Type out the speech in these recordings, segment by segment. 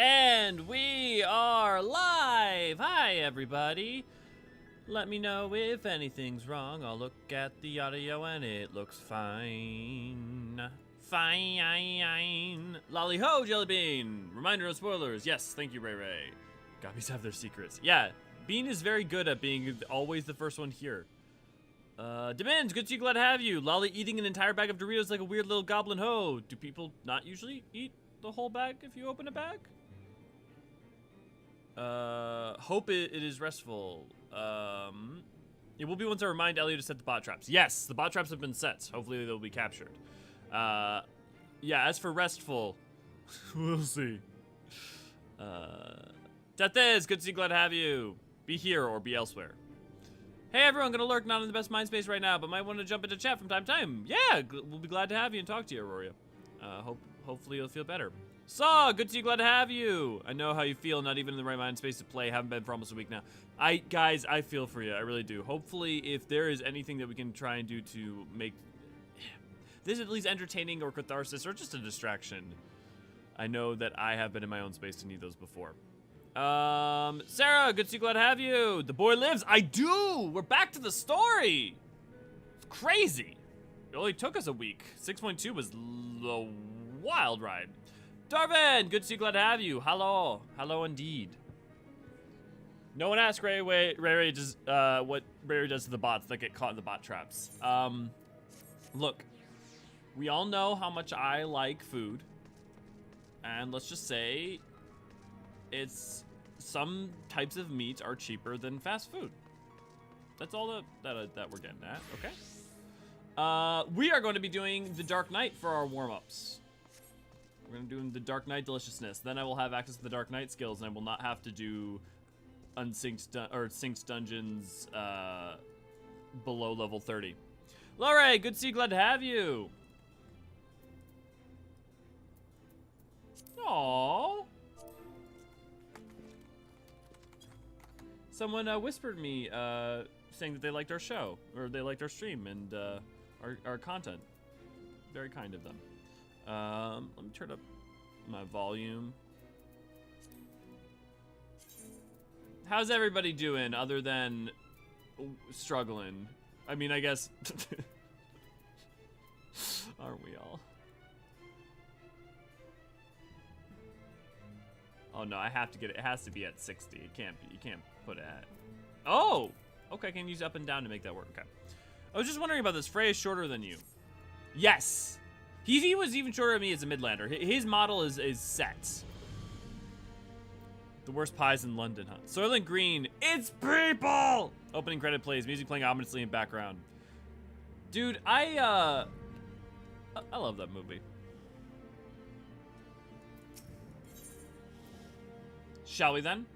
And we are live! Hi, everybody. Let me know if anything's wrong. I'll look at the audio and it looks fine. Fine. Lolly ho, Jellybean. Reminder of spoilers. Yes, thank you, Ray Ray. Gobbies have their secrets. Yeah, Bean is very good at being always the first one here. Demands, good to see you, glad to have you. Lolly eating an entire bag of Doritos like a weird little goblin ho. Do people not usually eat the whole bag if you open a bag? Hope it is restful. It will be once I remind Elliot to set the bot traps. Yes, the bot traps have been set. Hopefully they'll be captured. Yeah, as for restful, we'll see. Death good to see you, glad to have you. Be here or be elsewhere. Hey everyone, gonna lurk, not in the best mind space right now, but might want to jump into chat from time to time. Yeah, we'll be glad to have you and talk to you, Aurora. Hopefully you'll feel better. Saw, good to see you, glad to have you. I know how you feel, not even in the right mind space to play. Haven't been for almost a week now. Guys, I feel for you, I really do. Hopefully, if there is anything that we can try and do to make this at least entertaining or catharsis or just a distraction, I know that I have been in my own space to need those before. Sarah, good to see you, glad to have you. The boy lives. I do. We're back to the story. It's crazy. It only took us a week. 6.2 was a wild ride. Darvin, good to see you, glad to have you. Hello. Hello indeed. No one asked Ray does, what Ray does to the bots that get caught in the bot traps. Look, we all know how much I like food. And let's just say it's some types of meat are cheaper than fast food. That's all that we're getting at, okay? We are going to be doing the Dark Knight for our warm-ups. We're going to do the Dark Knight deliciousness. Then I will have access to the Dark Knight skills, and I will not have to do synced dungeons below level 30. Lore, good to see you, glad to have you. Aww. Someone whispered me saying that they liked our show, or they liked our stream and our content. Very kind of them. Let me turn up my volume. How's everybody doing other than struggling? I mean, I guess, aren't we all? Oh no, I have to get it. It has to be at 60. It can't be. You can't put it at. Oh! Okay, I can use up and down to make that work. Okay. I was just wondering about this. Frey is shorter than you. Yes! He was even shorter than me as a Midlander. His model is set. The worst pies in London, huh? Soylent Green, it's people! Opening credit plays, music playing ominously in background. Dude, I love that movie. Shall we then?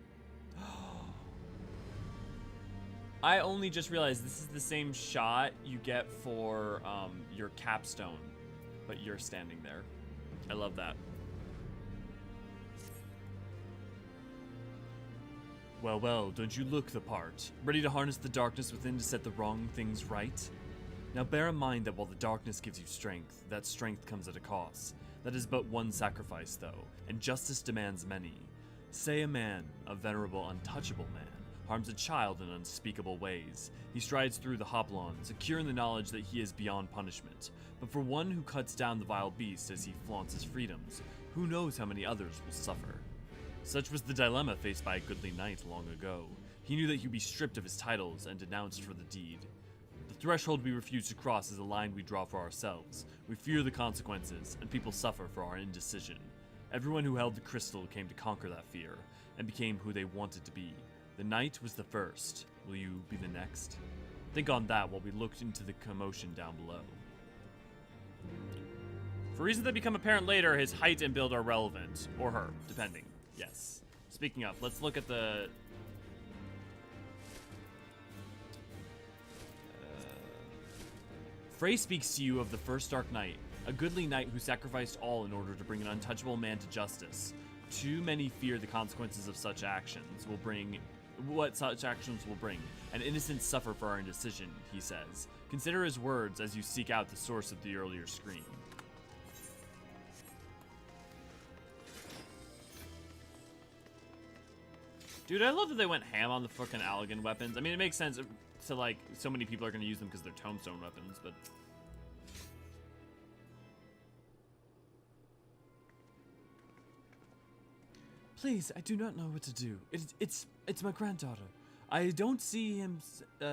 I only just realized this is the same shot you get for your capstone, but you're standing there. I love that. Well, well, don't you look the part? Ready to harness the darkness within to set the wrong things right? Now bear in mind that while the darkness gives you strength, that strength comes at a cost. That is but one sacrifice, though, and justice demands many. Say a man, a venerable, untouchable man, harms a child in unspeakable ways. He strides through the hoplon, secure in the knowledge that he is beyond punishment. But for one who cuts down the vile beast as he flaunts his freedoms, who knows how many others will suffer? Such was the dilemma faced by a goodly knight long ago. He knew that he would be stripped of his titles and denounced for the deed. The threshold we refuse to cross is a line we draw for ourselves. We fear the consequences, and people suffer for our indecision. Everyone who held the crystal came to conquer that fear, and became who they wanted to be. The knight was the first. Will you be the next? Think on that while we looked into the commotion down below. For reasons that become apparent later, his height and build are relevant. Or her, depending. Yes. Speaking of, let's look at the... Frey speaks to you of the first Dark Knight, a goodly knight who sacrificed all in order to bring an untouchable man to justice. Too many fear the consequences of such actions will bring... what such actions will bring, and innocents suffer for our indecision, he says. Consider his words as you seek out the source of the earlier scream. Dude, I love that they went ham on the fucking Allegan weapons. I mean, it makes sense to, like, so many people are going to use them because they're tombstone weapons, but... Please, I do not know what to do. It's my granddaughter. I don't see him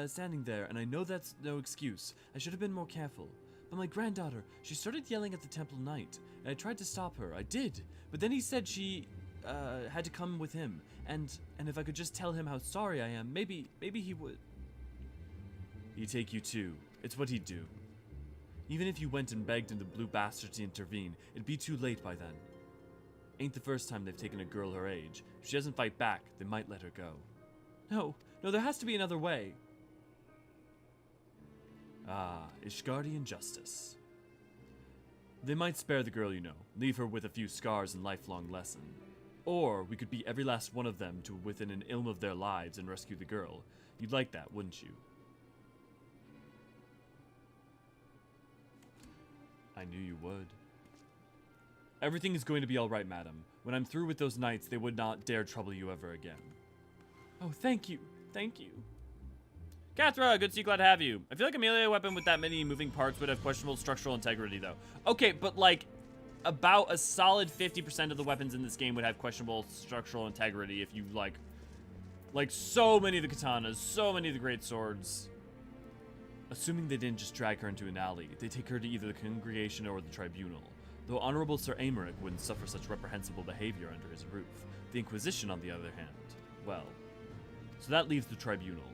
standing there, and I know that's no excuse. I should have been more careful. But my granddaughter, she started yelling at the temple knight, and I tried to stop her. I did, but then he said she had to come with him, and if I could just tell him how sorry I am, maybe he would. He'd take you too. It's what he'd do. Even if you went and begged the blue bastard to intervene, it'd be too late by then. Ain't the first time they've taken a girl her age. If she doesn't fight back, they might let her go. No, there has to be another way. Ah, Ishgardian justice. They might spare the girl, you know, leave her with a few scars and lifelong lesson. Or we could beat every last one of them to within an ilm of their lives and rescue the girl. You'd like that, wouldn't you? I knew you would. Everything is going to be alright, madam. When I'm through with those knights, they would not dare trouble you ever again. Oh, thank you. Thank you. Kathra, good to see you, glad to have you. I feel like a melee weapon with that many moving parts would have questionable structural integrity, though. Okay, but like, about a solid 50% of the weapons in this game would have questionable structural integrity if you, like so many of the katanas, so many of the great swords. Assuming they didn't just drag her into an alley, they take her to either the congregation or the tribunal. Though Honorable Sir Aymeric wouldn't suffer such reprehensible behavior under his roof. The Inquisition, on the other hand, well. So that leaves the tribunal.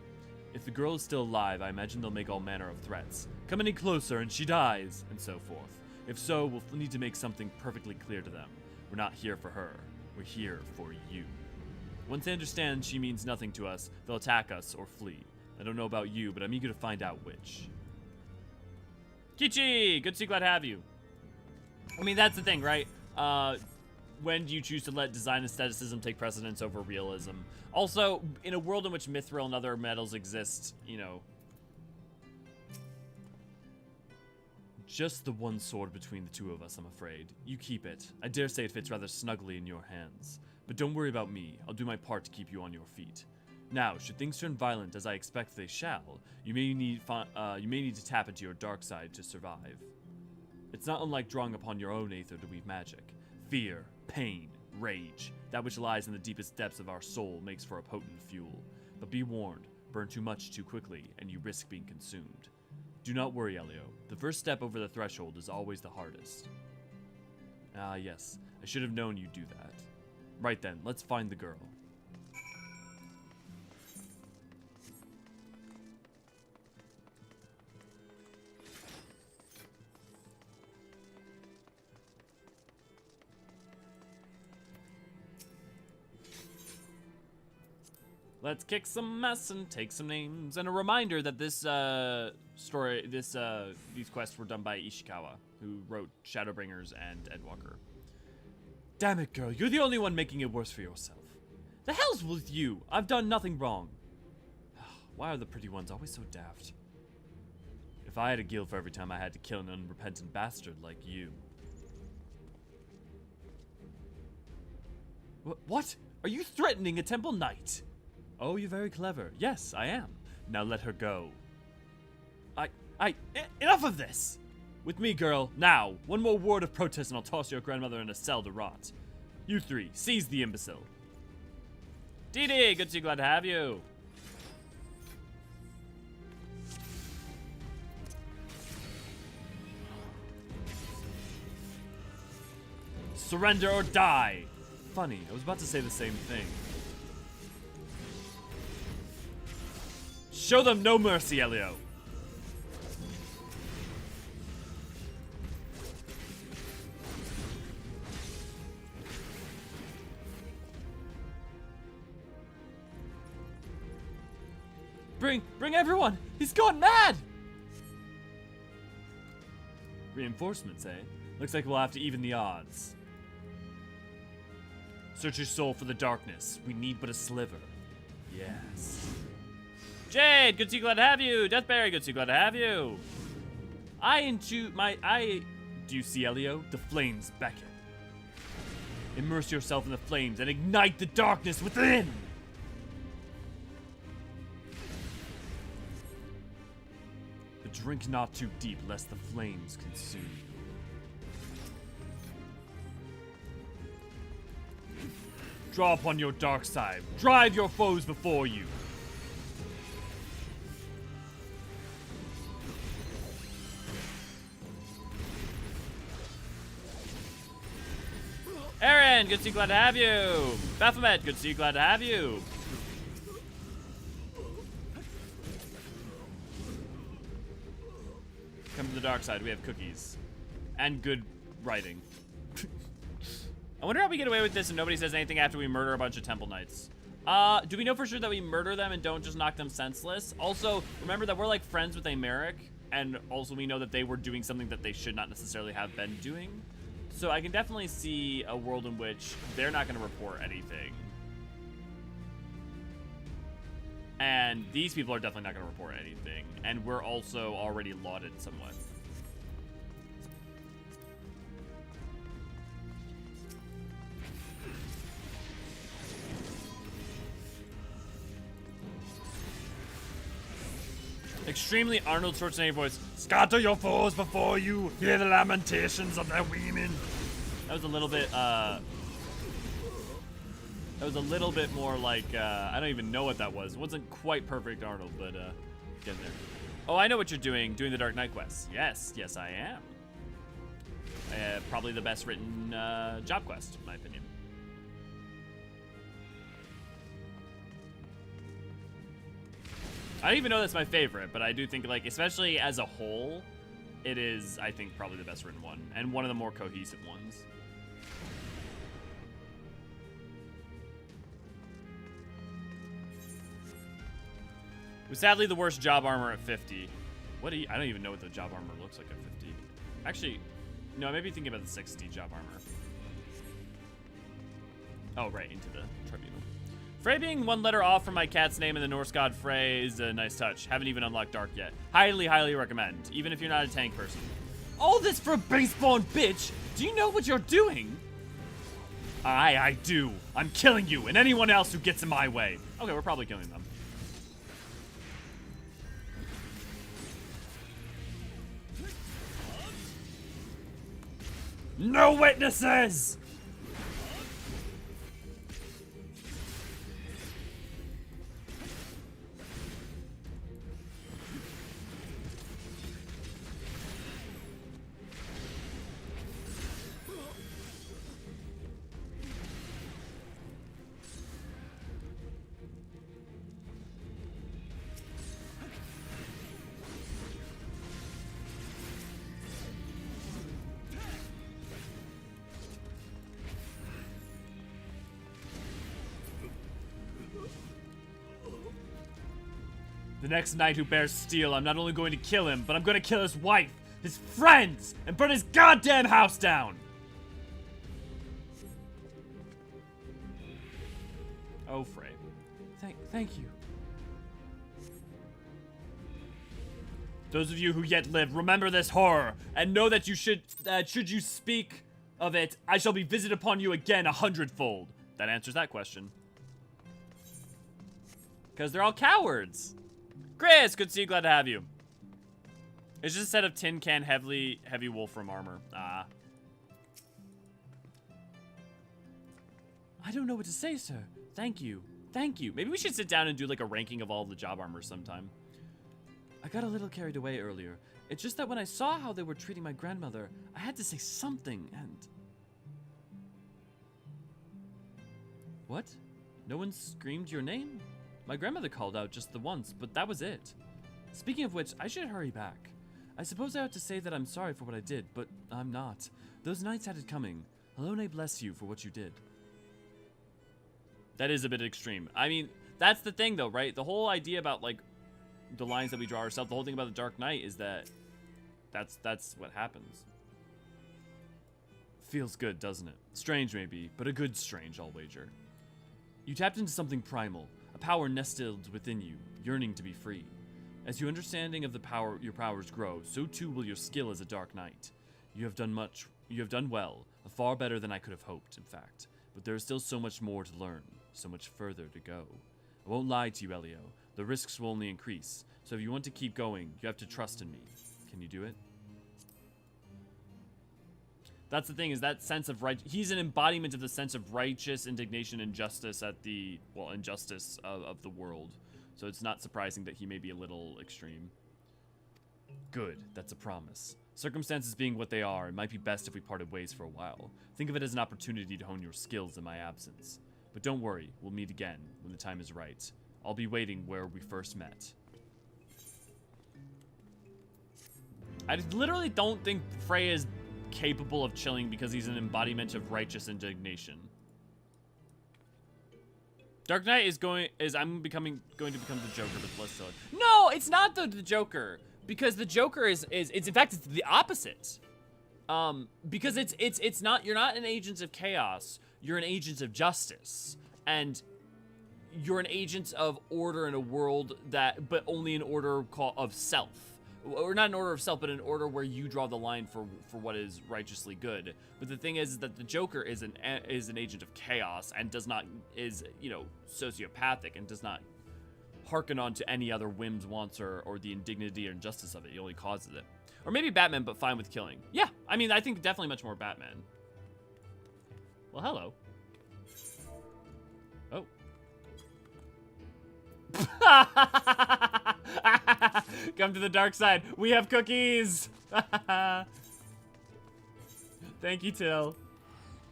If the girl is still alive, I imagine they'll make all manner of threats. Come any closer and she dies, and so forth. If so, we'll need to make something perfectly clear to them. We're not here for her. We're here for you. Once they understand she means nothing to us, they'll attack us or flee. I don't know about you, but I'm eager to find out which. Kichi! Good to see you, glad to have you. I mean, that's the thing, right? When do you choose to let design aestheticism take precedence over realism? Also, in a world in which mithril and other metals exist, you know... Just the one sword between the two of us, I'm afraid. You keep it. I dare say it fits rather snugly in your hands. But don't worry about me. I'll do my part to keep you on your feet. Now, should things turn violent, as I expect they shall, you may need to tap into your dark side to survive. It's not unlike drawing upon your own aether to weave magic. Fear, pain, rage, that which lies in the deepest depths of our soul makes for a potent fuel. But be warned, burn too much too quickly, and you risk being consumed. Do not worry, Elio. The first step over the threshold is always the hardest. Ah, yes. I should have known you'd do that. Right then, let's find the girl. Let's kick some mess and take some names. And a reminder that this these quests were done by Ishikawa, who wrote Shadowbringers and Endwalker. Damn it, girl. You're the only one making it worse for yourself. The hell's with you? I've done nothing wrong. Why are the pretty ones always so daft? If I had a guild for every time I had to kill an unrepentant bastard like you. What? Are you threatening a temple knight? Oh, you're very clever. Yes, I am. Now let her go. Enough of this! With me, girl. Now, one more word of protest and I'll toss your grandmother in a cell to rot. You three, seize the imbecile. Dee, good to see you, glad to have you. Surrender or die. Funny, I was about to say the same thing. Show them no mercy, Elio. Bring everyone! He's gone mad! Reinforcements, eh? Looks like we'll have to even the odds. Search your soul for the darkness. We need but a sliver. Yes. Jade, good to see you, glad to have you. Deathberry, good to see you, glad to have you. Do you see, Elio? The flames beckon. Immerse yourself in the flames and ignite the darkness within! Drink not too deep, lest the flames consume you. Draw upon your dark side. Drive your foes before you. Aaron, good to see you, glad to have you. Baphomet, good to see you, glad to have you. Come to the dark side, we have cookies. And good writing. I wonder how we get away with this and nobody says anything after we murder a bunch of Temple Knights. Do we know for sure that we murder them and don't just knock them senseless? Also, remember that we're like friends with Americ, and also we know that they were doing something that they should not necessarily have been doing. So I can definitely see a world in which they're not going to report anything. And these people are definitely not going to report anything. And we're also already lauded somewhat. Extremely Arnold Schwarzenegger voice. Scatter your foes before you. Hear the lamentations of their women. That was a little bit, that was a little bit more like, I don't even know what that was. It wasn't quite perfect Arnold, but, getting there. Oh, I know what you're doing the Dark Knight quest. Yes, yes I am. Probably the best written, job quest, in my opinion. I don't even know that's my favorite, but I do think, like, especially as a whole, it is, I think, probably the best written one, and one of the more cohesive ones. It was sadly the worst job armor at 50. What do you, I don't even know what the job armor looks like at 50. Actually, no, maybe thinking about the 60 job armor. Oh, right, into the tribunal. Frey being one letter off from my cat's name in the Norse god Frey is a nice touch. Haven't even unlocked Dark yet. Highly, highly recommend, even if you're not a tank person. All this for a base-born bitch? Do you know what you're doing? Aye, I do. I'm killing you and anyone else who gets in my way. Okay, we're probably killing them. No witnesses! The next knight who bears steel, I'm not only going to kill him, but I'm going to kill his wife, his friends, and burn his goddamn house down! Oh, Frey. Thank you. Those of you who yet live, remember this horror, and know that you should you speak of it, I shall be visited upon you again 100-fold. That answers that question. Because they're all cowards. Chris, good to see you, glad to have you. It's just a set of tin can heavy wolfram armor. Ah. I don't know what to say, sir. Thank you. Thank you. Maybe we should sit down and do like a ranking of all the job armor sometime. I got a little carried away earlier. It's just that when I saw how they were treating my grandmother, I had to say something, and... What? No one screamed your name? My grandmother called out just the once, but that was it. Speaking of which, I should hurry back. I suppose I ought to say that I'm sorry for what I did, but I'm not. Those knights had it coming. Alone bless you for what you did. That is a bit extreme. I mean, that's the thing though, right? The whole idea about like the lines that we draw ourselves, the whole thing about the Dark Knight is that that's what happens. Feels good, doesn't it? Strange maybe, but a good strange, I'll wager. You tapped into something primal, a power nestled within you, yearning to be free. As your understanding of your powers grow, so too will your skill as a Dark Knight. You have done well, far better than I could have hoped, in fact. But there is still so much more to learn, so much further to go. I won't lie to you, Elio. The risks will only increase. So if you want to keep going, you have to trust in me. Can you do it? That's the thing, is that sense of right. He's an embodiment of the sense of righteous indignation and justice at the, well, injustice of the world. So it's not surprising that he may be a little extreme. Good, that's a promise. Circumstances being what they are, it might be best if we parted ways for a while. Think of it as an opportunity to hone your skills in my absence. But don't worry, we'll meet again when the time is right. I'll be waiting where we first met. I literally don't think Frey is capable of chilling because he's an embodiment of righteous indignation. Dark Knight is going to become the Joker, but less so. No, it's not the Joker, because the Joker is in fact it's the opposite. Because it's not, you're not an agent of chaos, you're an agent of justice, and you're an agent of order in a world that, but only an order of self. Or not an order of self, but an order where you draw the line for what is righteously good. But the thing is that the Joker is an agent of chaos and is sociopathic and does not hearken on to any other whims, wants, or the indignity or injustice of it. He only causes it. Or maybe Batman, but fine with killing. Yeah, I mean, I think definitely much more Batman. Well, hello. Oh. Come to the dark side. We have cookies. Thank you, Till.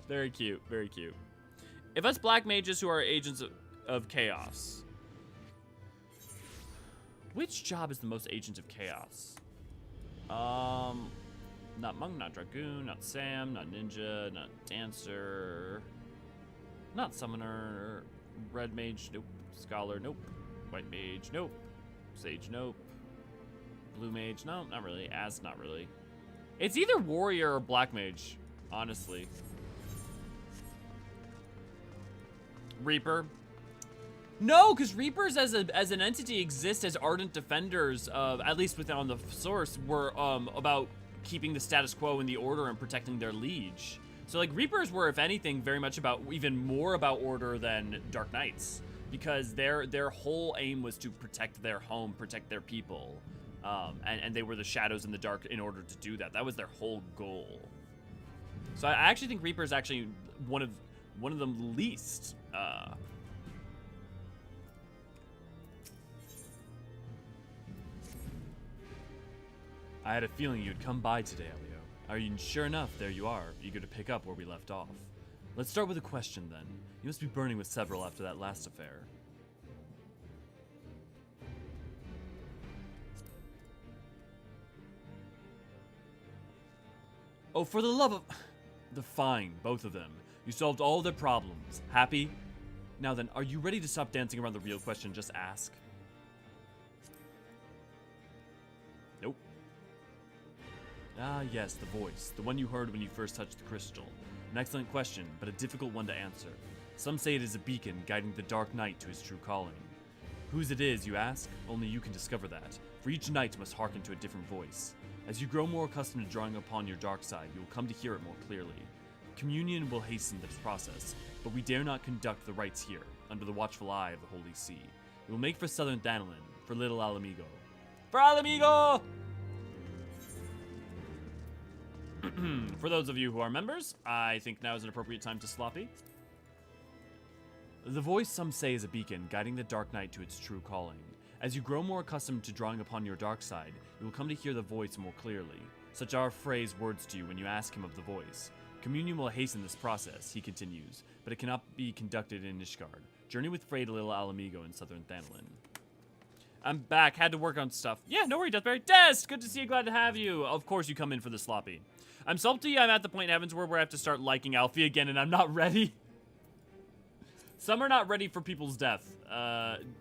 Very cute. Very cute. If us black mages who are agents of chaos. Which job is the most agent of chaos? Not monk, not dragoon, not Sam, not ninja, not dancer, not summoner, red mage, nope. Scholar, nope. White mage, nope. Sage, nope. Blue mage, no, not really. Not really. It's either warrior or black mage, honestly. Reaper. No, because Reapers as an entity exist as ardent defenders of, at least within on the source, were about keeping the status quo in the order and protecting their liege. So like Reapers were, if anything, very much about, even more about order than Dark Knights, because their whole aim was to protect their home, protect their people, and they were the shadows in the dark in order to do that. That was their whole goal. So I actually think Reaper is actually one of the least. I had a feeling you'd come by today, Elio. Sure enough, there you are, eager to pick up where we left off. Let's start with a question then. You must be burning with several after that last affair. Oh, for the love of... They're fine, both of them. You solved all their problems. Happy? Now then, are you ready to stop dancing around the real question? Just ask. Nope. Ah, yes, the voice. The one you heard when you first touched the crystal. An excellent question, but a difficult one to answer. Some say it is a beacon guiding the Dark Knight to his true calling. Whose it is, you ask? Only you can discover that, for each knight must hearken to a different voice. As you grow more accustomed to drawing upon your dark side, you will come to hear it more clearly. Communion will hasten this process, but we dare not conduct the rites here, under the watchful eye of the Holy See. It will make for Southern Thanalin, for little Alamigo. For Alamigo! For those of you who are members, I think now is an appropriate time to sloppy. The voice, some say, is a beacon guiding the Dark Knight to its true calling. As you grow more accustomed to drawing upon your dark side, you will come to hear the voice more clearly. Such are Frey's words to you when you ask him of the voice. Communion will hasten this process, he continues, but it cannot be conducted in Ishgard. Journey with Frey to Little Alamigo in Southern Thanalin. I'm back, had to work on stuff. Yeah, no worries, Deathberry. Des, good to see you, glad to have you. Of course you come in for the sloppy. I'm salty, I'm at the point in Heavensward where I have to start liking Alfie again, and I'm not ready. Some are not ready for people's death,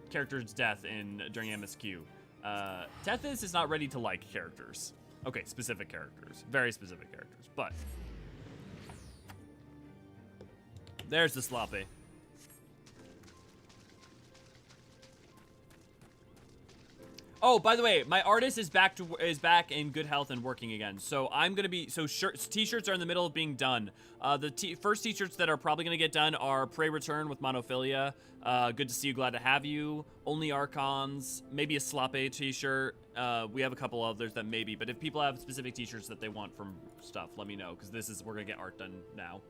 characters' death during MSQ. Tethys is not ready to like characters. Okay, specific characters, very specific characters, but there's the sloppy. Oh, by the way, my artist is back in good health and working again. So I'm gonna be t-shirts are in the middle of being done. The first t-shirts that are probably gonna get done are Pray Return with Monophilia. Good to see you, glad to have you. Only Archons, maybe a Slape t-shirt. We have a couple others that maybe, but if people have specific t-shirts that they want from stuff, let me know, because we're gonna get art done now.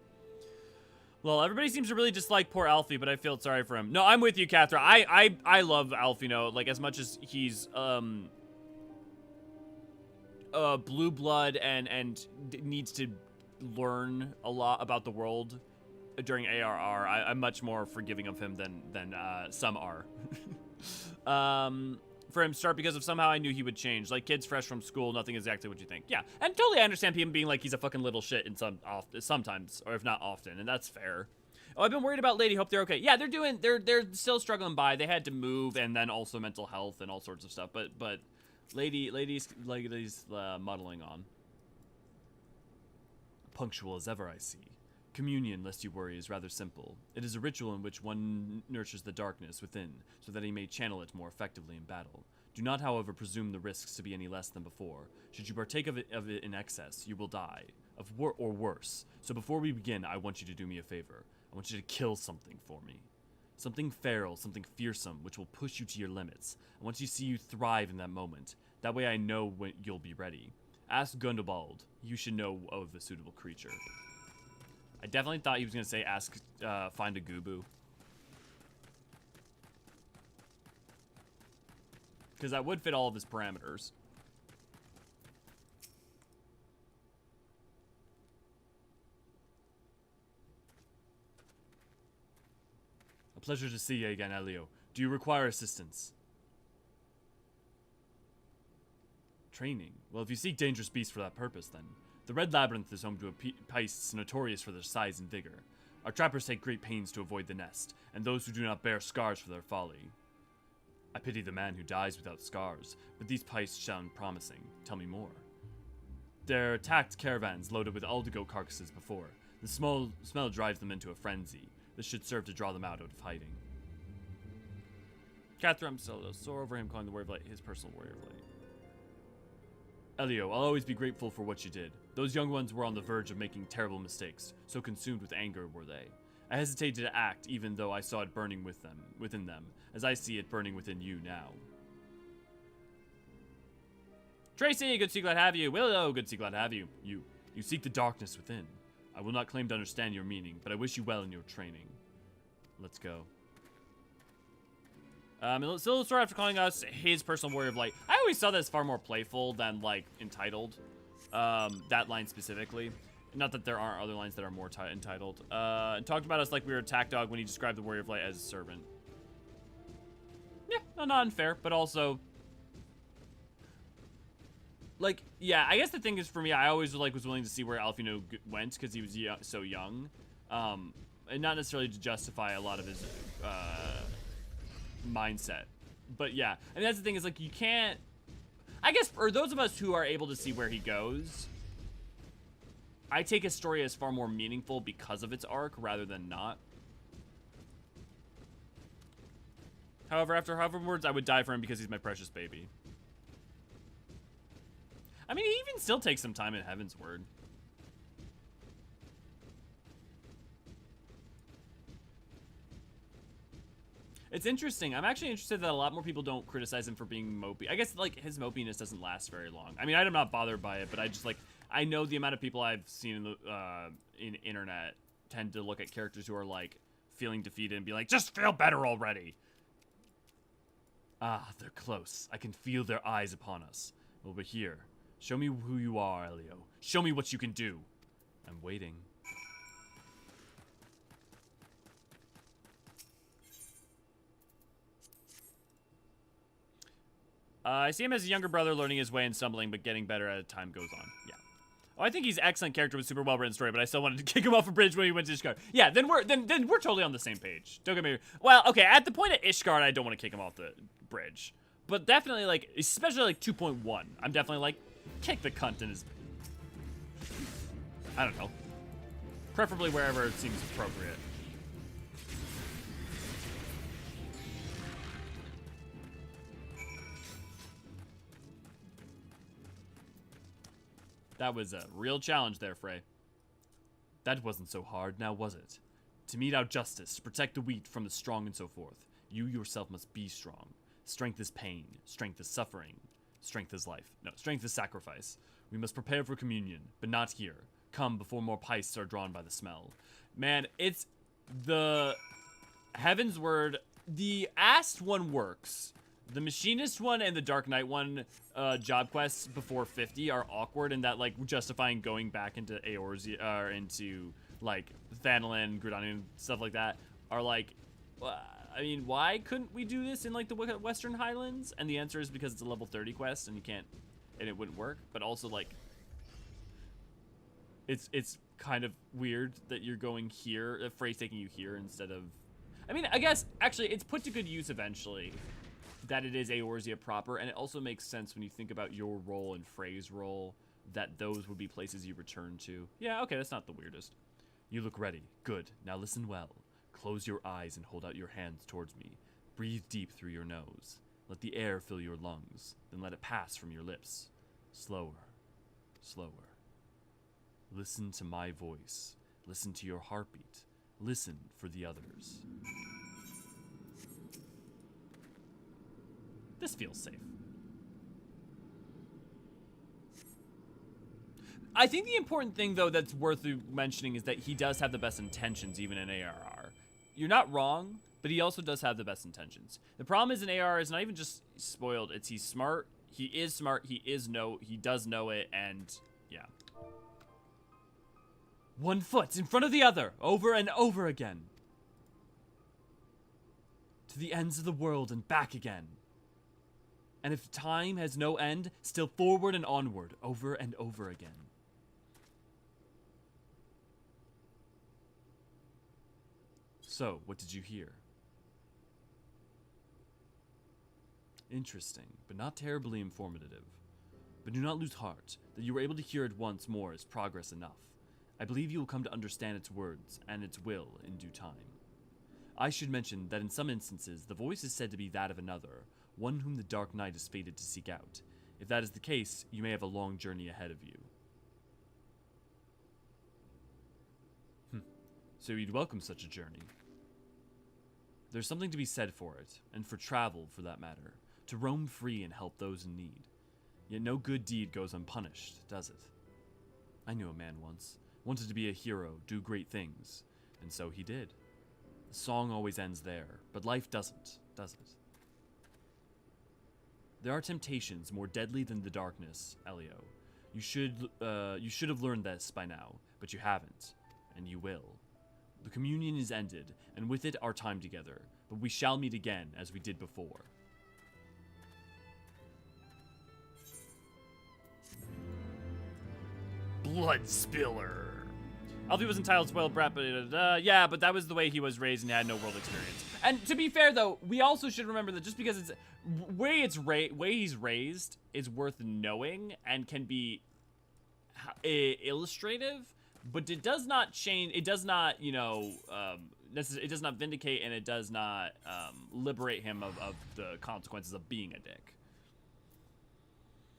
Well, everybody seems to really dislike poor Alfie, but I feel sorry for him. No, I'm with you, Catherine. I love Alfie, like, as much as he's, blue blood and needs to learn a lot about the world during ARR. I'm much more forgiving of him than some are. For him to start because of somehow I knew he would change. Like, kids fresh from school, nothing is exactly what you think. Yeah, and totally I understand people being like he's a fucking little shit in sometimes, or if not often, and that's fair. Oh, I've been worried about Lady. Hope they're okay. Yeah, they're still struggling by. They had to move, and then also mental health and all sorts of stuff. But Lady's muddling on. Punctual as ever, I see. Communion, lest you worry, is rather simple. It is a ritual in which one nurtures the darkness within, so that he may channel it more effectively in battle. Do not, however, presume the risks to be any less than before. Should you partake of it in excess, you will die, or worse. So before we begin, I want you to do me a favor. I want you to kill something for me. Something feral, something fearsome, which will push you to your limits. I want you to see you thrive in that moment. That way I know when you'll be ready. Ask Gundobald. You should know of a suitable creature. I definitely thought he was gonna say find a Gubu. Because that would fit all of his parameters. A pleasure to see you again, Elio. Do you require assistance? Training? Well, if you seek dangerous beasts for that purpose, then. The Red Labyrinth is home to piests notorious for their size and vigor. Our trappers take great pains to avoid the nest, and those who do not bear scars for their folly. I pity the man who dies without scars, but these piests sound promising. Tell me more. They're attacked caravans loaded with Aldigo carcasses before. The smell drives them into a frenzy. This should serve to draw them out of hiding. Catherine still sore over him calling the Warrior of Light his personal Warrior of Light. Elio, I'll always be grateful for what you did. Those young ones were on the verge of making terrible mistakes, so consumed with anger were they. I hesitated to act even though I saw it burning within them, as I see it burning within you now. Tracy, good to see, glad to have you. Willow, good to see, glad to have you. You seek the darkness within. I will not claim to understand your meaning, but I wish you well in your training. Let's go. Silver after calling us his personal Warrior of Light. I always saw that as far more playful than, like, entitled. That line specifically. Not that there aren't other lines that are more entitled. And talked about us like we were a attack dog when he described the Warrior of Light as a servant. Yeah, not unfair, but also... Like, yeah, I guess the thing is for me, I always, like, was willing to see where Alfino went because he was so young. And not necessarily to justify a lot of his, mindset. But yeah, I mean, that's the thing is, like, you can't, I guess for those of us who are able to see where he goes, I take his story as far more meaningful because of its arc rather than not. However, after Hoverboards, I would die for him because he's my precious baby. I mean, he even still takes some time in Heavensward. It's interesting. I'm actually interested that a lot more people don't criticize him for being mopey. I guess, like, his mopiness doesn't last very long. I mean, I'm not bothered by it, but I just, like, I know the amount of people I've seen in the internet tend to look at characters who are, like, feeling defeated and be like, just feel better already. Ah, they're close. I can feel their eyes upon us. Well, we're here. Show me who you are, Elio. Show me what you can do. I'm waiting. I see him as a younger brother learning his way and stumbling, but getting better as time goes on. Yeah. Oh, I think he's an excellent character with super well-written story, but I still wanted to kick him off a bridge when he went to Ishgard. Yeah, then we're totally on the same page. Don't get me wrong. Well, okay, at the point of Ishgard, I don't want to kick him off the bridge. But definitely, like, especially, like, 2.1, I'm definitely, like, kick the cunt in his... I don't know. Preferably wherever it seems appropriate. That was a real challenge there, Frey. That wasn't so hard, now was it? To mete out justice, to protect the weak from the strong and so forth. You yourself must be strong. Strength is pain. Strength is suffering. Strength is life. No, strength is sacrifice. We must prepare for communion, but not here. Come before more pipes are drawn by the smell. Man, it's the Heavensward. The Ast one works. The Machinist one and the Dark Knight one job quests before 50 are awkward in that, like, justifying going back into Eorzean, or into, like, Hydaelyn, Gridanian, stuff like that, are like, I mean, why couldn't we do this in, like, the Western Highlands? And the answer is because it's a level 30 quest and you can't, and it wouldn't work. But also, like, it's kind of weird that you're going here, that Frey's taking you here instead of, I mean, I guess, actually, it's put to good use eventually that it is Eorzea proper, and it also makes sense when you think about your role and Frey's role, that those would be places you return to. Yeah, okay, that's not the weirdest. You look ready. Good. Now listen well. Close your eyes and hold out your hands towards me. Breathe deep through your nose. Let the air fill your lungs, then let it pass from your lips. Slower. Slower. Listen to my voice. Listen to your heartbeat. Listen for the others. This feels safe. I think the important thing, though, that's worth mentioning is that he does have the best intentions, even in ARR. You're not wrong, but he also does have the best intentions. The problem is in ARR is not even just spoiled, it's he's smart, he is smart, he does know it, and yeah. One foot in front of the other, over and over again. To the ends of the world and back again. And if time has no end, still forward and onward, over and over again. So, what did you hear? Interesting, but not terribly informative. But do not lose heart. That you were able to hear it once more is progress enough. I believe you will come to understand its words and its will in due time. I should mention that in some instances, the voice is said to be that of another, one whom the Dark Knight is fated to seek out. If that is the case, you may have a long journey ahead of you. So you'd welcome such a journey. There's something to be said for it, and for travel, for that matter, to roam free and help those in need. Yet no good deed goes unpunished, does it? I knew a man once, wanted to be a hero, do great things, and so he did. The song always ends there, but life doesn't, does it? There are temptations more deadly than the darkness, Elio. You should have learned this by now, but you haven't, and you will. The communion is ended, and with it our time together, but we shall meet again as we did before. Blood spiller. Alfie was entitled spoiled brat, but yeah, but that was the way he was raised and had no world experience. And to be fair, though, we also should remember that just because it's way he's raised is worth knowing and can be illustrative, but it does not change. It does not, you know, it does not vindicate, and it does not liberate him of the consequences of being a dick.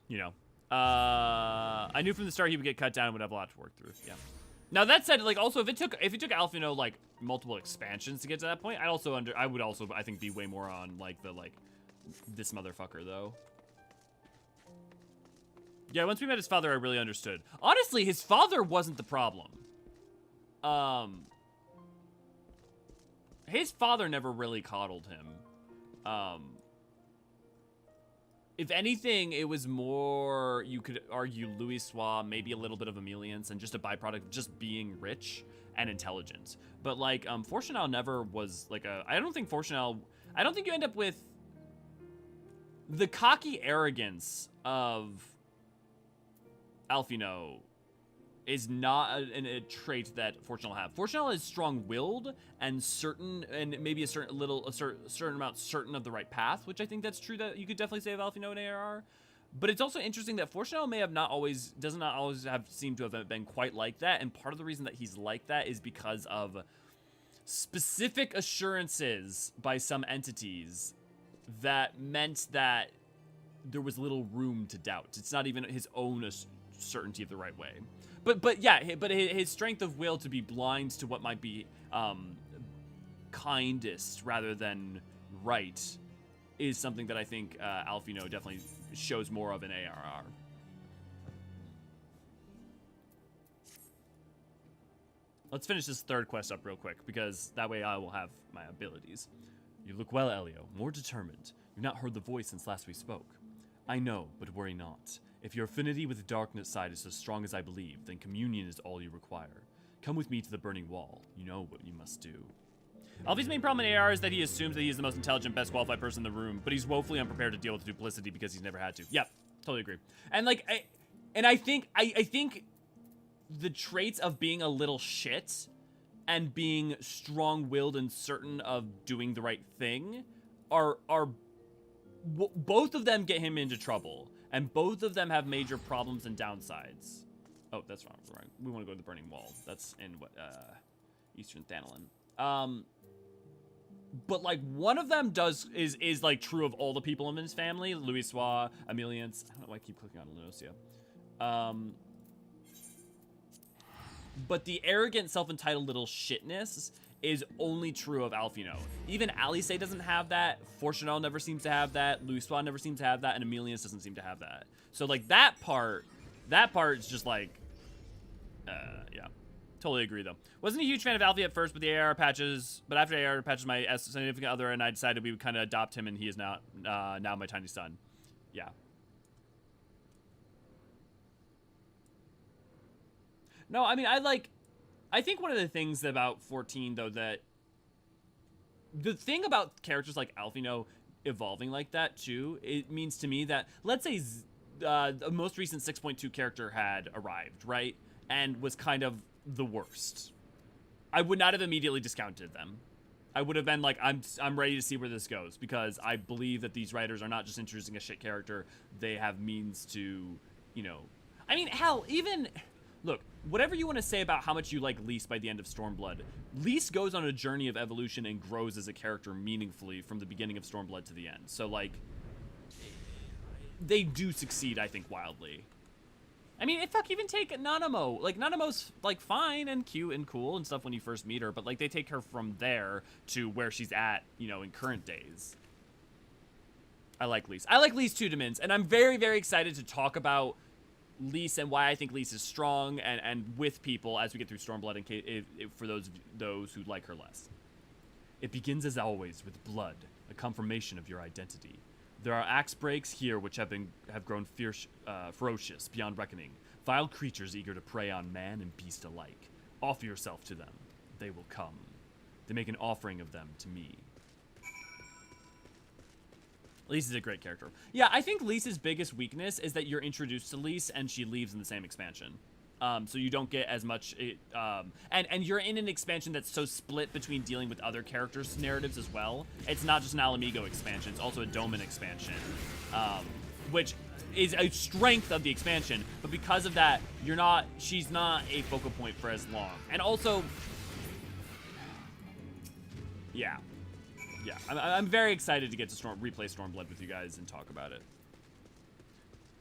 You know, I knew from the start he would get cut down and would have a lot to work through. Yeah. Now that said, like, also if it took Alfino like multiple expansions to get to that point, I would also I think be way more on like this motherfucker though. Yeah, once we met his father, I really understood. Honestly, his father wasn't the problem. His father never really coddled him. If anything, it was more, you could argue, Louis Soir, maybe a little bit of Emilience, and just a byproduct of just being rich and intelligent. But, like, Fortunal never was, like, I don't think you end up with the cocky arrogance of Alfino is not a trait that Fortunal have. Fortunal is strong-willed and certain, and maybe a certain amount certain of the right path, which I think that's true that you could definitely say of Alfino and ARR. But it's also interesting that Fortunal does not always have seemed to have been quite like that, and part of the reason that he's like that is because of specific assurances by some entities that meant that there was little room to doubt. It's not even his own certainty of the right way. But yeah, but his strength of will to be blind to what might be kindest rather than right is something that I think Alphino definitely shows more of in ARR. Let's finish this third quest up real quick, because that way I will have my abilities. You look well, Elio, more determined. You've not heard the voice since last we spoke. I know, but worry not. If your affinity with the darkness side is as strong as I believe, then communion is all you require. Come with me to the burning wall. You know what you must do. Alfie's main problem in AR is that he assumes that he is the most intelligent, best qualified person in the room, but he's woefully unprepared to deal with duplicity because he's never had to. Yep, totally agree. And like, I think the traits of being a little shit and being strong-willed and certain of doing the right thing are both of them get him into trouble, and both of them have major problems and downsides. Oh, that's wrong. We want to go to the Burning Wall. That's in what Eastern Thanalin. But like one of them is like true of all the people in his family. Louisoix, Emilience. I don't know why I keep clicking on Lenosia. But the arrogant, self-entitled little shitness is only true of Alphino. Even Alice doesn't have that. Fortunel never seems to have that. Louisoix never seems to have that, and Emilience doesn't seem to have that. So like that part is just like, yeah. Totally agree, though. Wasn't a huge fan of Alfie at first, but the AR patches. But after AR patches, my significant other and I decided we would kind of adopt him, and he is now my tiny son. Yeah. No, I mean, I think one of the things about 14, though, that the thing about characters like Alphino evolving like that too, it means to me that, let's say the most recent 6.2 character had arrived, right, and was kind of the worst. I would not have immediately discounted them. I would have been like, I'm ready to see where this goes, because I believe that these writers are not just introducing a shit character, they have means to, you know, I mean, hell, even, look, whatever you want to say about how much you like Lys by the end of Stormblood, Lys goes on a journey of evolution and grows as a character meaningfully from the beginning of Stormblood to the end. So like, they do succeed, I think, wildly. I mean, fuck, even take Nanamo. Like, Nanamo's, like, fine and cute and cool and stuff when you first meet her, but, like, they take her from there to where she's at, you know, in current days. I like Lys. I like Lys too, Demins, and I'm very, very excited to talk about Lys and why I think Lys is strong and with people as we get through Stormblood, in case, for those who like her less. It begins, as always, with blood, a confirmation of your identity. There are axe breaks here which have grown ferocious beyond reckoning. Vile creatures eager to prey on man and beast alike. Offer yourself to them. They will come. They make an offering of them to me. Lys is a great character. Yeah, I think Lys's biggest weakness is that you're introduced to Lys and she leaves in the same expansion. So you don't get as much, and you're in an expansion that's so split between dealing with other characters' narratives as well. It's not just an Alamigo expansion, it's also a Doman expansion, which is a strength of the expansion, but because of that, she's not a focal point for as long. And also, yeah, I'm very excited to get to replay Stormblood with you guys and talk about it.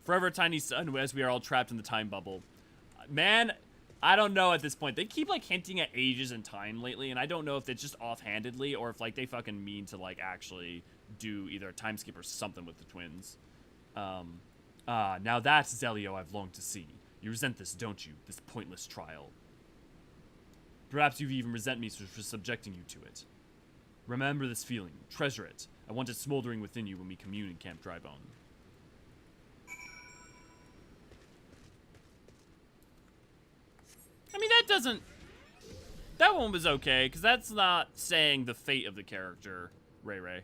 Forever Tiny Son, as we are all trapped in the time bubble. Man, I don't know at this point. They keep, like, hinting at ages and time lately, and I don't know if it's just offhandedly or if, like, they fucking mean to, like, actually do either a time skip or something with the twins. Now that's Zelio I've longed to see. You resent this, don't you? This pointless trial. Perhaps you even resent me for subjecting you to it. Remember this feeling. Treasure it. I want it smoldering within you when we commune in Camp Drybone. I mean, that one was okay, because that's not saying the fate of the character, Ray.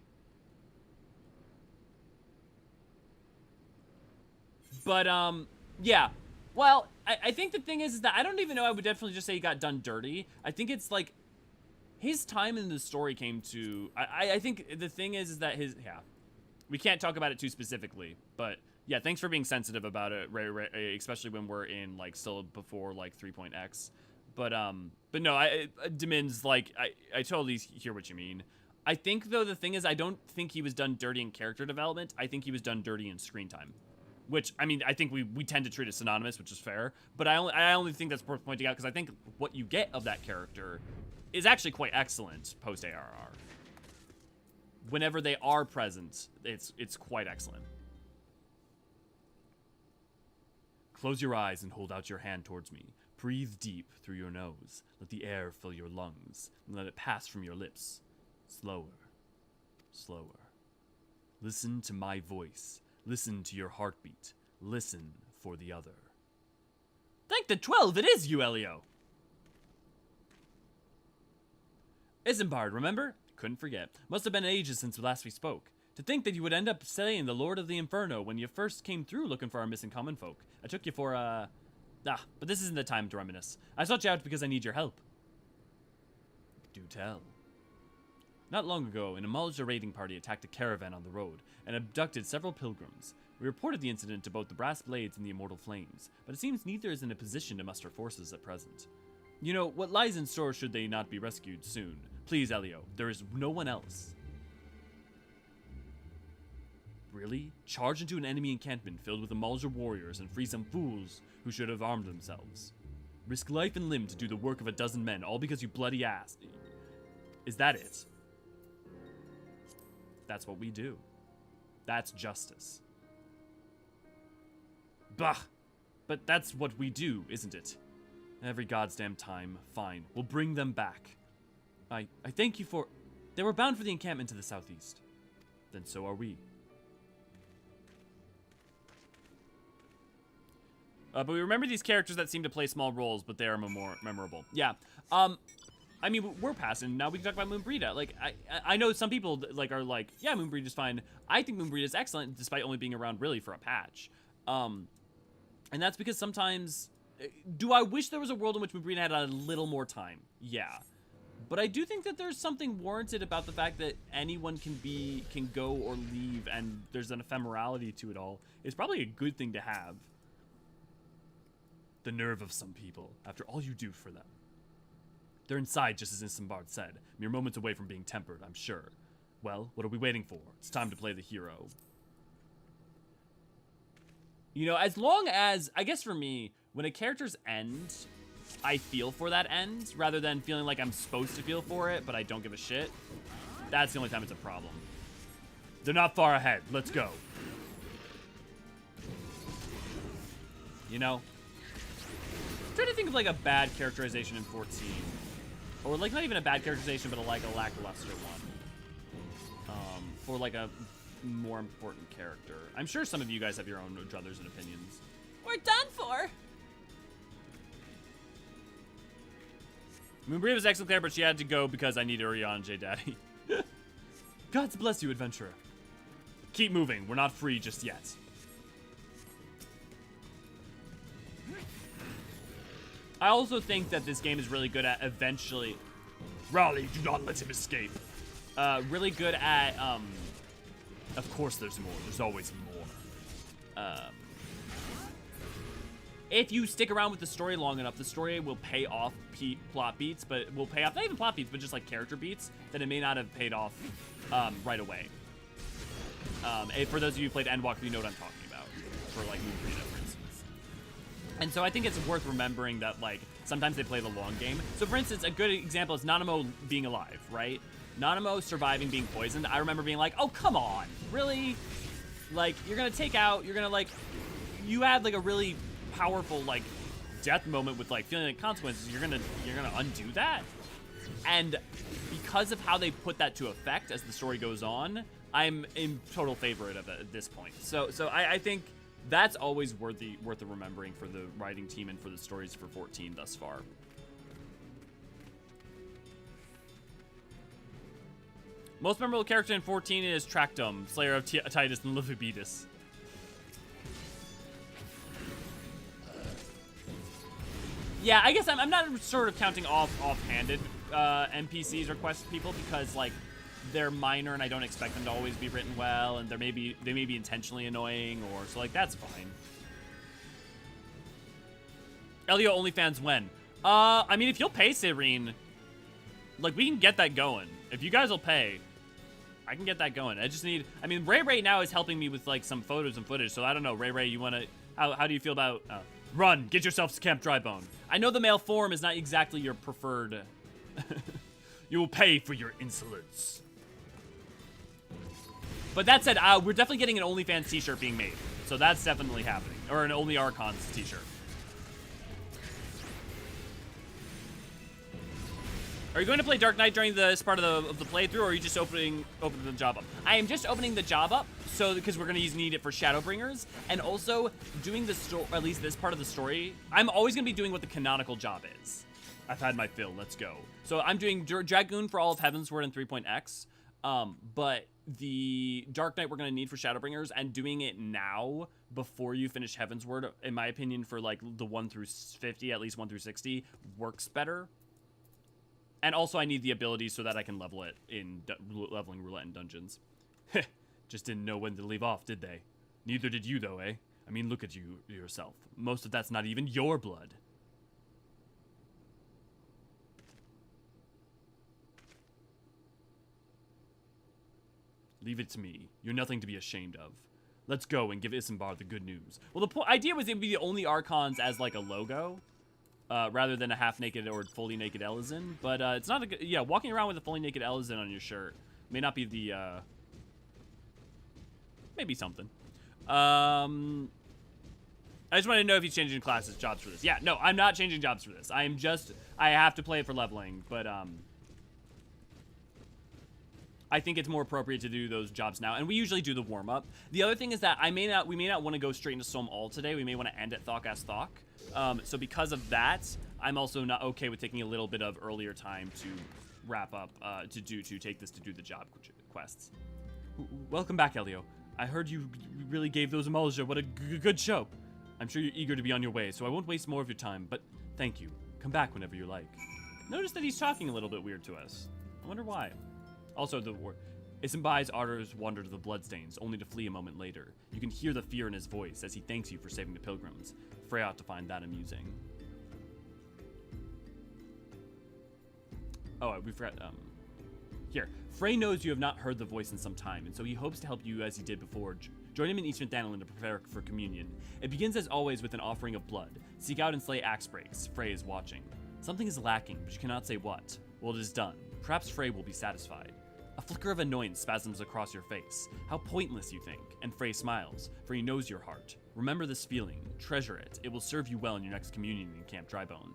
But, yeah. Well, I think the thing is that I don't even know I would definitely just say he got done dirty. I think it's, like, his time in the story came to... I think the thing is that yeah. We can't talk about it too specifically, but... Yeah, thanks for being sensitive about it, Ray, especially when we're in, like, still before, like, 3.x. But no, Demins, like, I totally hear what you mean. I think, though, the thing is, I don't think he was done dirty in character development. I think he was done dirty in screen time. which, I mean, I think we tend to treat it synonymous, which is fair, but I only think that's worth pointing out because I think what you get of that character is actually quite excellent post-ARR. Whenever they are present, it's quite excellent. Close your eyes and hold out your hand towards me. Breathe deep through your nose. Let the air fill your lungs, and let it pass from your lips. Slower. Slower. Listen to my voice. Listen to your heartbeat. Listen for the other. Thank the 12, it is you, Elio! Isambard, remember? Couldn't forget. Must have been ages since last we spoke. To think that you would end up saying the Lord of the Inferno when you first came through looking for our missing common folk. I took you for, but this isn't the time to reminisce. I sought you out because I need your help. Do tell. Not long ago, an Amalja raiding party attacked a caravan on the road and abducted several pilgrims. We reported the incident to both the Brass Blades and the Immortal Flames, but it seems neither is in a position to muster forces at present. You know, what lies in store should they not be rescued soon? Please, Elio, there is no one else. Really? Charge into an enemy encampment filled with Amalja warriors and free some fools who should have armed themselves. Risk life and limb to do the work of a dozen men, all because you bloody ass. Is that it? That's what we do. That's justice. Bah! But that's what we do, isn't it? Every goddamn time. Fine. We'll bring them back. I thank you for... They were bound for the encampment to the southeast. Then so are we. But we remember these characters that seem to play small roles, but they are more memorable. Yeah. I mean, we're passing. Now we can talk about Moonbreeda. Like, I know some people like are like, yeah, Moonbreeda's fine. I think Moonbreeda is excellent, despite only being around really for a patch. And that's because sometimes... Do I wish there was a world in which Moonbreeda had a little more time? Yeah. But I do think that there's something warranted about the fact that anyone can go or leave, and there's an ephemerality to it all. It's probably a good thing to have. The nerve of some people, after all you do for them. They're inside, just as Isambard said. Mere moments away from being tempered, I'm sure. Well, what are we waiting for? It's time to play the hero. You know, as long as... I guess for me, when a character's end, I feel for that end, rather than feeling like I'm supposed to feel for it, but I don't give a shit. That's the only time it's a problem. They're not far ahead. Let's go. You know? I'm trying to think of like a bad characterization in 14. Or like not even a bad characterization, but like a lackluster one. For like a more important character. I'm sure some of you guys have your own druthers and opinions. We're done for. Moonbreeda was excellent there, but she had to go because I need Eorzean, J-Daddy. Gods bless you, adventurer. Keep moving. We're not free just yet. I also think that this game is really good at eventually... Raleigh, do not let him escape. Really good at, of course there's more. There's always more. If you stick around with the story long enough, the story will pay off plot beats, but it will pay off, not even plot beats, but just like character beats that it may not have paid off right away. For those of you who played Endwalker, you know what I'm talking about. For like Moonbreeda, for instance. And so I think it's worth remembering that like sometimes they play the long game. So for instance, a good example is Nanamo being alive, right? Nanamo surviving being poisoned. I remember being like, oh, come on, really? Like, you're gonna take out, you're gonna like, you had like a really powerful like death moment with like feeling like consequences. You're gonna undo that? And because of how they put that to effect as the story goes on, I'm in total favorite of it at this point. So I think that's always worth the remembering for the writing team and for the stories for 14 thus far. Most memorable character in 14 is Tractum, Slayer of Titus and Livibetus. Yeah, I guess I'm not sort of counting offhanded NPCs or quest people because like they're minor and I don't expect them to always be written well, and they may be intentionally annoying, or so like that's fine. Elio OnlyFans when? I mean if you'll pay Cyrene, like we can get that going. If you guys will pay, I can get that going. I just need, I mean, Ray now is helping me with like some photos and footage, so I don't know, Ray, you want to, how do you feel about, run, get yourself to Camp Drybone. I know the male form is not exactly your preferred, you will pay for your insolence. But that said, we're definitely getting an OnlyFans t-shirt being made, so that's definitely happening, or an Only Archons t-shirt. Are you going to play Dark Knight during this part of the playthrough, or are you just opening the job up? I am just opening the job up, so because we're going to need it for Shadowbringers, and also doing the story, at least this part of the story. I'm always going to be doing what the canonical job is. I've had my fill. Let's go. So I'm doing Dragoon for all of Heavensward and 3.x, but the Dark Knight we're going to need for Shadowbringers, and doing it now before you finish Heavensward, in my opinion, for like the 1 through 50, at least 1 through 60, works better. And also, I need the ability so that I can level it in leveling roulette and dungeons. Heh, just didn't know when to leave off, did they? Neither did you, though, eh? I mean, look at you yourself. Most of that's not even your blood. Leave it to me. You're nothing to be ashamed of. Let's go and give Isambard the good news. Well, the idea was it would be the Only Archons as, like, a logo. Rather than a half-naked or fully naked Eorzean. But it's not a good... Yeah, walking around with a fully naked Eorzean on your shirt may not be the... maybe something. I just want to know if he's changing classes, jobs for this. Yeah, no, I'm not changing jobs for this. I am just... I have to play it for leveling, but... I think it's more appropriate to do those jobs now, and we usually do the warm-up. The other thing is that we may not want to go straight into Sohm All today. We may want to end at Thok as Thok. So because of that, I'm also not okay with taking a little bit of earlier time to wrap up, to take this to do the job quests. Welcome back, Elio. I heard you really gave those Amalja. What a good show. I'm sure you're eager to be on your way, so I won't waste more of your time, but thank you. Come back whenever you like. Notice that he's talking a little bit weird to us. I wonder why. Also, Isambai's ardors wander to the bloodstains, only to flee a moment later. You can hear the fear in his voice as he thanks you for saving the pilgrims. Frey ought to find that amusing. Oh, we forgot, Here. Frey knows you have not heard the voice in some time, and so he hopes to help you as he did before. Join him in Eastern Thanalin to prepare for communion. It begins as always with an offering of blood. Seek out and slay axe breaks. Frey is watching. Something is lacking, but you cannot say what. Well, it is done. Perhaps Frey will be satisfied. A flicker of annoyance spasms across your face. How pointless, you think. And Frey smiles, for he knows your heart. Remember this feeling. Treasure it. It will serve you well in your next communion in Camp Drybone.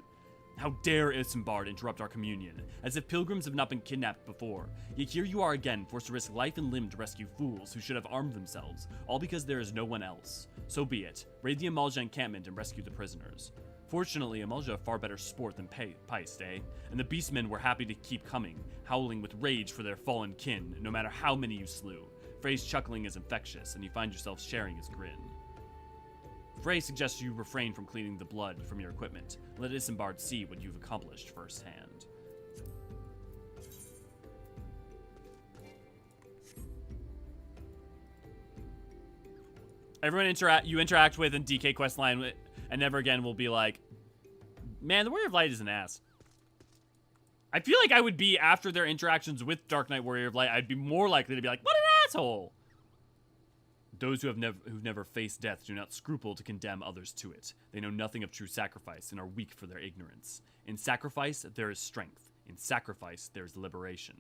How dare Isambard interrupt our communion, as if pilgrims have not been kidnapped before. Yet here you are again, forced to risk life and limb to rescue fools who should have armed themselves, all because there is no one else. So be it. Raid the Amalja encampment and rescue the prisoners. Fortunately, Amalja are far better sport than Peist, eh? And the beastmen were happy to keep coming, howling with rage for their fallen kin, no matter how many you slew. Frey's chuckling is infectious, and you find yourself sharing his grin. Frey suggests you refrain from cleaning the blood from your equipment. Let Isambard see what you've accomplished firsthand. Everyone you interact with in DK questline, and never again will be like, man, the Warrior of Light is an ass. I feel like I would be, after their interactions with Dark Knight Warrior of Light, I'd be more likely to be like, what an asshole! Those who've never faced death do not scruple to condemn others to it. They know nothing of true sacrifice and are weak for their ignorance. In sacrifice, there is strength. In sacrifice, there is liberation.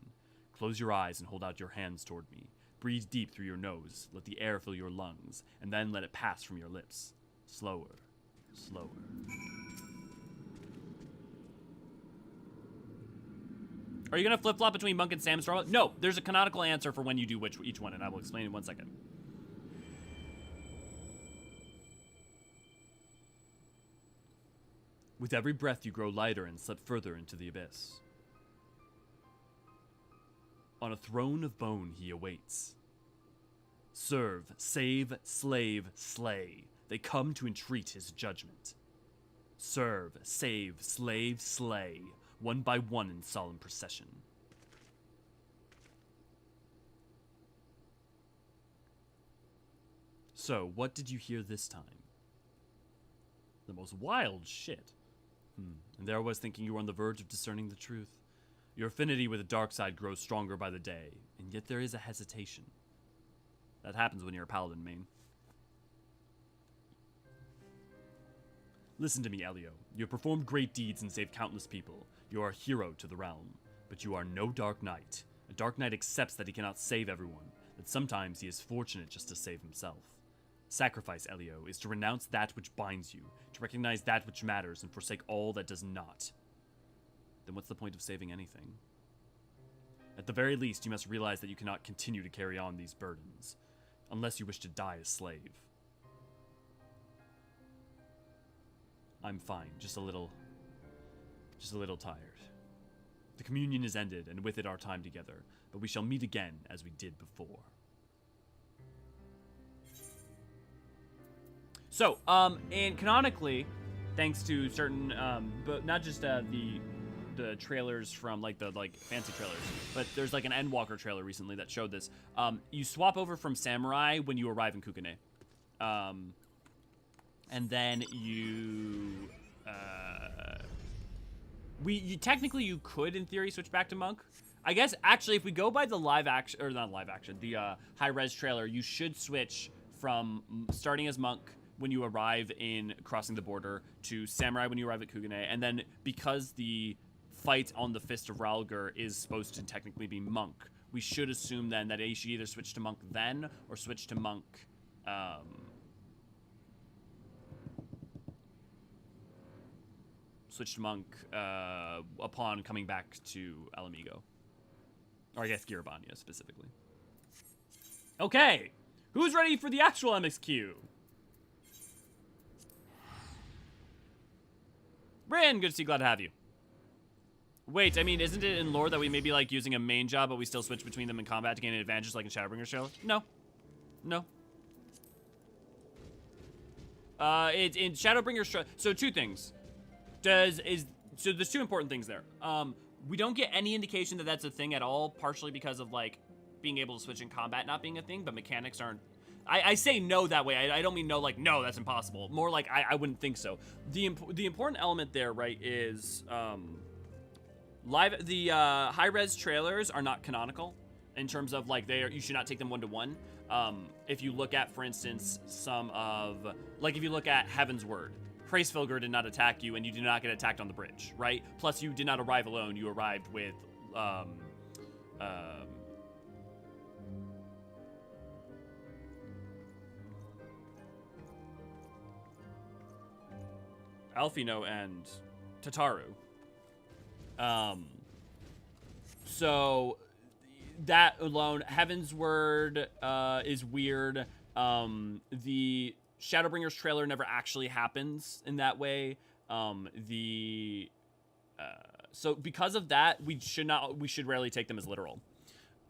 Close your eyes and hold out your hands toward me. Breathe deep through your nose. Let the air fill your lungs, and then let it pass from your lips. Slower. Slower. Are you going to flip-flop between Monk and Samstorm? No, there's a canonical answer for when you do each one, and I will explain in 1 second. With every breath you grow lighter and slip further into the abyss. On a throne of bone he awaits. Serve, save, slave, slay. They come to entreat his judgment. Serve, save, slave, slay, one by one in solemn procession. So, what did you hear this time? The most wild shit. And there I was thinking you were on the verge of discerning the truth. Your affinity with the dark side grows stronger by the day, and yet there is a hesitation. That happens when you're a paladin, main. Listen to me, Elio. You have performed great deeds and saved countless people. You are a hero to the realm, but you are no Dark Knight. A Dark Knight accepts that he cannot save everyone, that sometimes he is fortunate just to save himself. Sacrifice, Elio, is to renounce that which binds you, to recognize that which matters, and forsake all that does not. Then what's the point of saving anything? At the very least, you must realize that you cannot continue to carry on these burdens, unless you wish to die a slave. I'm fine, just a little tired. The communion is ended, and with it our time together, but we shall meet again as we did before. So, and canonically, thanks to certain, but not just the trailers from like the fancy trailers, but there's like an Endwalker trailer recently that showed this. You swap over from Samurai when you arrive in Kukune, and then you technically you could in theory switch back to Monk. I guess actually if we go by the the high res trailer, you should switch from starting as Monk when you arrive in crossing the border to Samurai when you arrive at Kugane, and then because the fight on the Fist of Ralgar is supposed to technically be Monk, we should assume then that you should either switch to Monk then or switch to Monk upon coming back to Alamigo. Or I guess Girabania specifically. Okay, who's ready for the actual MSQ? Bryn, good to see you, glad to have you. Wait, I mean, isn't it in lore that we may be like using a main job, but we still switch between them in combat to gain advantages like in Shadowbringer's trailer? No. No. In Shadowbringer's trailer, so two things. So there's two important things there. We don't get any indication that that's a thing at all, partially because of like being able to switch in combat not being a thing, but mechanics aren't. I say no that way. I don't mean no like no, that's impossible. More like I wouldn't think so. The important element there, right, is high res trailers are not canonical in terms of like you should not take them 1-to-1. If you look at, for instance, if you look at Heavensward, Hraesvelgr did not attack you, and you did not get attacked on the bridge, right? Plus, you did not arrive alone. You arrived with, Alfino and Tataru. So that alone, Heavensward is weird. The Shadowbringer's trailer never actually happens in that way. So because of that, we should rarely take them as literal.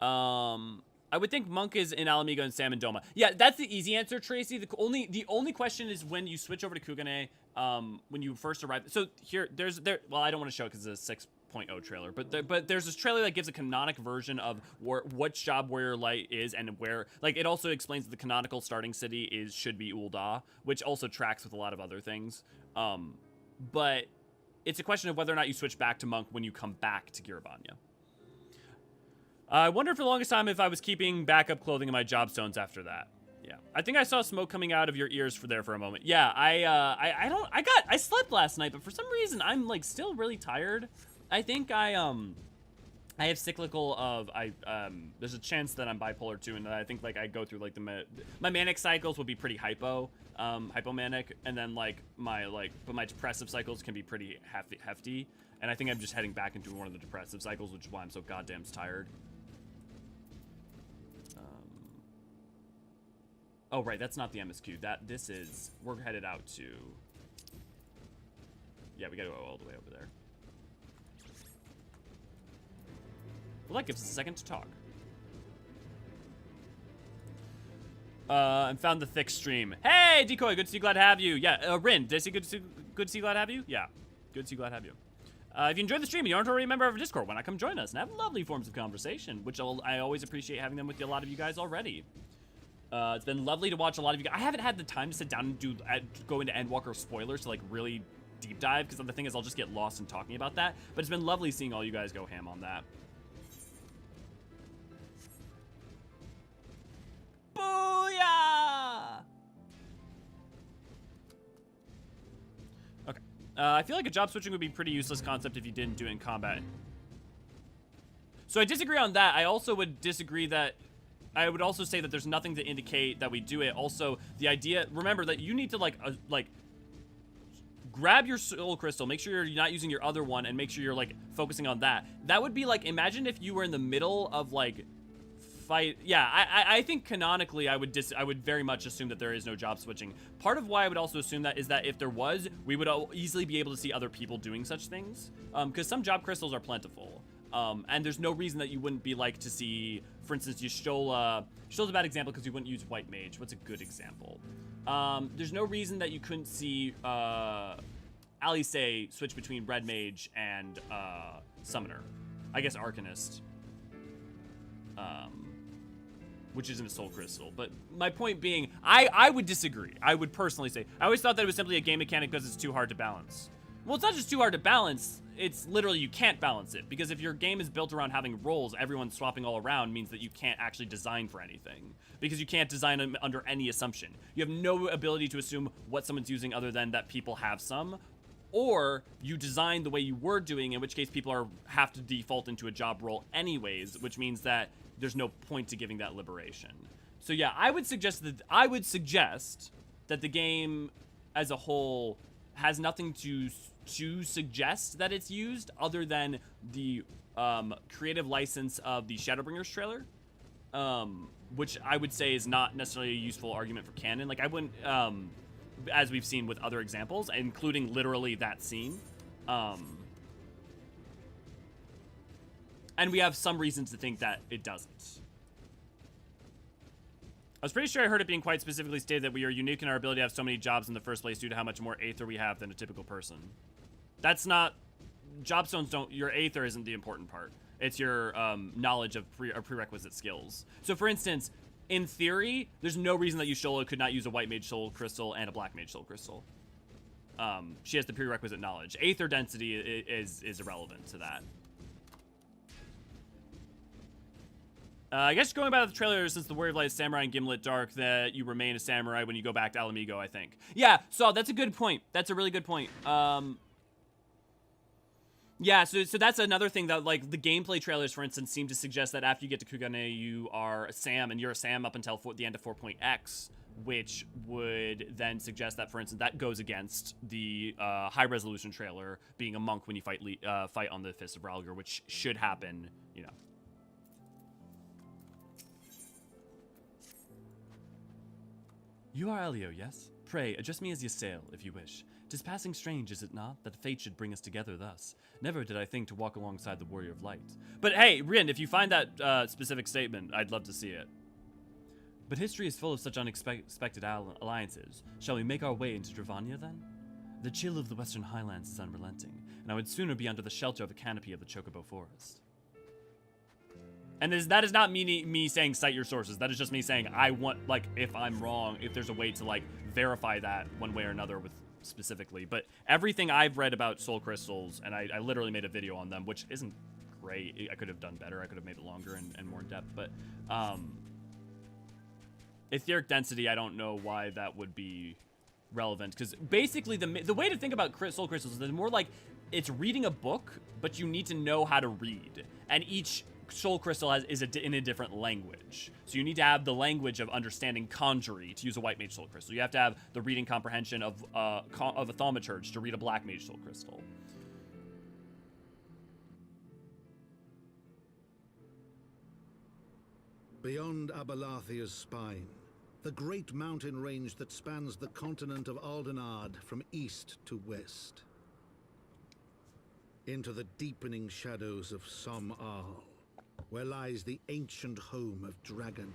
I would think Monk is in Alamigo and Sam and Doma. Yeah, that's the easy answer, Tracy. The only question is when you switch over to Kugane, when you first arrive. So well, I don't want to show it because it's a 6.0 trailer, but there's this trailer that gives a canonic version of what job Warrior Light is and where, like, it also explains that the canonical starting city should be Ul'dah, which also tracks with a lot of other things. But it's a question of whether or not you switch back to Monk when you come back to Girabania. I wonder for the longest time if I was keeping backup clothing in my job stones after that. Yeah, I think I saw smoke coming out of your ears for a moment. Yeah, I slept last night, but for some reason I'm like still really tired. I think I have cyclical of there's a chance that I'm bipolar too, and that I think like I go through like my manic cycles would be pretty hypomanic, and then like but my depressive cycles can be pretty hefty, and I think I'm just heading back into one of the depressive cycles, which is why I'm so goddamn tired. Oh right, that's not the MSQ. We're headed out to. Yeah, we gotta go all the way over there. Well, that gives us a second to talk. And found the thick stream. Hey, Decoy, good to see you, glad to have you. Yeah, Rin, did I see good to see you, glad to have you? Yeah, good to see you, glad to have you. If you enjoyed the stream and you aren't already a member of our Discord, why not come join us and have lovely forms of conversation, which I always appreciate having them with a lot of you guys already. It's been lovely to watch a lot of you guys. I haven't had the time to sit down and go into Endwalker spoilers to like really deep dive, because the thing is I'll just get lost in talking about that. But it's been lovely seeing all you guys go ham on that. Booyah! Okay. I feel like a job switching would be a pretty useless concept if you didn't do it in combat. So I disagree on that. I also would disagree that... I would also say that there's nothing to indicate that we do it. Also, the idea... Remember that you need to, like grab your soul crystal, make sure you're not using your other one, and make sure you're, like, focusing on that. That would be, like, imagine if you were in the middle of, like... fight. Yeah, I think canonically I would very much assume that there is no job switching. Part of why I would also assume that is that if there was, we would easily be able to see other people doing such things, because some job crystals are plentiful, and there's no reason that you wouldn't be like to see, for instance, Y'shtola. Y'shtola's a bad example because you wouldn't use white mage. What's a good example? There's no reason that you couldn't see Alice switch between red mage and summoner. I guess arcanist. Which isn't a soul crystal. But my point being, I would disagree. I would personally say, I always thought that it was simply a game mechanic because it's too hard to balance. Well, it's not just too hard to balance, it's literally you can't balance it. Because if your game is built around having roles, everyone swapping all around means that you can't actually design for anything. Because you can't design them under any assumption. You have no ability to assume what someone's using other than that people have some. Or you design the way you were doing, in which case people have to default into a job role anyways, which means that there's no point to giving that liberation. So yeah, I would suggest that the game as a whole has nothing to suggest that it's used other than the creative license of the Shadowbringers trailer, which I would say is not necessarily a useful argument for canon. Like I wouldn't, as we've seen with other examples, including literally that scene. And we have some reasons to think that it doesn't. I was pretty sure I heard it being quite specifically stated that we are unique in our ability to have so many jobs in the first place due to how much more Aether we have than a typical person. That's not... Jobstones don't... Your Aether isn't the important part. It's your knowledge of prerequisite skills. So for instance, in theory, there's no reason that Y'shtola could not use a white mage soul crystal and a black mage soul crystal. She has the prerequisite knowledge. Aether density is irrelevant to that. I guess going by the trailer, since the Warrior of Light is Samurai and Gimlet Dark, that you remain a samurai when you go back to Alamigo, I think. Yeah, so that's a good point. That's a really good point. Yeah, so that's another thing that, like, the gameplay trailers, for instance, seem to suggest that after you get to Kugane, you are a Sam, and you're a Sam up until the end of 4.x, which would then suggest that, for instance, that goes against the high-resolution trailer being a monk when you fight on the Fist of Ralgr, which should happen, you know. You are Elio, yes? Pray, address me as Ysael, if you wish. 'Tis passing strange, is it not, that fate should bring us together thus? Never did I think to walk alongside the Warrior of Light. But hey, Rin, if you find that specific statement, I'd love to see it. But history is full of such unexpected alliances. Shall we make our way into Dravania, then? The chill of the Western Highlands is unrelenting, and I would sooner be under the shelter of a canopy of the Chocobo Forest. And that is not me saying cite your sources. That is just me saying I want, like, if I'm wrong, if there's a way to, like, verify that one way or another with specifically. But everything I've read about soul crystals, and I literally made a video on them, which isn't great. I could have done better. I could have made it longer and more in depth. But etheric density, I don't know why that would be relevant. Because basically the way to think about soul crystals is more like it's reading a book, but you need to know how to read. And each soul crystal is in a different language. So you need to have the language of understanding Conjury to use a white mage soul crystal. You have to have the reading comprehension of a thaumaturge to read a black mage soul crystal. Beyond Abalathia's spine, the great mountain range that spans the continent of Aldenard from east to west. Into the deepening shadows of Som-Al, where lies the ancient home of dragonkind.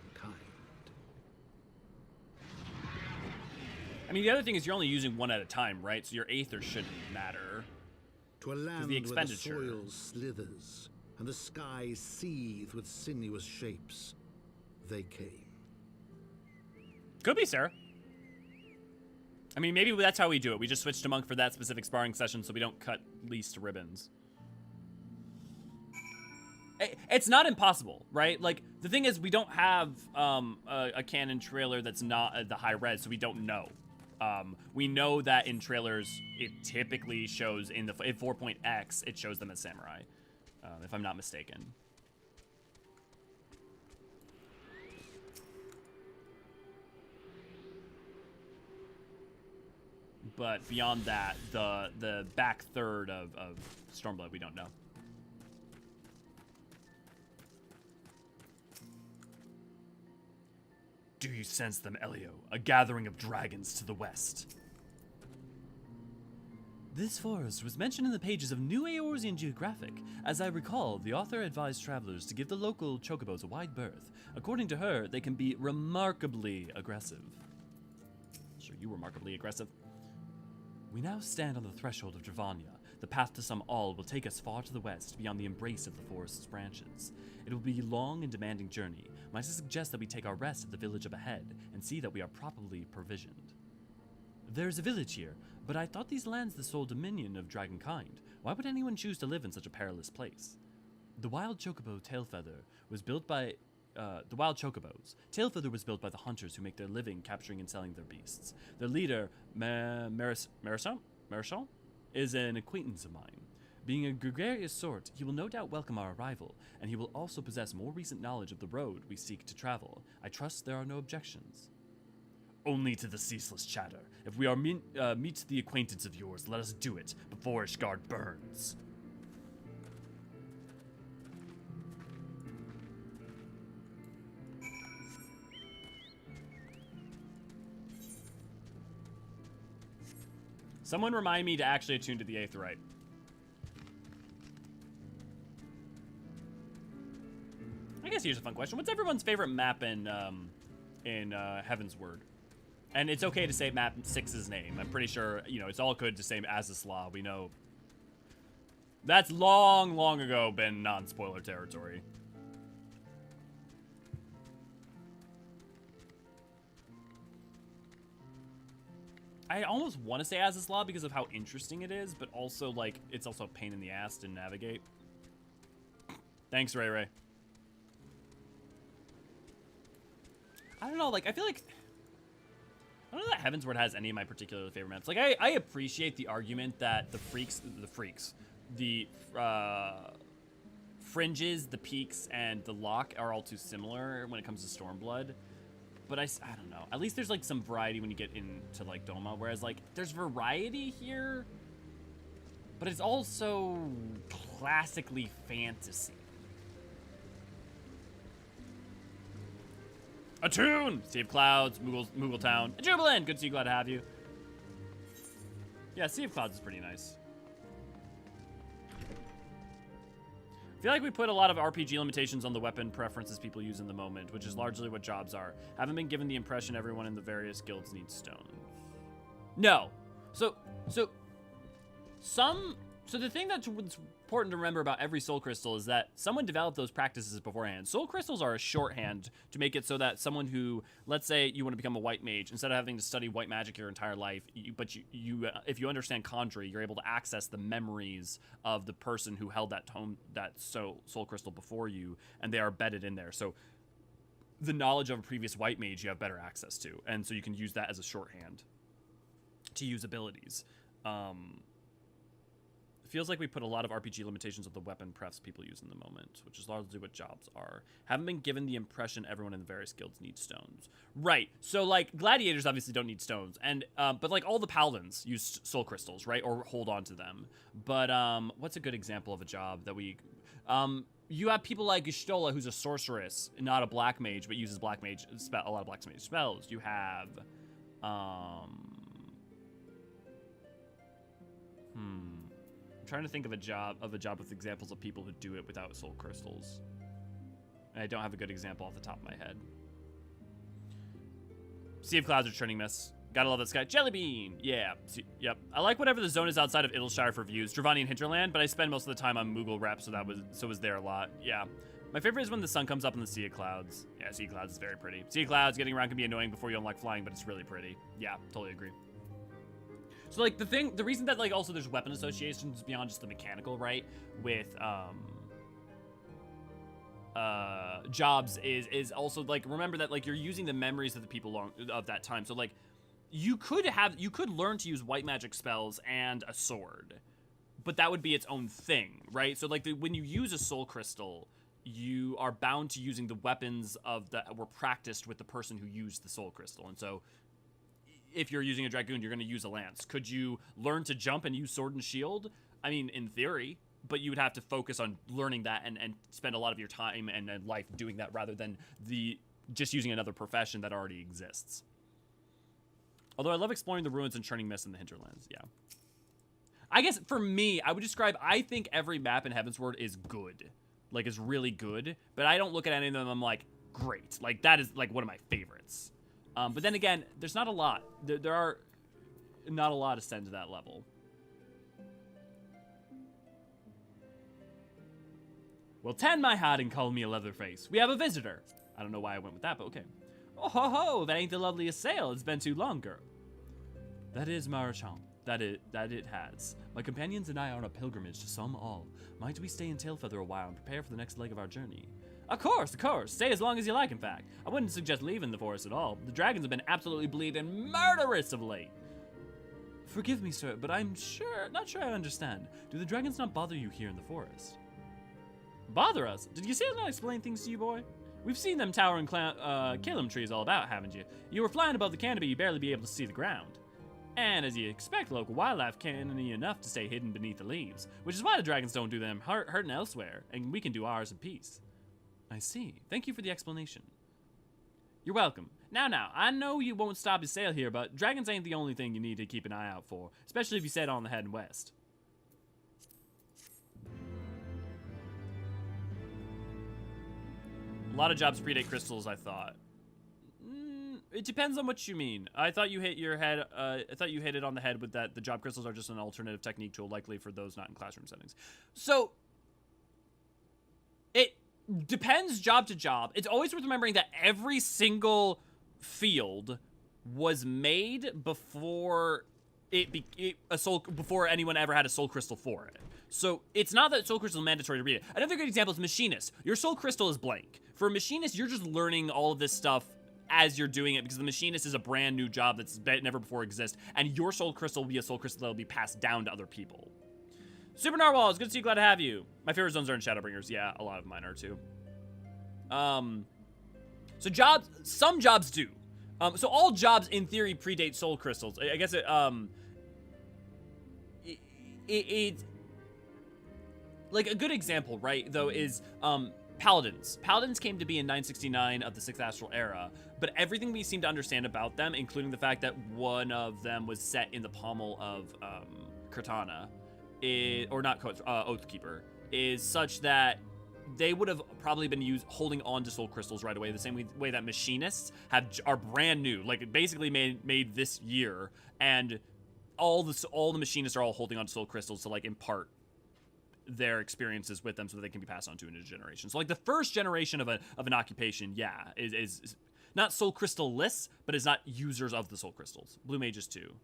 I mean, the other thing is you're only using one at a time, right? So your Aether shouldn't matter. To a land where the soil slithers and the skies seethe with sinuous shapes, they came. Could be, Sarah. I mean, maybe that's how we do it. We just switch to monk for that specific sparring session so we don't cut least ribbons. It's not impossible, right? Like, the thing is, we don't have a canon trailer that's not the high res, so we don't know. We know that in trailers, it typically shows in 4.x, it shows them as samurai, if I'm not mistaken. But beyond that, the back third of Stormblood, we don't know. Do you sense them, Elio? A gathering of dragons to the west. This forest was mentioned in the pages of New Eorzean Geographic. As I recall, the author advised travelers to give the local chocobos a wide berth. According to her, they can be remarkably aggressive. Sure, you remarkably aggressive. We now stand on the threshold of Dravania. The path to some all will take us far to the west, beyond the embrace of the forest's branches. It will be a long and demanding journey. Might I suggest that we take our rest at the village up ahead, and see that we are properly provisioned. There's a village here, but I thought these lands the sole dominion of dragonkind. Why would anyone choose to live in such a perilous place? The wild chocobo Tailfeather was built by the wild chocobos. Tailfeather was built by the hunters who make their living capturing and selling their beasts. Their leader, Marisol, is an acquaintance of mine. Being a gregarious sort, he will no doubt welcome our arrival, and he will also possess more recent knowledge of the road we seek to travel. I trust there are no objections. Only to the ceaseless chatter. If we are meet the acquaintance of yours, let us do it before Ishgard burns. Someone remind me to actually attune to the Aetheryte. I guess here's a fun question. What's everyone's favorite map in Heavensward? And it's okay to say map 6's name. I'm pretty sure, you know, it's all good to say Azisla. We know that's long, long ago been non-spoiler territory. I almost want to say Azisla because of how interesting it is, but also, like, it's also a pain in the ass to navigate. Thanks, Ray Ray. I don't know, like, I feel like... I don't know that Heavensward has any of my particular favorite maps. Like, I appreciate the argument that the fringes, the peaks, and the lock are all too similar when it comes to Stormblood. But I don't know. At least there's, like, some variety when you get into, like, Doma. Whereas, like, there's variety here, but it's also classically fantasy. Attune! Sea of Clouds, Moogle Town. Jubilant! Good to see you, glad to have you. Yeah, Sea of Clouds is pretty nice. I feel like we put a lot of RPG limitations on the weapon preferences people use in the moment, which is largely what jobs are. Haven't been given the impression everyone in the various guilds needs stones. No. So the thing that's important to remember about every soul crystal is that someone developed those practices beforehand. Soul crystals are a shorthand to make it so that someone who, let's say you want to become a white mage, instead of having to study white magic your entire life, if you understand Conjury, you're able to access the memories of the person who held that soul crystal before you, and they are embedded in there. So the knowledge of a previous white mage you have better access to, and so you can use that as a shorthand to use abilities. Feels like we put a lot of RPG limitations of the weapon prefs people use in the moment, which is largely what jobs are. Haven't been given the impression everyone in the various guilds needs stones. Right, so like gladiators obviously don't need stones, and but like all the paladins use soul crystals, right, or hold on to them. But what's a good example of a job that we you have people like Gishtola, who's a sorceress, not a black mage, but uses black mage a lot of black mage spells. You have I'm trying to think of a job with examples of people who do it without soul crystals. And I don't have a good example off the top of my head. Sea of Clouds are turning mess. Gotta love that sky. Jellybean! Yeah. Yep. I like whatever the zone is outside of Idleshire for views. Dravanian hinterland, but I spend most of the time on Moogle rep, so it was there a lot. Yeah. My favorite is when the sun comes up in the Sea of Clouds. Yeah, Sea of Clouds is very pretty. Sea of Clouds, getting around can be annoying before you unlock flying, but it's really pretty. Yeah, totally agree. So like the reason that like also there's weapon associations beyond just the mechanical, right? With jobs is also like, remember that like you're using the memories of the people of that time. So like you could learn to use white magic spells and a sword, but that would be its own thing, right? So like when you use a soul crystal, you are bound to using the weapons that were practiced with the person who used the soul crystal. And so if you're using a dragoon, you're going to use a lance. Could you learn to jump and use sword and shield? I mean, in theory, but you would have to focus on learning that and spend a lot of your time and life doing that rather than just using another profession that already exists. Although I love exploring the ruins and churning mist in the hinterlands, yeah. I guess for me, I would describe, I think every map in Heavensward is good. Like, is really good, but I don't look at any of them, I'm like, great. Like, that is like one of my favorites. But then again, there's not a lot. There are not a lot ascend to that level. Well, tend my heart and call me a Leatherface. We have a visitor. I don't know why I went with that, but okay. Oh ho ho, that ain't the loveliest sail. It's been too long, girl. That is Marachon. That it has. My companions and I are on a pilgrimage to some all. Might we stay in Tailfeather a while and prepare for the next leg of our journey? Of course. Stay as long as you like, in fact. I wouldn't suggest leaving the forest at all. The dragons have been absolutely bleeding murderous of late. Forgive me, sir, but I'm not sure I understand. Do the dragons not bother you here in the forest? Bother us? Did you see us not explain things to you, boy? We've seen them towering killam trees all about, haven't you? You were flying above the canopy, you'd barely be able to see the ground. And as you expect, local wildlife canny enough to stay hidden beneath the leaves, which is why the dragons don't do them hurting elsewhere, and we can do ours in peace. I see. Thank you for the explanation. You're welcome. Now, I know you won't stop your sail here, but dragons ain't the only thing you need to keep an eye out for, especially if you set on the head west. A lot of jobs predate crystals, I thought. It depends on what you mean. I thought you hit your head. I thought you hit it on the head with that. The job crystals are just an alternative technique tool, likely for those not in classroom settings. So it depends job to job. It's always worth remembering that every single field was made before before anyone ever had a soul crystal for it. So it's not that soul crystal is mandatory to read it. Another good example is machinist. Your soul crystal is blank. For a machinist, you're just learning all of this stuff as you're doing it, because the machinist is a brand new job that's never before exists, and your soul crystal will be a soul crystal that will be passed down to other people. Super Narwhal, it's good to see you, glad to have you. My favorite zones are in Shadowbringers. Yeah, a lot of mine are too. So jobs, some jobs do. So all jobs in theory predate soul crystals. I guess it like a good example, right, though, is Paladins. Paladins came to be in 969 of the 6th Astral Era, but everything we seem to understand about them, including the fact that one of them was set in the pommel of Cortana, Oathkeeper, is such that they would have probably been holding on to soul crystals right away, the same way that machinists are brand new, like basically made this year, and all the machinists are all holding on to soul crystals to like impart their experiences with them so that they can be passed on to a new generation. So like the first generation of an occupation, yeah, is not soul crystal-less, but is not users of the soul crystals. Blue mages too.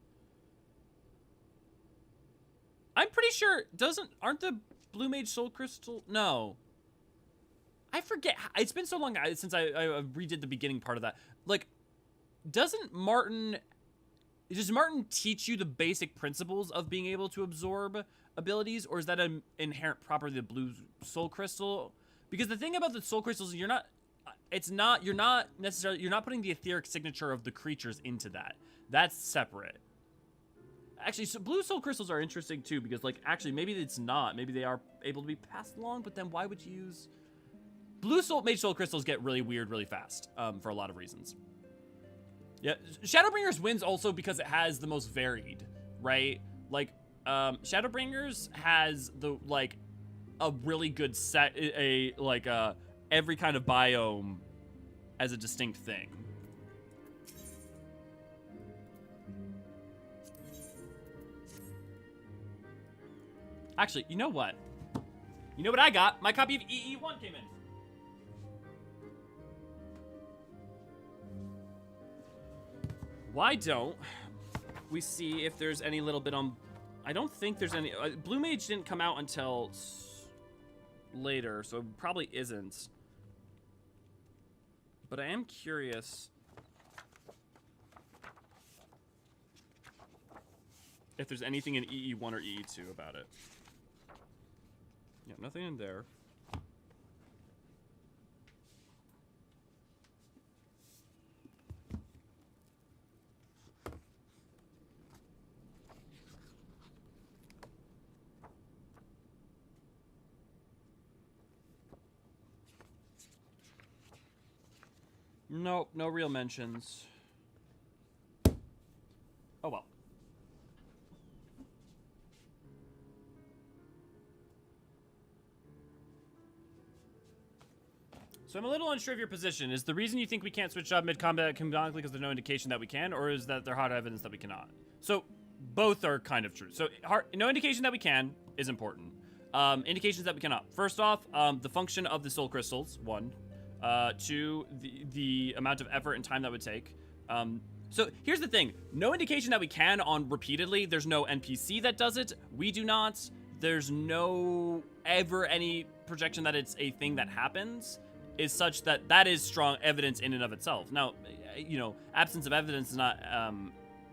I'm pretty sure aren't the blue mage soul crystal? No. I forget. It's been so long since I redid the beginning part of that. Like, does Martin teach you the basic principles of being able to absorb abilities, or is that an inherent property of the blue soul crystal? Because the thing about the soul crystals, you're not putting the etheric signature of the creatures into that. That's separate. Actually, so blue soul crystals are interesting too, because like actually maybe it's not. Maybe they are able to be passed along, but then why would you use mage soul crystals? Get really weird really fast for a lot of reasons. Yeah, Shadowbringers wins also because it has the most varied, right? Like Shadowbringers has a really good set, every kind of biome as a distinct thing. Actually, you know what? You know what I got? My copy of EE1 came in. Why don't we see if there's any little bit on... I don't think there's any... Blue Mage didn't come out until later, so it probably isn't. But I am curious if there's anything in EE1 or EE2 about it. Yeah, nothing in there. Nope, no real mentions. Oh well. So I'm a little unsure of your position. Is the reason you think we can't switch job mid-combat canonically because there's no indication that we can, or is that there hard evidence that we cannot? So both are kind of true. So no indication that we can is important. Indications that we cannot. First off, the function of the soul crystals, 1. 2, the amount of effort and time that would take. So here's the thing. No indication that we can on repeatedly. There's no NPC that does it. We do not. There's no ever any projection that it's a thing that happens. Is such that that is strong evidence in and of itself. Now, you know, absence of evidence is not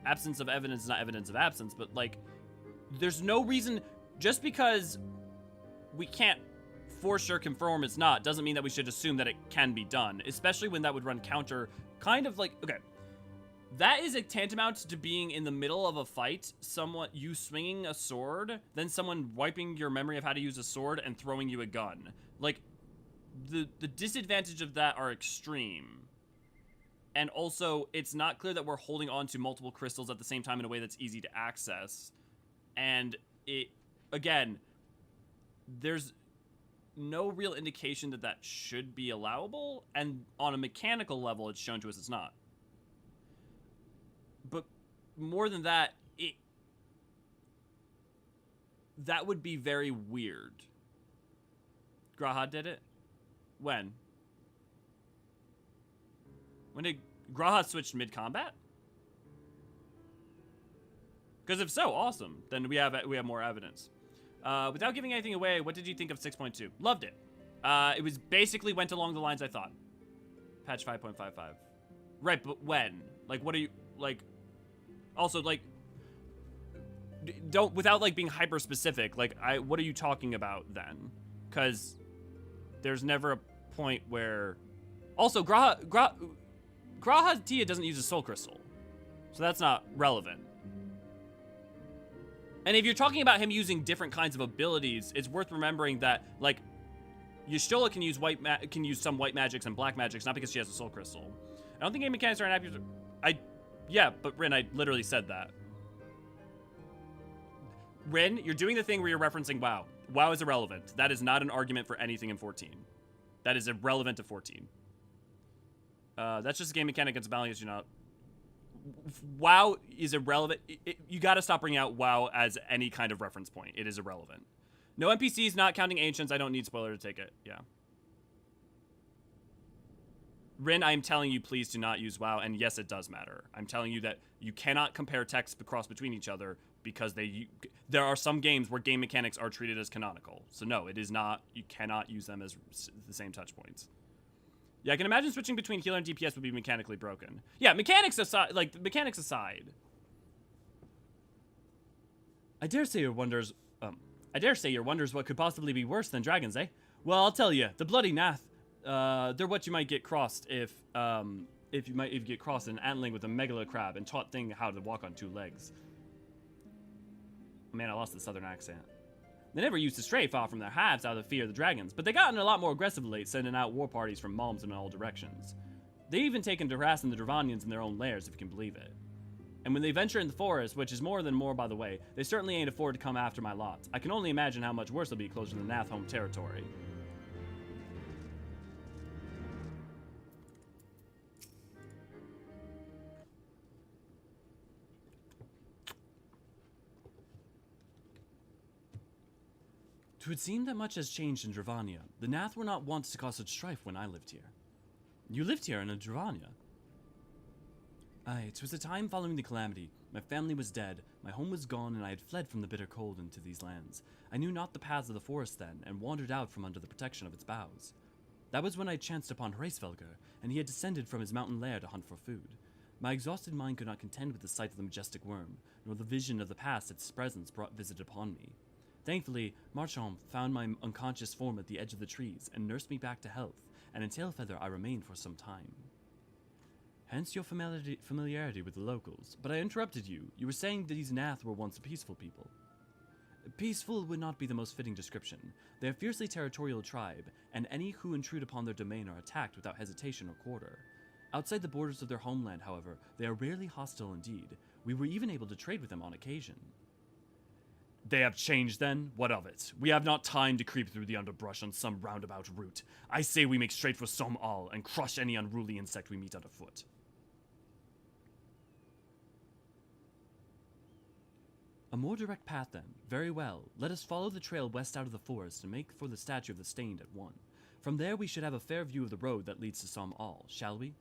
evidence of absence, but like, there's no reason, just because we can't for sure confirm it's not, doesn't mean that we should assume that it can be done, especially when that would run counter, kind of like, okay, that is a tantamount to being in the middle of a fight, you swinging a sword, then someone wiping your memory of how to use a sword and throwing you a gun. Like, the disadvantage of that are extreme. And also, it's not clear that we're holding on to multiple crystals at the same time in a way that's easy to access. And it, again, there's no real indication that that should be allowable, and on a mechanical level, it's shown to us it's not. But more than that, that would be very weird. Graha did it? When? When did Graha switch mid-combat? Because if so, awesome. Then we have more evidence. Without giving anything away, what did you think of 6.2? Loved it. It was basically went along the lines I thought. Patch 5.55. Right, but when? Like, what are you, like, also, like, don't, without, like, being hyper-specific, like, what are you talking about then? Because there's never a point where... Also, Graha Tia doesn't use a soul crystal. So that's not relevant. And if you're talking about him using different kinds of abilities, it's worth remembering that, like, Y'shtola can use some white magics and black magics, not because she has a soul crystal. I don't think game mechanics are inaccurate. Yeah, but Rin, I literally said that. Rin, you're doing the thing where you're referencing WoW. WoW is irrelevant. That is not an argument for anything in 14. That is irrelevant to 14. That's just a game mechanic against balance, you know. WoW is irrelevant. You gotta stop bringing out WoW as any kind of reference point. It is irrelevant. No NPCs, not counting ancients. I don't need spoiler to take it. Yeah. Rin, I am telling you, please do not use WoW, and yes, it does matter. I'm telling you that you cannot compare texts across between each other because there are some games where game mechanics are treated as canonical. So no, it is not. You cannot use them as the same touch points. Yeah, I can imagine switching between healer and DPS would be mechanically broken. Yeah, mechanics aside, I dare say your wonders what could possibly be worse than dragons, eh? Well, I'll tell you, the bloody Nath, they're what you might get crossed if you get crossed in an antling with a megala crab and taught thing how to walk on 2 legs. Man, I lost the southern accent. They never used to stray far from their hives out of fear of the dragons, but they gotten a lot more aggressive of late, sending out war parties from Malms in all directions. They even taken to harassing the Dravanians in their own lairs, if you can believe it. And when they venture in the forest, which is more than more by the way, they certainly ain't afford to come after my lot. I can only imagine how much worse it'll be closer to the Nath home territory. It would seem that much has changed in Dravania. The Nath were not wont to cause such strife when I lived here. You lived here in Dravania? Aye, it was a time following the calamity. My family was dead, my home was gone, and I had fled from the bitter cold into these lands. I knew not the paths of the forest then, and wandered out from under the protection of its boughs. That was when I chanced upon Hraesvelgr, and he had descended from his mountain lair to hunt for food. My exhausted mind could not contend with the sight of the majestic worm, nor the vision of the past its presence brought visit upon me. Thankfully, Marchand found my unconscious form at the edge of the trees, and nursed me back to health, and in Tailfeather I remained for some time. Hence your familiarity with the locals. But I interrupted you. You were saying that these Nath were once a peaceful people. Peaceful would not be the most fitting description. They are a fiercely territorial tribe, and any who intrude upon their domain are attacked without hesitation or quarter. Outside the borders of their homeland, however, they are rarely hostile indeed. We were even able to trade with them on occasion. They have changed then? What of it? We have not time to creep through the underbrush on some roundabout route. I say we make straight for Som Al and crush any unruly insect we meet underfoot. A more direct path then. Very well. Let us follow the trail west out of the forest and make for the statue of the Stained at 1. From there we should have a fair view of the road that leads to Som Al, shall we?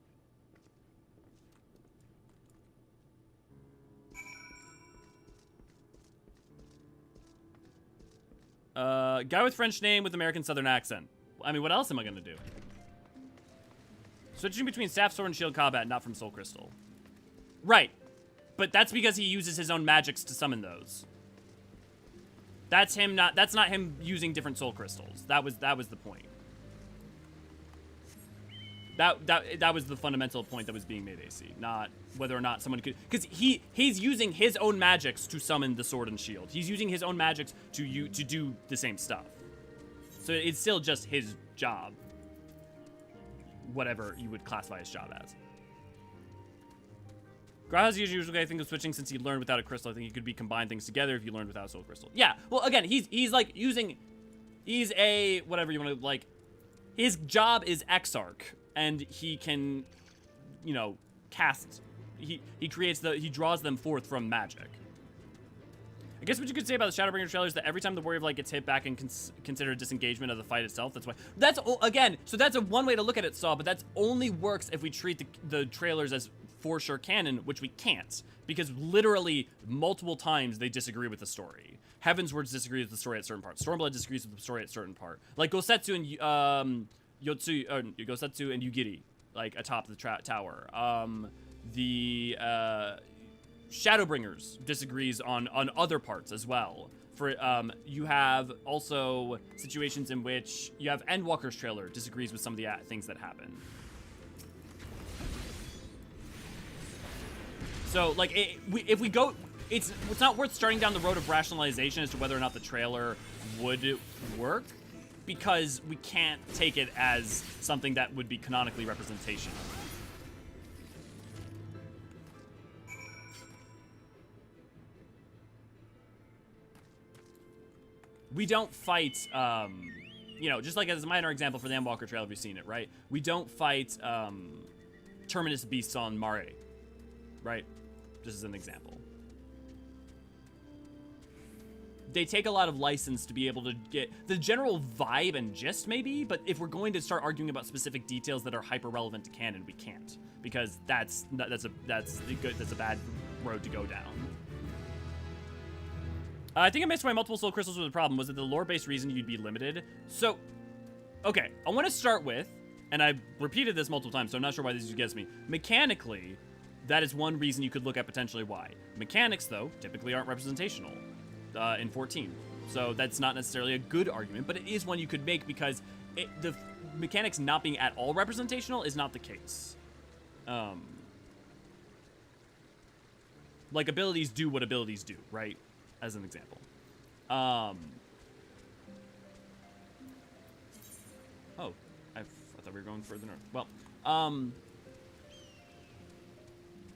Guy with French name with American Southern accent. I mean, what else am I gonna do? Switching between staff, sword, and shield combat, not from Soul Crystal. Right. But that's because he uses his own magics to summon those. That's not him using different soul crystals. That was the point. That was the fundamental point that was being made, AC. Not whether or not someone could, because he's using his own magics to summon the sword and shield. He's using his own magics to do the same stuff. So it's still just his job. Whatever you would classify his job as. Graha's usually, I think, of switching since he learned without a crystal. I think he could be combine things together if you learned without a soul crystal. Yeah, well, again, he's like using, he's a, whatever you want to, like, his job is Exarch, and he can, you know, cast, he draws them forth from magic. I guess what you could say about the Shadowbringer trailer is that every time the Warrior of Light gets hit back and considered disengagement of the fight itself, that's why, again, so that's a one way to look at it, Saw, but that only works if we treat the trailers as for sure canon, which we can't, because literally multiple times they disagree with the story. Heavensward disagrees with the story at certain parts. Stormblood disagrees with the story at certain part. Like Gosetsu and Gosetsu and Yugiri, like atop the tower. The Shadowbringers disagrees on other parts as well. For you have also situations in which you have Endwalker's trailer disagrees with some of the things that happen. So, like, if we go, it's not worth starting down the road of rationalization as to whether or not the trailer would work, because we can't take it as something that would be canonically representational. We don't fight, you know, just like as a minor example for the Endwalker trailer, if you've seen it, right? We don't fight Terminus beasts on Mare, right? Just as an example. They take a lot of license to be able to get the general vibe and gist, maybe, but if we're going to start arguing about specific details that are hyper relevant to canon, we can't, because that's a bad road to go down. I think I missed why multiple soul crystals was a problem. Was it the lore-based reason you'd be limited? So, okay, I want to start with, and I repeated this multiple times, so I'm not sure why this gets me. Mechanically, that is one reason you could look at potentially why. Mechanics, though, typically aren't representational in 14. So that's not necessarily a good argument, but it is one you could make because the mechanics not being at all representational is not the case. Like, abilities do what abilities do, right? As an example. Oh, I thought we were going further north. Well,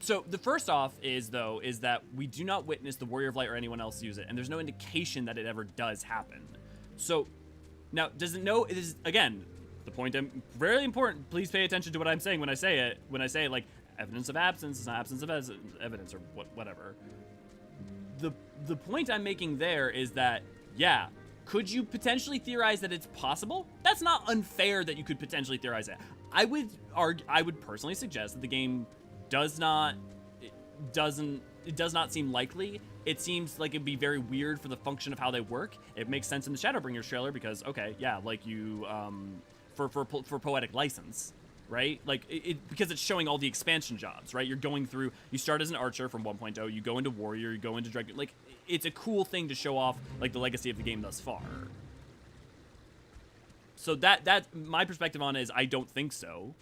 so the first off is that we do not witness the Warrior of Light or anyone else use it, and there's no indication that it ever does happen. So now, does it know? It is, again, the point. I'm very important. Please pay attention to what I'm saying when I say it. When I say, like, evidence of absence is not absence of evidence or whatever. The point I'm making there is that, yeah, could you potentially theorize that it's possible? That's not unfair that you could potentially theorize that. I would personally suggest that the game is it does not seem likely. It seems like it'd be very weird for the function of how they work. It makes sense in the Shadowbringers trailer because, okay, yeah, like you, for poetic license, right? Like, because it's showing all the expansion jobs, right? You're going through, you start as an archer from 1.0, you go into warrior, you go into dragon, like, it's a cool thing to show off, like, the legacy of the game thus far. So that my perspective on it is I don't think so.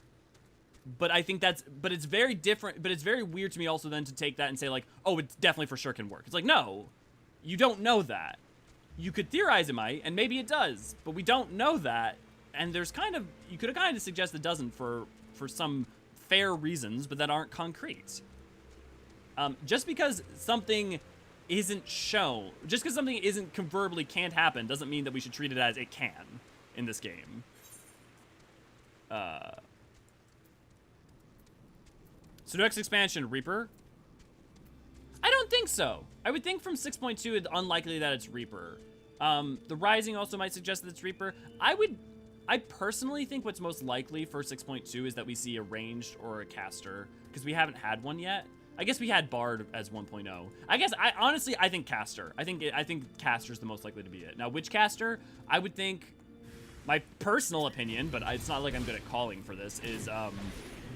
But I think but it's very different, but it's very weird to me also then to take that and say like, oh, it definitely for sure can work. It's like, no, you don't know that. You could theorize it might, and maybe it does, but we don't know that. And there's kind of, you could kind of suggest it doesn't for some fair reasons, but that aren't concrete. Just because something isn't shown, just because something isn't verbally can't happen, doesn't mean that we should treat it as it can in this game. So next expansion, Reaper? I don't think so. I would think from 6.2 it's unlikely that it's Reaper. The Rising also might suggest that it's Reaper. I personally think what's most likely for 6.2 is that we see a ranged or a caster, because we haven't had one yet. I guess we had Bard as 1.0. Honestly, I think caster. I think caster's the most likely to be it. Now, which caster? I would think, my personal opinion, but it's not like I'm good at calling for this, is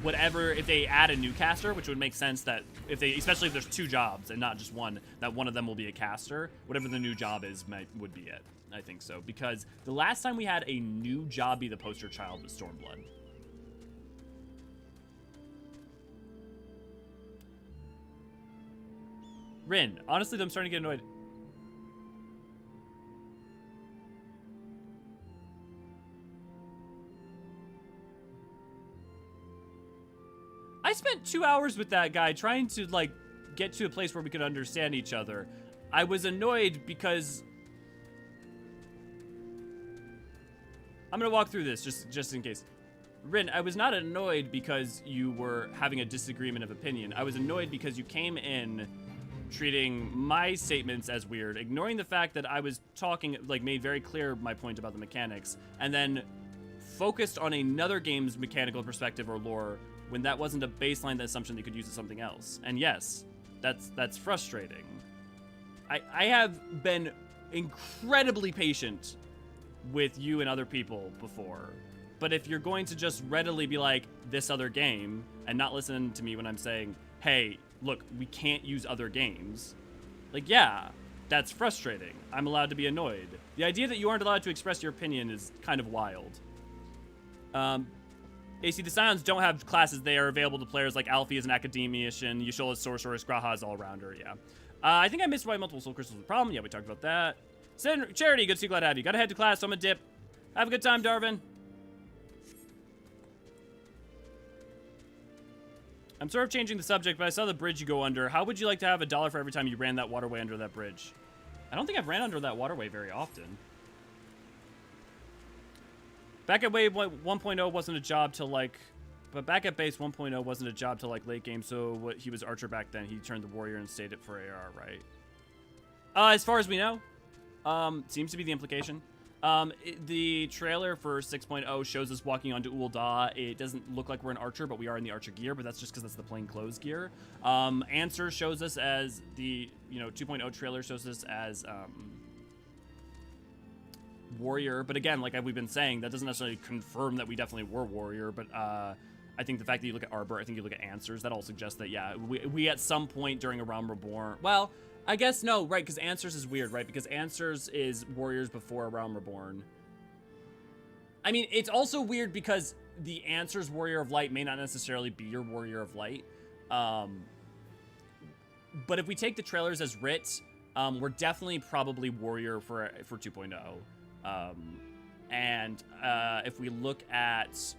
whatever, if they add a new caster, which would make sense that if they, especially if there's 2 jobs and not just one, that one of them will be a caster. Whatever the new job is would be it. I think so, because the last time we had a new job be the poster child was Stormblood. Rin, honestly, I'm starting to get annoyed. I spent 2 hours with that guy trying to, like, get to a place where we could understand each other. I was annoyed because... I'm gonna walk through this just in case. Rin, I was not annoyed because you were having a disagreement of opinion. I was annoyed because you came in treating my statements as weird, ignoring the fact that I was talking, like, made very clear my point about the mechanics, and then focused on another game's mechanical perspective or lore when that wasn't a baseline assumption they could use as something else. And yes, that's frustrating. I have been incredibly patient with you and other people before, but if you're going to just readily be like, this other game, and not listen to me when I'm saying, hey, look, we can't use other games, like, yeah, that's frustrating. I'm allowed to be annoyed. The idea that you aren't allowed to express your opinion is kind of wild. AC, the Scions don't have classes. They are available to players like Alfie as an academician, Yashola as sorceress, Graha as all-rounder, yeah. I think I missed why multiple soul crystals was a problem. Yeah, we talked about that. Charity, good to see you, glad to have you. Gotta head to class, so I'm gonna dip. Have a good time, Darvin. I'm sort of changing the subject, but I saw the bridge you go under. How would you like to have $1 for every time you ran that waterway under that bridge? I don't think I've ran under that waterway very often. Back at Wave 1.0 wasn't a job till like... But back at base 1.0 wasn't a job till like late game, so he was Archer back then. He turned the Warrior and stayed it for AR, right? As far as we know, seems to be the implication. The trailer for 6.0 shows us walking onto Ul'dah. It doesn't look like we're an Archer, but we are in the Archer gear, but that's just because that's the plain clothes gear. Answer shows us as the, 2.0 trailer shows us as, Warrior, but again, like we've been saying, that doesn't necessarily confirm that we definitely were Warrior, but I think the fact that you look at Arbor, I think you look at Answers, that all suggests that, yeah, we at some point during A Realm Reborn, well, I guess no, right, because Answers is weird, right, because Answers is Warriors before A Realm Reborn. I mean, it's also weird because the Answers Warrior of Light may not necessarily be your Warrior of Light, but if we take the trailers as writ, we're definitely probably Warrior for 2.0. If we look at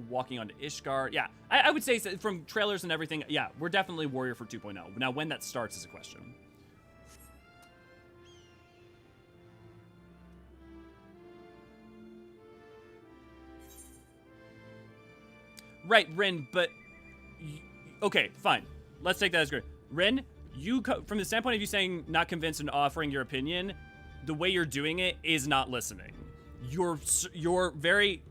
walking onto Ishgard, yeah, I would say from trailers and everything, yeah, we're definitely Warrior for 2.0. Now, when that starts is a question. Right, Rin, but... Okay, fine. Let's take that as great. Rin, from the standpoint of you saying not convinced and offering your opinion... The way you're doing it is not listening. You're very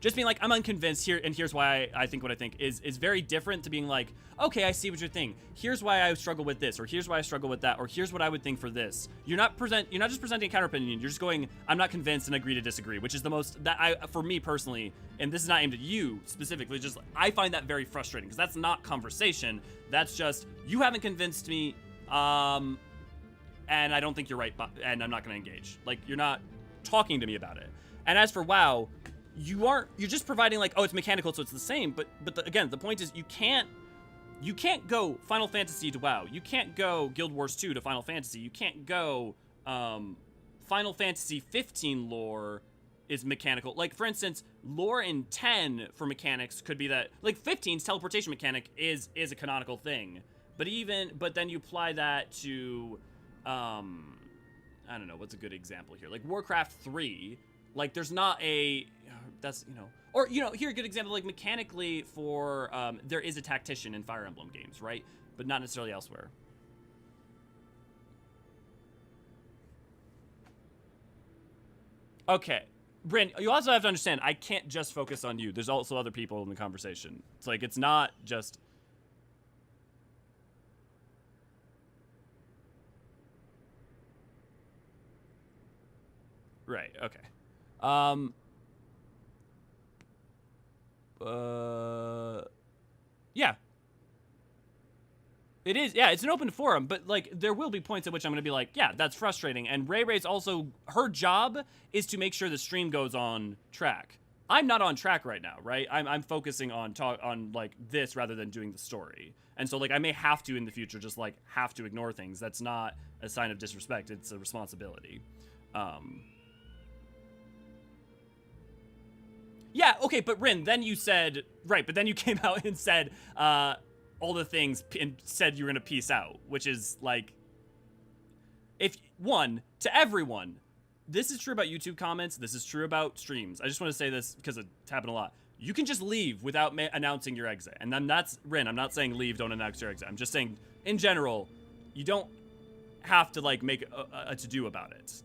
just being like, I'm unconvinced here, and here's why I think what I think is very different to being like, okay, I see what you're thinking. Here's why I struggle with this, or here's why I struggle with that, or here's what I would think for this. You're not just presenting a counter opinion. You're just going, I'm not convinced and agree to disagree, which is the most for me personally, and this is not aimed at you specifically. Just I find that very frustrating because that's not conversation. That's just you haven't convinced me, and I don't think you're right, and I'm not going to engage. Like you're not talking to me about it. And as for WoW, you're just providing like, oh, it's mechanical, so it's the same. But again, the point is you can't go Final Fantasy to WoW. You can't go Guild Wars 2 to Final Fantasy. You can't go Final Fantasy 15 lore is mechanical. Like for instance, lore in 10 for mechanics could be that like 15's teleportation mechanic is a canonical thing. But then you apply that to I don't know, what's a good example here? Like Warcraft 3, like there's not a that's, you know, or, you know, here a good example, like mechanically for, there is a tactician in Fire Emblem games, right? But not necessarily elsewhere. Okay. Bryn, you also have to understand, I can't just focus on you. There's also other people in the conversation. It's like, it's not just... Right, okay. Yeah. It is, yeah, it's an open forum, but, like, there will be points at which I'm gonna be like, yeah, that's frustrating, and Ray's also, her job is to make sure the stream goes on track. I'm not on track right now, right? I'm focusing on, like, this rather than doing the story. And so, like, I may have to in the future just, like, have to ignore things. That's not a sign of disrespect, it's a responsibility. Yeah, okay, but Rin, then you said, right, but then you came out and said, all the things and said you were gonna peace out, which is like, to everyone, this is true about YouTube comments, this is true about streams. I just want to say this because it's happened a lot. You can just leave without announcing your exit. And then that's, Rin, I'm not saying leave, don't announce your exit. I'm just saying, in general, you don't have to, like, make a to-do about it.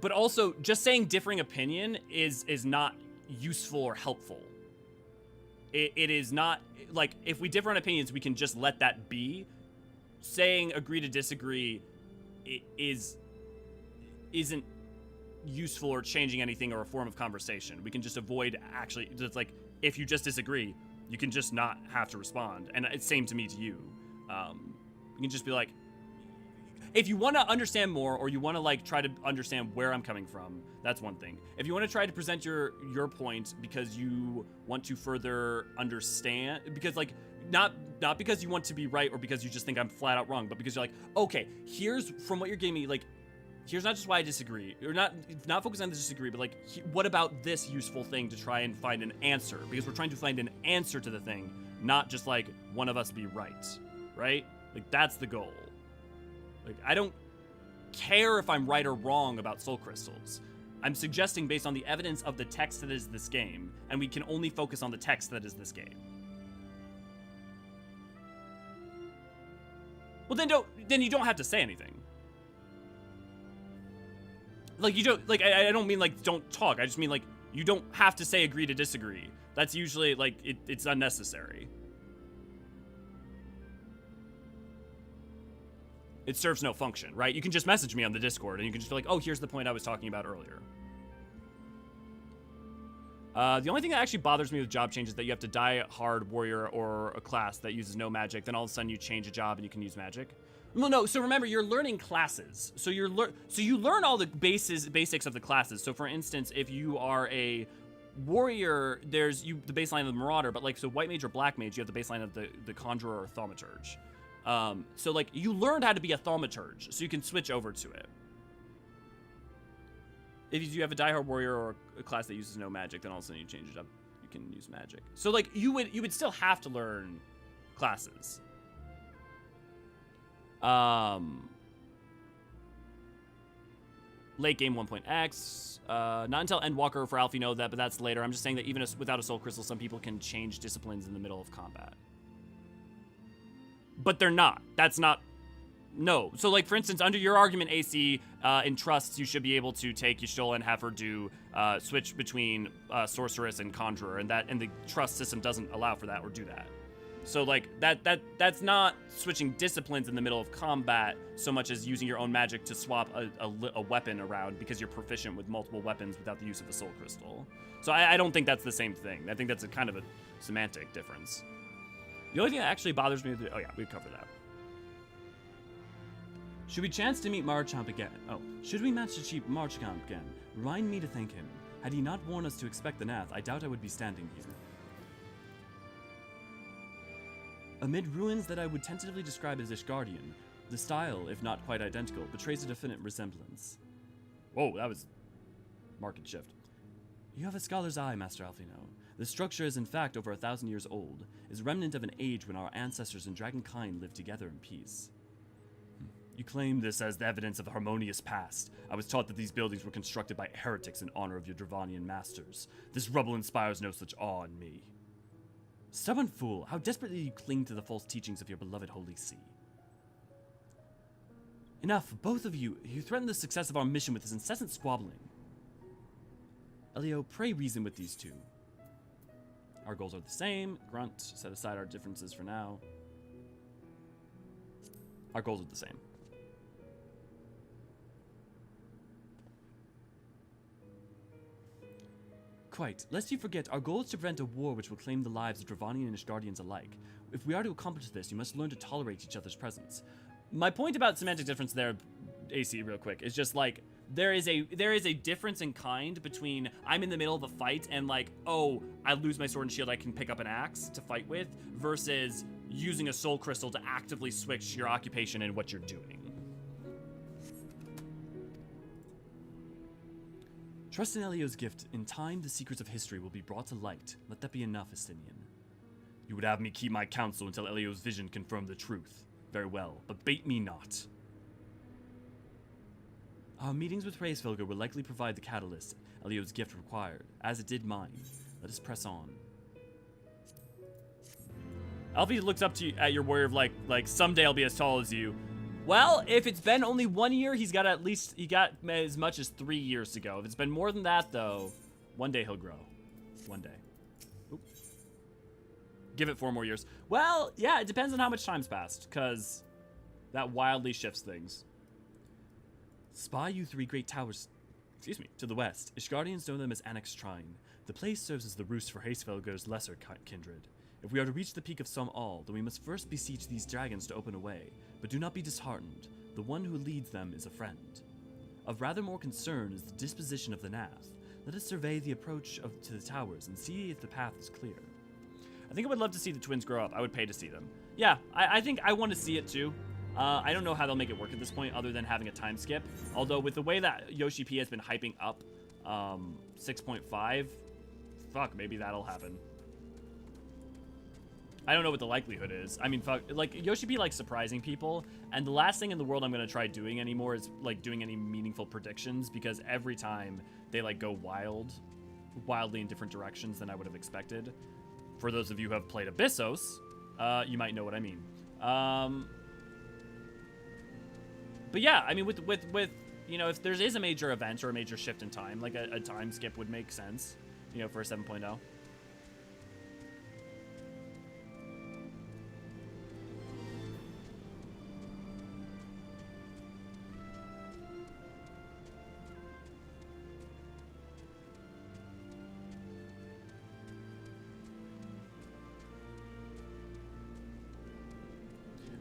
But also, just saying differing opinion is not useful or helpful. It is not, like, if we differ on opinions, we can just let that be. Saying agree to disagree isn't useful or changing anything or a form of conversation. We can just avoid actually, it's like, if you just disagree, you can just not have to respond. And it's same to me to you. You can just be like, if you want to understand more, or you want to, like, try to understand where I'm coming from, that's one thing. If you want to try to present your point because you want to further understand, because, like, not because you want to be right or because you just think I'm flat out wrong, but because you're like, okay, here's from what you're giving me, like, here's not just why I disagree, or not focus on the disagree, but, like, what about this useful thing to try and find an answer? Because we're trying to find an answer to the thing, not just, like, one of us be right? Like, that's the goal. Like, I don't care if I'm right or wrong about soul crystals. I'm suggesting based on the evidence of the text that is this game, and we can only focus on the text that is this game. Well, then you don't have to say anything. Like, you don't, like, I don't mean, like, don't talk. I just mean, like, you don't have to say agree to disagree. That's usually, like, it's unnecessary. It serves no function, right? You can just message me on the Discord, and you can just be like, oh, here's the point I was talking about earlier. The only thing that actually bothers me with job change is that you have to die hard warrior or a class that uses no magic, then all of a sudden you change a job and you can use magic. Well, no, so remember, you're learning classes. So you learn all the basics of the classes. So for instance, if you are a warrior, there's the baseline of the marauder, but, like, so white mage or black mage, you have the baseline of the conjurer or thaumaturge. So, like, you learned how to be a thaumaturge, so you can switch over to it. If you have a diehard warrior or a class that uses no magic, then all of a sudden you change it up, you can use magic. So, like, you would still have to learn classes. Late game 1.x. Not until endwalker for Alfie know that, but that's later. I'm just saying that even without a soul crystal, some people can change disciplines in the middle of combat. But they're not. That's not No. So, like, for instance, under your argument, AC, in trusts, you should be able to take Y'shtola and have her do switch between sorceress and conjurer, and the trust system doesn't allow for that or do that. So, like, that's not switching disciplines in the middle of combat so much as using your own magic to swap a weapon around because you're proficient with multiple weapons without the use of a soul crystal. So I don't think that's the same thing. I think that's a kind of a semantic difference. The only thing that actually bothers me oh yeah, we covered that. Should we chance to meet Marchamp again? Oh, should we match to cheap Marchamp again? Remind me to thank him. Had he not warned us to expect the Nath, I doubt I would be standing here. Amid ruins that I would tentatively describe as Ishgardian, the style, if not quite identical, betrays a definite resemblance. Whoa, that was market shift. You have a scholar's eye, Master Alfino. The structure is in fact over 1,000 years old, is a remnant of an age when our ancestors and dragonkind lived together in peace. You claim this as the evidence of a harmonious past. I was taught that these buildings were constructed by heretics in honor of your Dravanian masters. This rubble inspires no such awe in me. Stubborn fool, how desperately you cling to the false teachings of your beloved Holy See. Enough, both of you. You threaten the success of our mission with this incessant squabbling. Elio, pray reason with these two. Our goals are the same. Grunt, set aside our differences for now. Our goals are the same. Quite. Lest you forget, our goal is to prevent a war which will claim the lives of Dravanian and Ishgardians alike. If we are to accomplish this, you must learn to tolerate each other's presence. My point about semantic difference there, AC, real quick, is just like, there is a difference in kind between I'm in the middle of a fight and like, oh, I lose my sword and shield, I can pick up an axe to fight with, versus using a soul crystal to actively switch your occupation and what you're doing. Trust in Elio's gift. In time, the secrets of history will be brought to light. Let that be enough, Estinian. You would have me keep my counsel until Elio's vision confirmed the truth. Very well, but bait me not. Our meetings with Hraesvelgr will likely provide the catalyst Elio's gift required, as it did mine. Let us press on. Alfie looks up to you, at your warrior of like someday I'll be as tall as you. Well, if it's been only 1 year, he got as much as 3 years to go. If it's been more than that, though, one day he'll grow. One day. Oop. Give it 4 more years. Well, yeah, it depends on how much time's passed, because that wildly shifts things. Spy you 3 great towers, to the west. Ishgardians know them as Annex Shrine. The place serves as the roost for Hraesvelgr's lesser kindred. If we are to reach the peak of Som-Al, then we must first beseech these dragons to open a way. But do not be disheartened. The one who leads them is a friend. Of rather more concern is the disposition of the Nath. Let us survey the approach to the towers and see if the path is clear. I think I would love to see the twins grow up. I would pay to see them. Yeah, I think I want to see it too. I don't know how they'll make it work at this point other than having a time skip. Although with the way that Yoshi P has been hyping up 6.5, fuck, maybe that'll happen. I don't know what the likelihood is. I mean, fuck, like, Yoshi P likes surprising people, and the last thing in the world I'm going to try doing anymore is, like, doing any meaningful predictions, because every time they, like, go wildly in different directions than I would have expected. For those of you who have played Abyssos, you might know what I mean. But yeah, I mean, with you know, if there is a major event or a major shift in time, like a time skip would make sense, you know, for a 7.0.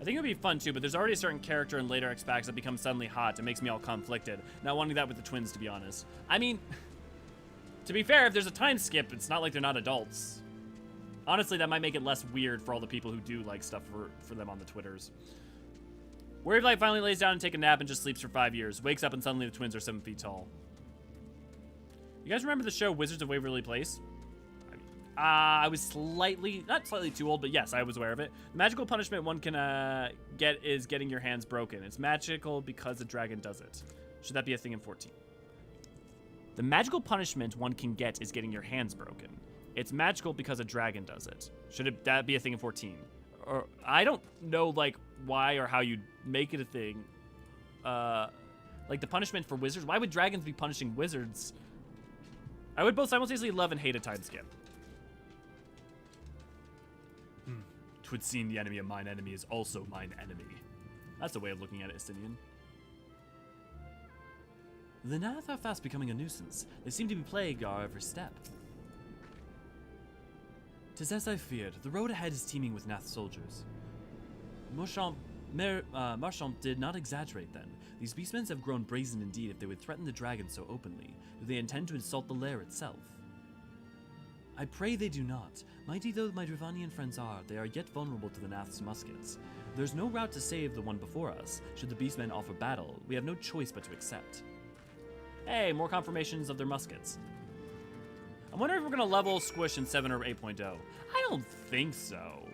I think it would be fun too, but there's already a certain character in later X packs that becomes suddenly hot. It makes me all conflicted. Not wanting that with the twins, to be honest. I mean, to be fair, if there's a time skip, it's not like they're not adults. Honestly, that might make it less weird for all the people who do like stuff for them on the Twitters. Warrior of Light finally lays down and takes a nap and just sleeps for 5 years. Wakes up and suddenly the twins are 7 feet tall. You guys remember the show Wizards of Waverly Place? I was not slightly too old, but yes, I was aware of it. The magical punishment one can get is getting your hands broken. It's magical because the dragon does it. Should that be a thing in 14? The magical punishment one can get is getting your hands broken. It's magical because a dragon does it. Should that be a thing in 14? Or I don't know, like, why or how you make it a thing. Like the punishment for wizards. Why would dragons be punishing wizards? I would both simultaneously love and hate a time skip. 'Twould seem the enemy of mine enemy is also mine enemy. That's a way of looking at it, Estinian. The Nath are fast becoming a nuisance. They seem to be plaguing our every step. 'Tis as I feared. The road ahead is teeming with Nath soldiers. Marchand did not exaggerate then. These beastmen have grown brazen indeed if they would threaten the dragon so openly. Do they intend to insult the lair itself? I pray they do not. Mighty though my Dravanian friends are, they are yet vulnerable to the Nath's muskets. There's no route to save the one before us. Should the beastmen offer battle, we have no choice but to accept. Hey, more confirmations of their muskets. I wonder if we're gonna level Squish in 7 or 8.0. I don't think so.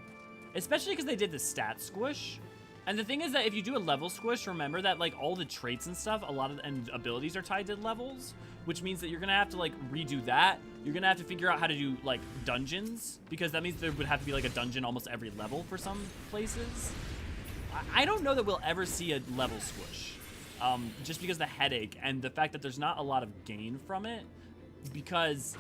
Especially because they did the stat Squish. And the thing is that if you do a level Squish, remember that like all the traits and stuff, and abilities are tied to levels, which means that you're gonna have to like redo that. You're gonna have to figure out how to do like dungeons, because that means there would have to be like a dungeon almost every level for some places. I don't know that we'll ever see a level Squish, just because the headache and the fact that there's not a lot of gain from it, because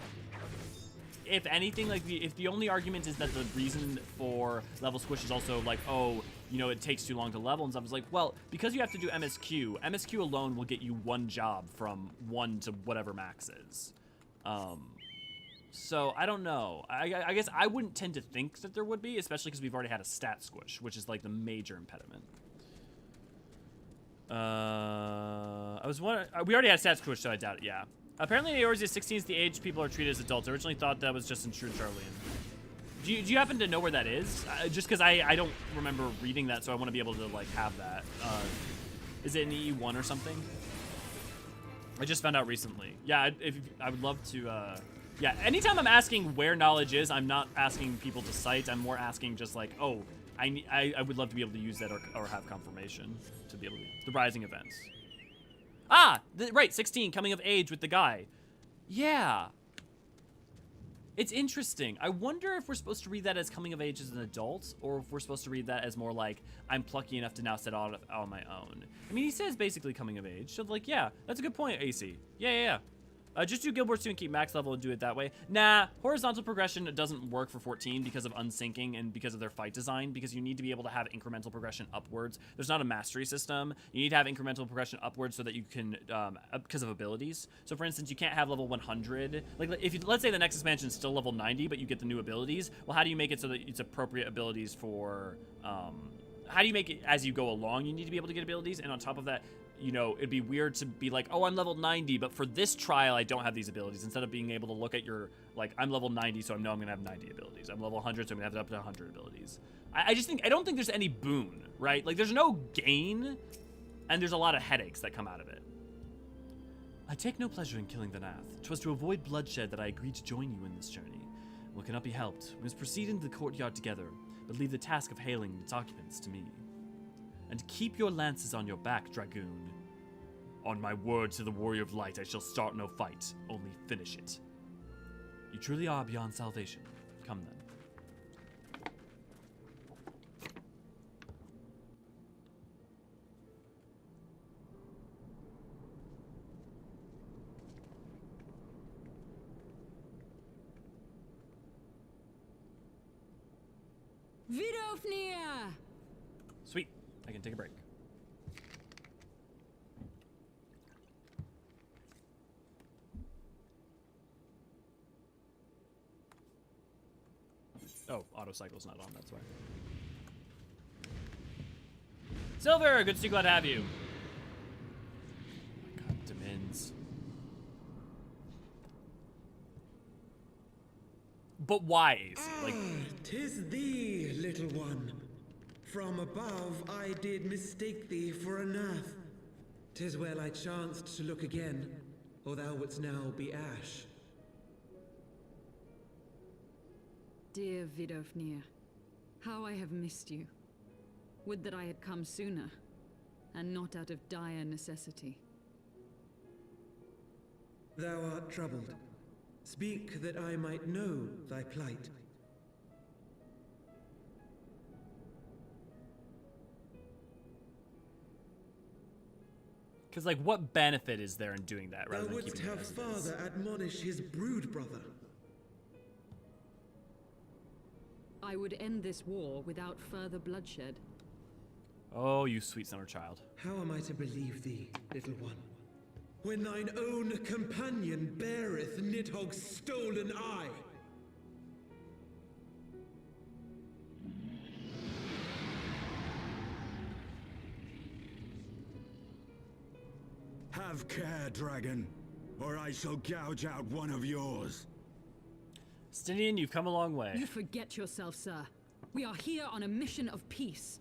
if anything, like if the only argument is that the reason for level Squish is also like, oh, you know, it takes too long to level and stuff, it's like, well, because you have to do MSQ, MSQ alone will get you one job from 1 to whatever max is. So I don't know. I guess I wouldn't tend to think that there would be, especially because we've already had a stat Squish, which is like the major impediment. I was wondering, we already had a stat Squish, so I doubt it, yeah. Apparently Eorzean 16 is the age people are treated as adults. I originally thought that was just in True Charlian. Do you happen to know where that is? Just because I don't remember reading that, so I want to be able to like have that. Is it in E1 or something? I just found out recently. Yeah, I would love to. Yeah, anytime I'm asking where knowledge is, I'm not asking people to cite. I'm more asking just like, oh, I would love to be able to use that or have confirmation to be able to. The rising events. Ah, right, 16, coming of age with the guy. Yeah. It's interesting. I wonder if we're supposed to read that as coming of age as an adult, or if we're supposed to read that as more like, I'm plucky enough to now set out on my own. I mean, he says basically coming of age, so like, yeah, that's a good point, AC. Yeah. Just do Guild Wars 2 and keep max level and do it that way. Nah, horizontal progression doesn't work for 14 because of unsyncing and because of their fight design, because you need to be able to have incremental progression upwards. There's not a mastery system. You need to have incremental progression upwards so that you can, because of abilities. So for instance, you can't have level 100. Like if you, let's say the next expansion is still level 90, but you get the new abilities. Well, how do you make it so that it's appropriate abilities for, how do you make it as you go along? You need to be able to get abilities, and on top of that, you know, it'd be weird to be like, oh, I'm level 90, but for this trial, I don't have these abilities. Instead of being able to look at your, like, I'm level 90, so I know I'm going to have 90 abilities. I'm level 100, so I'm going to have up to 100 abilities. I just think, I don't think there's any boon, right? Like, there's no gain, and there's a lot of headaches that come out of it. I take no pleasure in killing the Nath. 'Twas to avoid bloodshed that I agreed to join you in this journey. What cannot be helped, we must proceed into the courtyard together, but leave the task of hailing its occupants to me. And keep your lances on your back, Dragoon. On my word to the Warrior of Light, I shall start no fight, only finish it. You truly are beyond salvation. Come then. Vidofnir! Sweet, I can take a break. Oh, auto cycle's not on, that's why. Silver, good to see, glad to have you. Oh my god, Demins. But why, AC? Like, "'Tis thee, little one. From above I did mistake thee for a Nath. 'Tis well I chanced to look again, or thou wouldst now be ash." Dear Vidofnir, how I have missed you. Would that I had come sooner, and not out of dire necessity. "Thou art troubled. Speak that I might know thy plight." Because, like, what benefit is there in doing that rather Thou than wouldst keeping it have as it is? father admonish his brood brother. I would end this war without further bloodshed. Oh, you sweet summer child. How am I to believe thee, little one, when thine own companion beareth Nidhogg's stolen eye? Have care, dragon, or I shall gouge out one of yours. Stinian, you've come a long way. You forget yourself, sir. We are here on a mission of peace.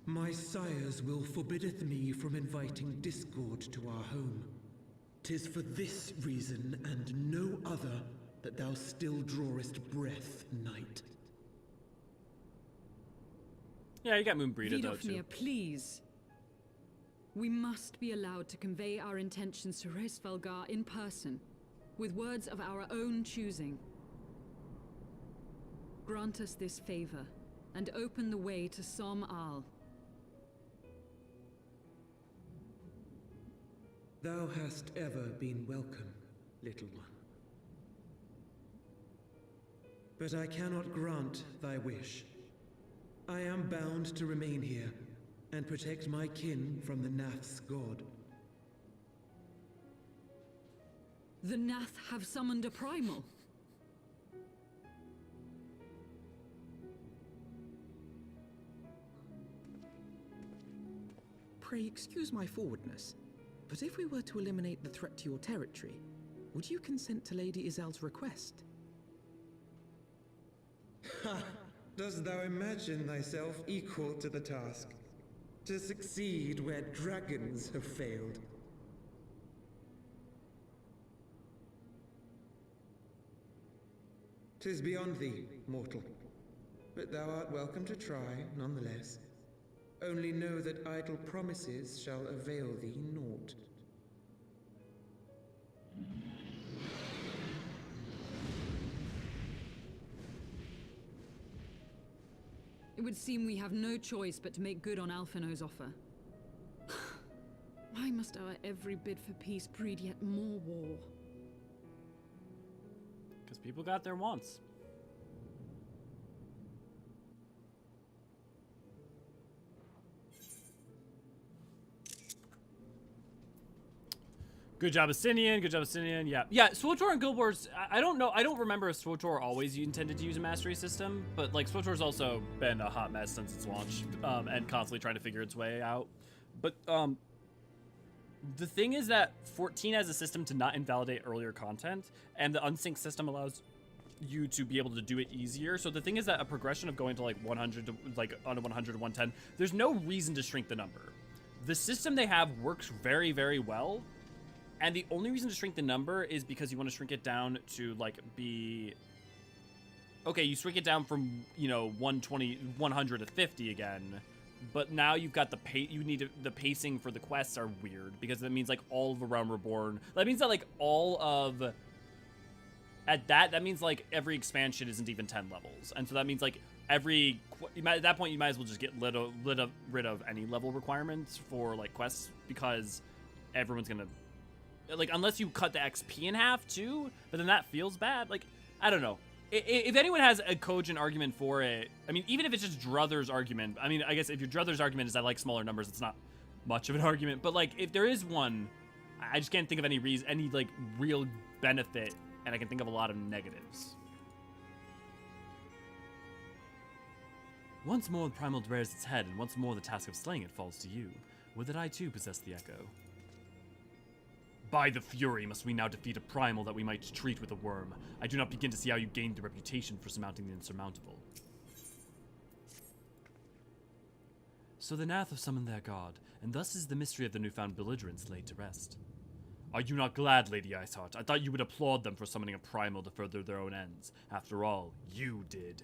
My sire's will forbiddeth me from inviting discord to our home. 'Tis for this reason and no other that thou still drawest breath, knight. Yeah, you got Moonbreeder, though, too. Vidofnir, please. We must be allowed to convey our intentions to Hraesvelgar in person, with words of our own choosing. Grant us this favor, and open the way to Som Al. Thou hast ever been welcome, little one. But I cannot grant thy wish. I am bound to remain here and protect my kin from the Nath's god. The Nath have summoned a primal. Pray excuse my forwardness, but if we were to eliminate the threat to your territory, would you consent to Lady Izel's request? Ha! Dost thou imagine thyself equal to the task? To succeed where dragons have failed? "'Tis beyond thee, mortal, but thou art welcome to try, nonetheless. Only know that idle promises shall avail thee naught." It would seem we have no choice but to make good on Alphino's offer. Why must our every bid for peace breed yet more war? Because people got their wants. Good job, Asinian. Good job, Asinian. Yeah. Yeah, SWTOR and Guild Wars, I don't know. I don't remember if SWTOR always intended to use a mastery system, but, like, SWTOR's also been a hot mess since its launch, and constantly trying to figure its way out. But, the thing is that 14 has a system to not invalidate earlier content, and the unsynced system allows you to be able to do it easier. So the thing is that a progression of going to, like, 100 to, like, on 100 to 110, there's no reason to shrink the number. The system they have works very, very well. And the only reason to shrink the number is because you want to shrink it down to, like, be... Okay, you shrink it down from, you know, 100 to 50 again. But now you've got the the pacing for the quests are weird. Because that means, like, all of the Realm Reborn... That means that, like, all of... That means, like, every expansion isn't even 10 levels. And so that means, like, at that point, you might as well just get rid of any level requirements for, like, quests. Because everyone's gonna... Like, unless you cut the XP in half, too, but then that feels bad. Like, I don't know. If anyone has a cogent argument for it, I mean, even if it's just Druthers' argument, I mean, I guess if your Druthers' argument is I like smaller numbers, it's not much of an argument, but, like, if there is one, I just can't think of any like, real benefit, and I can think of a lot of negatives. Once more the primal rears its head, and once more the task of slaying it falls to you. Would that I too possess the echo? By the fury must we now defeat a primal that we might treat with a worm. I do not begin to see how you gained the reputation for surmounting the insurmountable. So the Nath have summoned their god, and thus is the mystery of the newfound belligerents laid to rest. Are you not glad, Lady Iceheart? I thought you would applaud them for summoning a primal to further their own ends. After all, you did.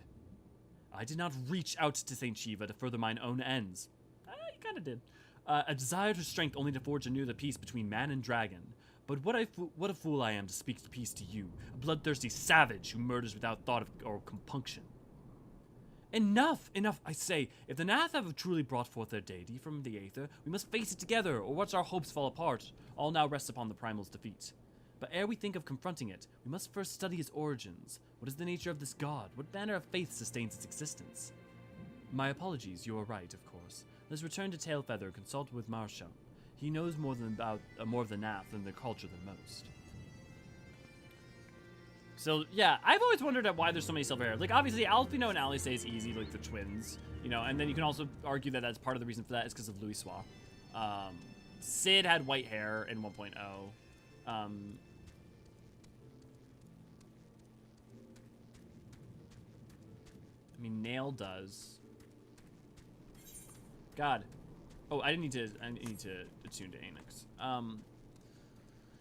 I did not reach out to Saint Shiva to further mine own ends. You kinda did. A desire for strength only to forge anew the peace between man and dragon. But what a fool I am to speak peace to you, a bloodthirsty savage who murders without thought or compunction. Enough! Enough! I say, if the Nath have truly brought forth their deity from the Aether, we must face it together, or watch our hopes fall apart. All now rests upon the Primal's defeat. But ere we think of confronting it, we must first study its origins. What is the nature of this god? What banner of faith sustains its existence? My apologies, you are right, of course. Let's return to Tailfeather and consult with Marshal. He knows more of the Nath and their culture than most. So, yeah, I've always wondered at why there's so many silver hair. Like, obviously, Alfino and Alice is easy, like the twins, you know, and then you can also argue that that's part of the reason for that is because of Louis Soir. Sid had white hair in 1.0. I mean, Nail does. God. Oh, I need to attune to Anix.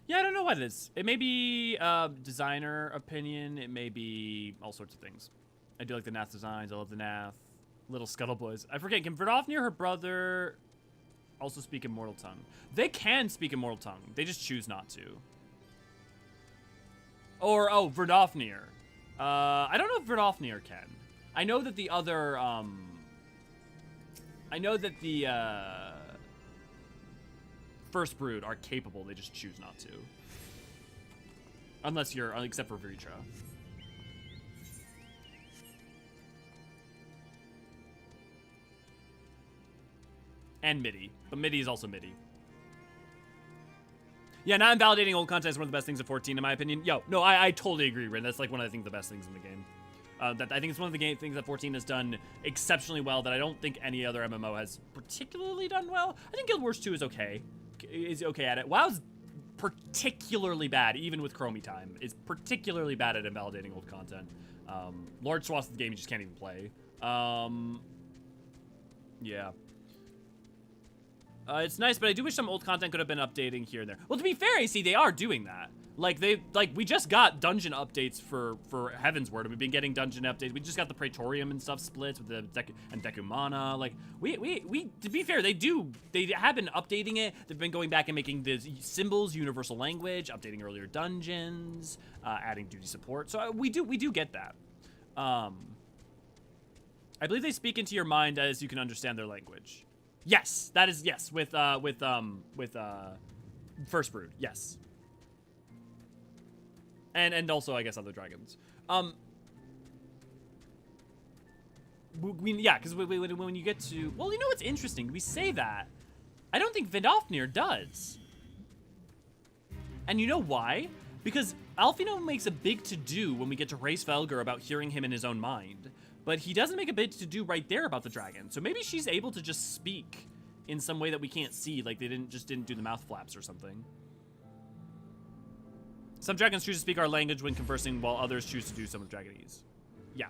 Yeah, I don't know what it is. It may be designer opinion. It may be all sorts of things. I do like the Nath designs. I love the Nath. Little Scuttle Boys. I forget. Can Verdofnir, her brother, also speak Immortal Tongue? They can speak Immortal Tongue. They just choose not to. Or, oh, Verdofnir. I don't know if Verdofnir can. I know that the other, I know that the, First Brood are capable, they just choose not to. Unless you're, except for Vritra. And MIDI. But MIDI is also MIDI. Yeah, not invalidating old content is one of the best things of 14, in my opinion. Yo, no, I totally agree, Rin. That's like one of the things, the best things in the game. That I think it's one of the things that 14 has done exceptionally well that I don't think any other MMO has particularly done well. I think Guild Wars 2 is okay. Is okay at it. WoW's particularly bad, even with Chromie time. Is particularly bad at invalidating old content. Large swaths of the game you just can't even play. Yeah. It's nice, but I do wish some old content could have been updating here and there. Well, to be fair, AC, they are doing that. Like, we just got dungeon updates for Heavensward. We've been getting dungeon updates. We just got the Praetorium and stuff splits with the Decumana. Like, to be fair, they have been updating it. They've been going back and making the symbols universal language, updating earlier dungeons, adding duty support. So we do get that. I believe they speak into your mind as you can understand their language. Yes, that is yes with First Brood. Yes. And also, I guess, other dragons. Yeah, because when you get to... Well, you know what's interesting? We say that. I don't think Vidofnir does. And you know why? Because Alfino makes a big to-do when we get to Hraesvelgr about hearing him in his own mind. But he doesn't make a big to-do right there about the dragon. So maybe she's able to just speak in some way that we can't see. Like they didn't do the mouth flaps or something. Some dragons choose to speak our language when conversing, while others choose to do some of Dragonese. Yeah.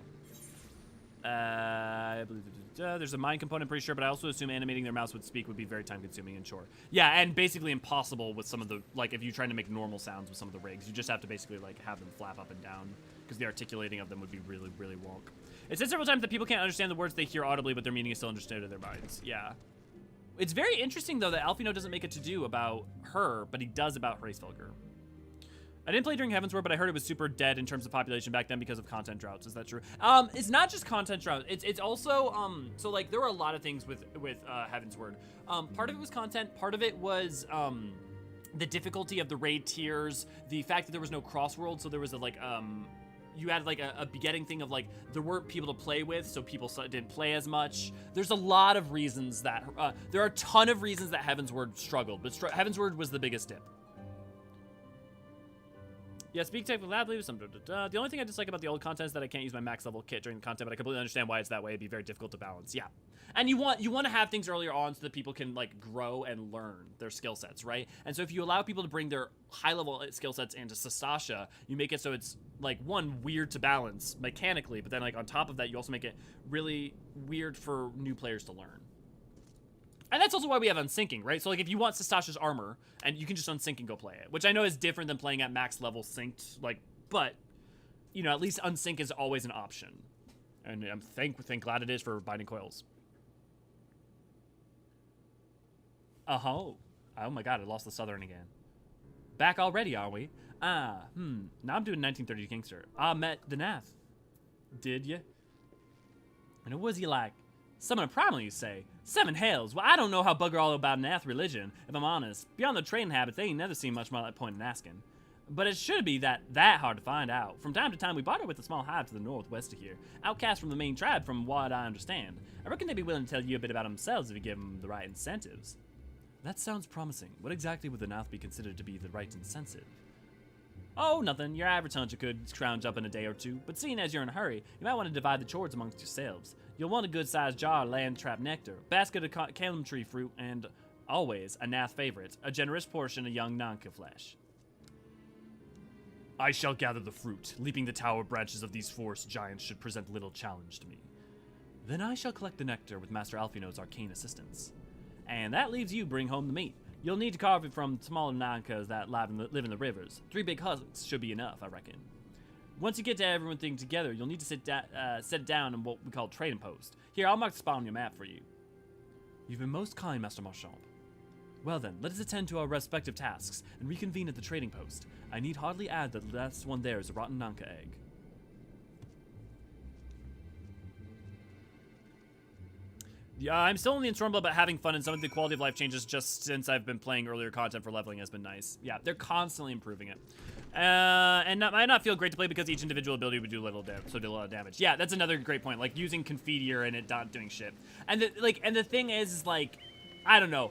I believe there's a mind component, pretty sure, but I also assume animating their mouths would speak would be very time-consuming and sure. Yeah, and basically impossible with some of the, like, if you're trying to make normal sounds with some of the rigs, you just have to basically, like, have them flap up and down, because the articulating of them would be really, really wonk. It said several times that people can't understand the words they hear audibly, but their meaning is still understood in their minds. Yeah. It's very interesting, though, that Alfino doesn't make a to-do about her, but he does about Hraesvelgr. I didn't play during Heavensward, but I heard it was super dead in terms of population back then because of content droughts. Is that true? It's not just content droughts. It's also so like there were a lot of things with Heavensward. Part of it was content. Part of it was the difficulty of the raid tiers. The fact that there was no crossworld, so there was a like you had like a begetting thing of like there weren't people to play with, so people didn't play as much. There's a lot of reasons that there are a ton of reasons that Heavensward struggled, but Heavensward was the biggest dip. Yeah, speak technically loudly. The only thing I dislike about the old content is that I can't use my max level kit during the content, but I completely understand why it's that way. It'd be very difficult to balance. Yeah, and you want to have things earlier on so that people can like grow and learn their skill sets, right? And so if you allow people to bring their high level skill sets into Sasasha, you make it so it's like one weird to balance mechanically, but then like on top of that, you also make it really weird for new players to learn. And that's also why we have unsyncing, right? So like if you want Sasasha's armor, and you can just unsync and go play it, which I know is different than playing at max level synced, like, but, you know, at least unsync is always an option. And I'm thank glad it is for Binding Coils. Oh my god, I lost the Southern again. Back already, are we? Now I'm doing 1930 Kingster. Met the Nath. Did ya? And what was he like? Summon a primal, you say? 7 hells. Well, I don't know how bugger all about Nath religion, if I'm honest. Beyond the training habits, they ain't never seen much more like point in asking. But it should be that hard to find out. From time to time, we barter with a small hive to the northwest of here. Outcasts from the main tribe, from what I understand. I reckon they'd be willing to tell you a bit about themselves if you give them the right incentives. That sounds promising. What exactly would the Nath be considered to be the right incentive? Oh, nothing. Your average hunter could scrounge up in a day or two, but seeing as you're in a hurry, you might want to divide the chores amongst yourselves. You'll want a good-sized jar of land-trap nectar, basket of calam tree fruit, and, always, a Nath favorite, a generous portion of young Nanka flesh. I shall gather the fruit. Leaping the tower branches of these forest giants should present little challenge to me. Then I shall collect the nectar with Master Alfino's arcane assistance. And that leaves you bring home the meat. You'll need to carve it from smaller Nankas that live in the rivers. 3 big husks should be enough, I reckon. Once you get to everything together, you'll need to set it down in what we call trading post. Here, I'll mark the spot on your map for you. You've been most kind, Master Marchand. Well then, let us attend to our respective tasks and reconvene at the trading post. I need hardly add that the last one there is a rotten Nanka egg. Yeah, I'm still in the internal about having fun, and some of the quality of life changes just since I've been playing earlier content for leveling has been nice. Yeah, they're constantly improving it. And might not feel great to play because each individual ability would do a lot of damage. Yeah, that's another great point. Like using Confiteor and it not doing shit. And the thing is like, I don't know.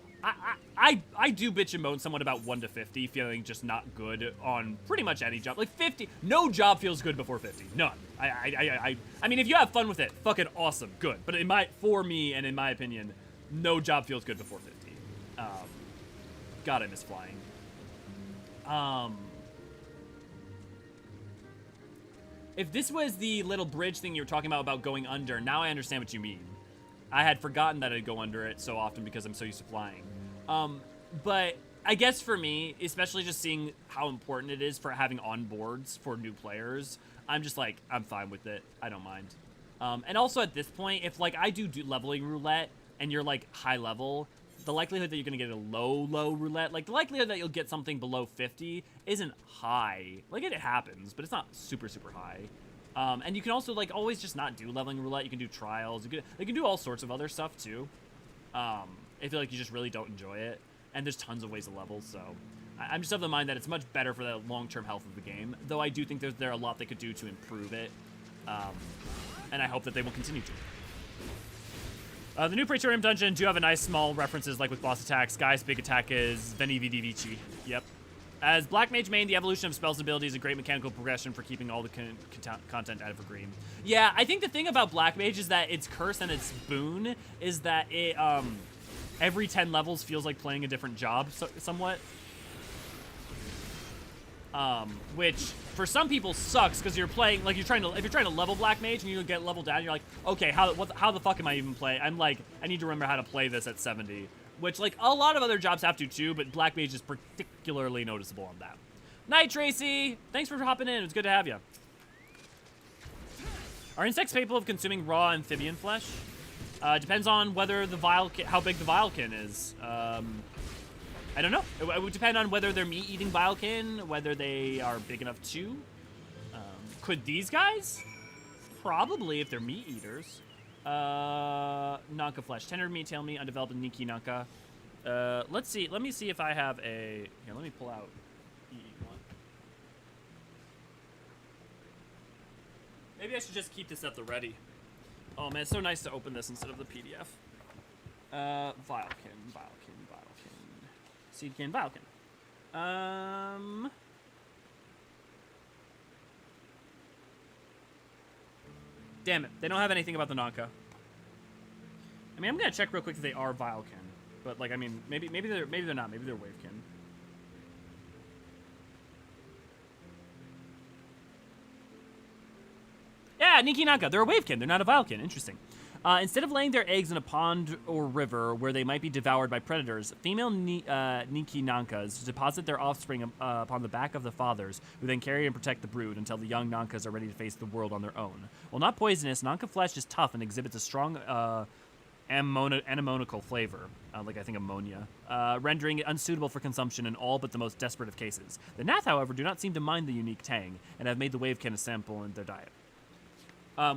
I do bitch and moan somewhat about 1 to 50 feeling just not good on pretty much any job. Like 50, no job feels good before 50. None. I mean, if you have fun with it, fucking awesome, good. But for me and in my opinion, no job feels good before 50. God, I miss flying. If this was the little bridge thing you were talking about going under, now I understand what you mean. I had forgotten that I'd go under it so often because I'm so used to flying. But I guess for me, especially just seeing how important it is for having onboards for new players, I'm just like, I'm fine with it. I don't mind. And also at this point, if like I do leveling roulette and you're like high level, the likelihood that you're gonna get a low roulette, like the likelihood that you'll get something below 50 isn't high. Like it happens, but it's not super high. And you can also like always just not do leveling roulette. You can do trials. You can do all sorts of other stuff too. If like you just really don't enjoy it, and there's tons of ways to level. So I'm just of the mind that it's much better for the long-term health of the game. Though I do think there are a lot they could do to improve it, and I hope that they will continue to. The new Praetorium dungeon do have a nice small references like with boss attacks. Guy's big attack is Veni Vidi Vici. Yep. As Black Mage main, the evolution of spells and abilities is a great mechanical progression for keeping all the content evergreen. Yeah, I think the thing about Black Mage is that its curse and its boon is that it, every 10 levels feels like playing a different job somewhat. Which for some people sucks because you're playing, like if you're trying to level Black Mage and you get leveled down, you're like, okay, how the fuck am I even playing? I'm like, I need to remember how to play this at 70. Which, like, a lot of other jobs have to, too, but Black Mage is particularly noticeable on that. Night, Tracy! Thanks for hopping in. It's good to have you. Are insects capable of consuming raw amphibian flesh? Depends on whether how big the vilekin is. I don't know. It would depend on whether they're meat-eating vilekin, whether they are big enough to. Could these guys? Probably, if they're meat-eaters. Nanka flesh. Tender meat, tail meat, undeveloped Niki Nanka. Let's see. Let me see if I have a... Here, let me pull out E1. Maybe I should just keep this at the ready. Oh, man, it's so nice to open this instead of the PDF. Vilekin. Seedkin, Vilekin. Damn it, they don't have anything about the Nanka. I mean, I'm gonna check real quick if they are Vilekin, but like, I mean, maybe they're not. Maybe they're Wavekin. Yeah, Niki Nanka, they're a Wavekin. They're not a Vilekin. Interesting. Instead of laying their eggs in a pond or river where they might be devoured by predators, female Niki Nankas deposit their offspring upon the back of the fathers, who then carry and protect the brood until the young Nankas are ready to face the world on their own. While not poisonous, Nanka flesh is tough and exhibits a strong anemonical flavor, like I think ammonia, rendering it unsuitable for consumption in all but the most desperate of cases. The Nath, however, do not seem to mind the unique tang, and have made the Wavekin a sample in their diet.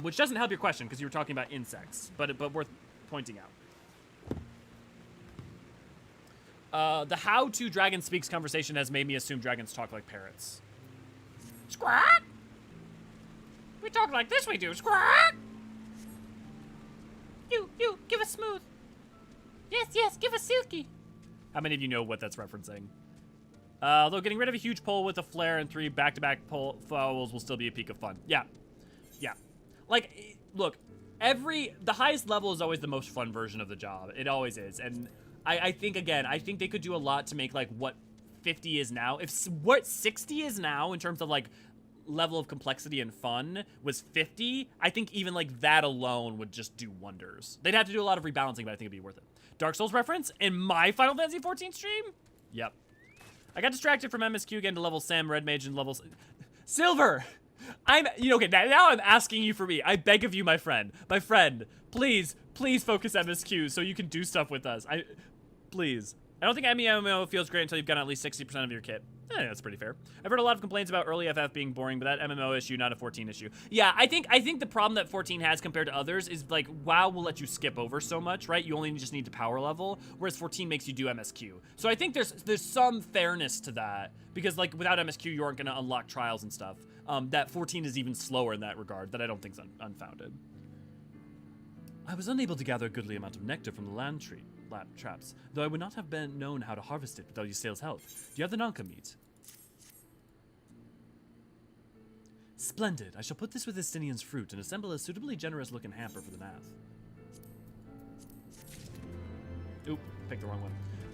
which doesn't help your question because you were talking about insects, but worth pointing out. The how to dragon speaks conversation has made me assume dragons talk like parrots. Squawk! We talk like this, we do. Squawk! You, give us smooth. Yes, give us silky. How many of you know what that's referencing? Though getting rid of a huge pole with a flare and 3 back-to-back pole fouls will still be a peak of fun. Yeah. Like, look, the highest level is always the most fun version of the job. It always is. And I think, again, I think they could do a lot to make, like, what 50 is now. If what 60 is now in terms of, like, level of complexity and fun was 50, I think even, like, that alone would just do wonders. They'd have to do a lot of rebalancing, but I think it'd be worth it. Dark Souls reference in my Final Fantasy 14 stream? Yep. I got distracted from MSQ again to level Sam, Red Mage, and level... Silver! Okay, now I'm asking you for me. I beg of you, my friend. My friend, please focus MSQ so you can do stuff with us. Please. I don't think MMO feels great until you've gotten at least 60% of your kit. That's pretty fair. I've heard a lot of complaints about early FF being boring, but that MMO issue, not a 14 issue. Yeah, I think the problem that 14 has compared to others is, like, WoW will let you skip over so much, right? You only just need to power level, whereas 14 makes you do MSQ. So I think there's some fairness to that, because, like, without MSQ, you aren't going to unlock trials and stuff. That 14 is even slower in that regard, that I don't think is unfounded. I was unable to gather a goodly amount of nectar from the land traps, though I would not have been known how to harvest it without Ysale's help. Do you have the Nanka meat? Splendid. I shall put this with Estinian's fruit and assemble a suitably generous-looking hamper for the Nath. Oop, picked the wrong one.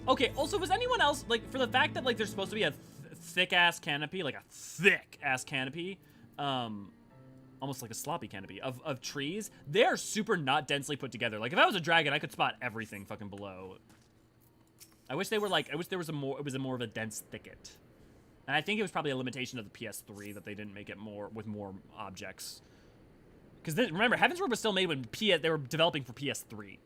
Okay, also, was anyone else, like, for the fact that, like, there's supposed to be a thick-ass canopy, like a thick-ass canopy, almost like a sloppy canopy of trees, they're super not densely put together. Like, if I was a dragon, I could spot everything fucking below. I wish there was a more of a dense thicket. And I think it was probably a limitation of the PS3 that they didn't make it with more objects. Because remember, Heavensward was still made when they were developing for PS3.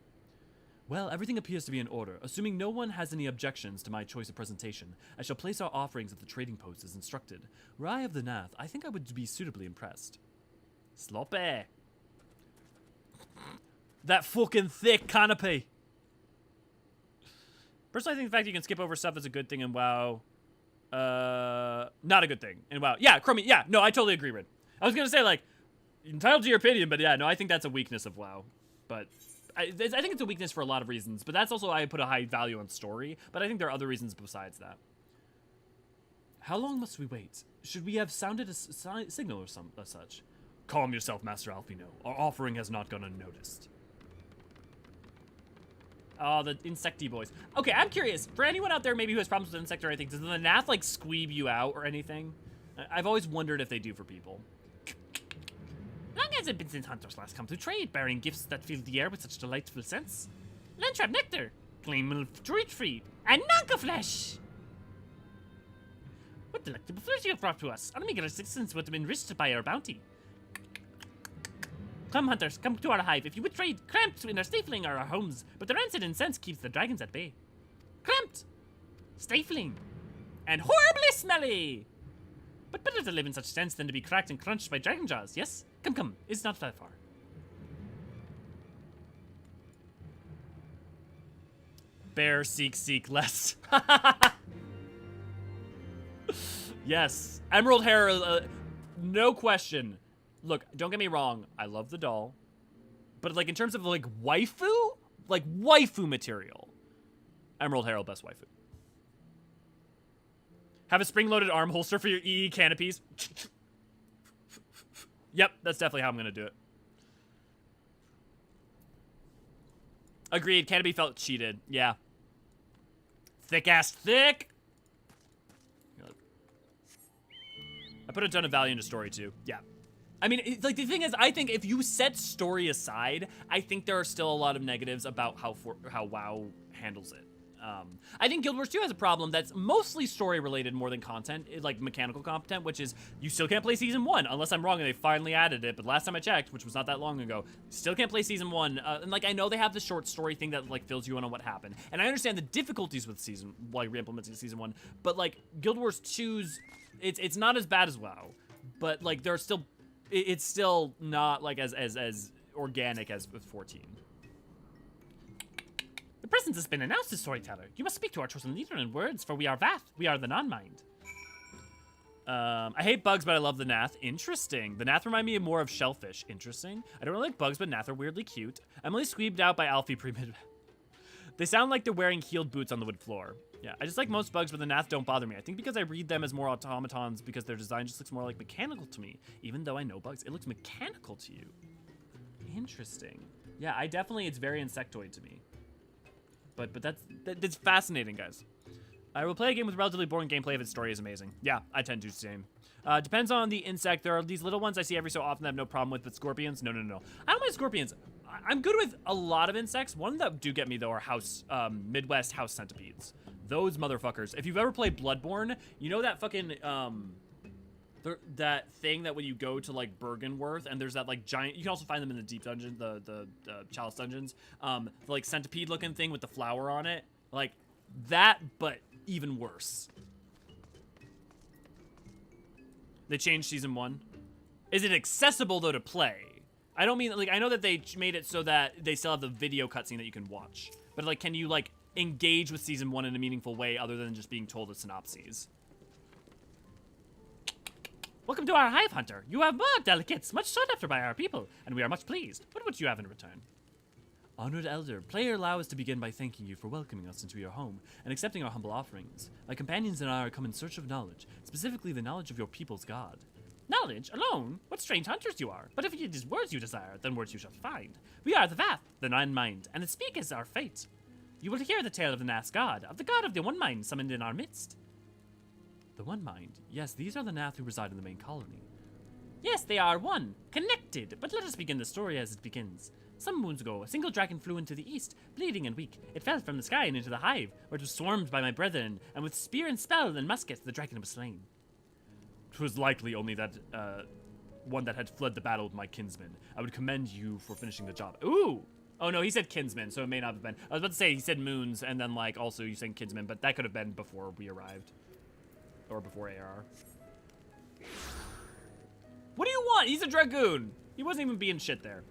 Well, everything appears to be in order. Assuming no one has any objections to my choice of presentation, I shall place our offerings at the trading post as instructed. Were I of the Nath, I think I would be suitably impressed. Sloppy. That fucking thick canopy. Personally, I think the fact you can skip over stuff is a good thing in WoW. Not a good thing in WoW. Yeah, Chromie, yeah, no, I totally agree, Rid. I was gonna say, like, entitled to your opinion, but yeah, no, I think that's a weakness of WoW. But I think it's a weakness for a lot of reasons, but that's also why I put a high value on story, but I think there are other reasons besides that. How long must we wait? Should we have sounded a signal or such? Calm yourself, Master Alfino. Our offering has not gone unnoticed. Oh, the insecty boys. Okay, I'm curious. For anyone out there maybe who has problems with insect or anything, does the Nath, like, squeeb you out or anything? I've always wondered if they do for people. Long has it been since hunters last come to trade, bearing gifts that fill the air with such delightful scents? Landtrap nectar, gleaming druid fruit, and Nanka flesh! What delectable flesh you have brought to us. Our meager existence would have been enriched by our bounty. Come, hunters, come to our hive. If you would trade, cramped in our stifling are our homes, but the rancid incense keeps the dragons at bay. Cramped, stifling, and horribly smelly! But better to live in such sense than to be cracked and crunched by dragon jaws, yes? Come, it's not that far. Bear, seek less. Yes, emerald hair, no question. Look, don't get me wrong, I love the doll. But, like, in terms of, like, waifu material, emerald hair, best waifu. Have a spring-loaded arm holster for your EE canopies. Yep, that's definitely how I'm gonna do it. Agreed, canopy felt cheated, yeah. Thick. I put a ton of value into story, too, yeah. I mean, like, the thing is, I think if you set story aside, I think there are still a lot of negatives about how WoW handles it. I think Guild Wars 2 has a problem that's mostly story-related more than content, like mechanical content, which is you still can't play Season 1, unless I'm wrong and they finally added it, but last time I checked, which was not that long ago, still can't play Season 1, and, like, I know they have the short story thing that, like, fills you in on what happened, and I understand the difficulties with re-implementing Season 1, but, like, Guild Wars 2's, it's not as bad as WoW, but, like, there are still it's still not like as organic as with 14. The presence has been announced, storyteller. You must speak to our chosen leader in words, for we are Vath. We are the non-mind. I hate bugs, but I love the Nath. Interesting. The Nath remind me more of shellfish. Interesting. I don't really like bugs, but Nath are weirdly cute. I'm only squeebed out by Alfie pre-mid. They sound like they're wearing heeled boots on the wood floor. Yeah, I just like most bugs, but the Nath don't bother me. I think because I read them as more automatons because their design just looks more like mechanical to me. Even though I know bugs, it looks mechanical to you. Interesting. Yeah, it's very insectoid to me. But that's fascinating, guys. I will play a game with relatively boring gameplay if its story is amazing. Yeah, I tend to do the same. Depends on the insect. There are these little ones I see every so often that I have no problem with, but scorpions, no. I don't mind scorpions. I'm good with a lot of insects. One that do get me, though, are Midwest house centipedes. Those motherfuckers. If you've ever played Bloodborne, you know that fucking, that thing that when you go to, like, Bergenworth, and there's that, like, giant, you can also find them in the deep dungeon, the Chalice dungeons, the, like, centipede-looking thing with the flower on it. Like, that, but even worse. They changed Season 1. Is it accessible, though, to play? I don't mean, like, I know that they made it so that they still have the video cutscene that you can watch. But, like, can you, like, engage with Season 1 in a meaningful way other than just being told a synopsis? Welcome to our hive, Hunter. You have more delicates, much sought after by our people, and we are much pleased. What would you have in return? Honored Elder, player allow us to begin by thanking you for welcoming us into your home and accepting our humble offerings. My companions and I are come in search of knowledge, specifically the knowledge of your people's god. Knowledge alone? What strange hunters you are. But if it is words you desire, then words you shall find. We are the Vath, the non-mind, and its speak is our fate. You will hear the tale of the Nath's god, of the god of the one mind summoned in our midst. The One Mind. Yes, these are the Nath who reside in the main colony. Yes, they are one, connected, but let us begin the story as it begins. Some moons ago, a single dragon flew into the east, bleeding and weak. It fell from the sky and into the hive, where it was swarmed by my brethren, and with spear and spell and musket, the dragon was slain. 'Twas likely only that, one that had fled the battle with my kinsman. I would commend you for finishing the job. Ooh! Oh no, he said kinsman, so it may not have been. I was about to say, he said moons, and then, like, also you saying kinsman, but that could have been before we arrived. Or before AR. What do you want? He's a dragoon! He wasn't even being shit there.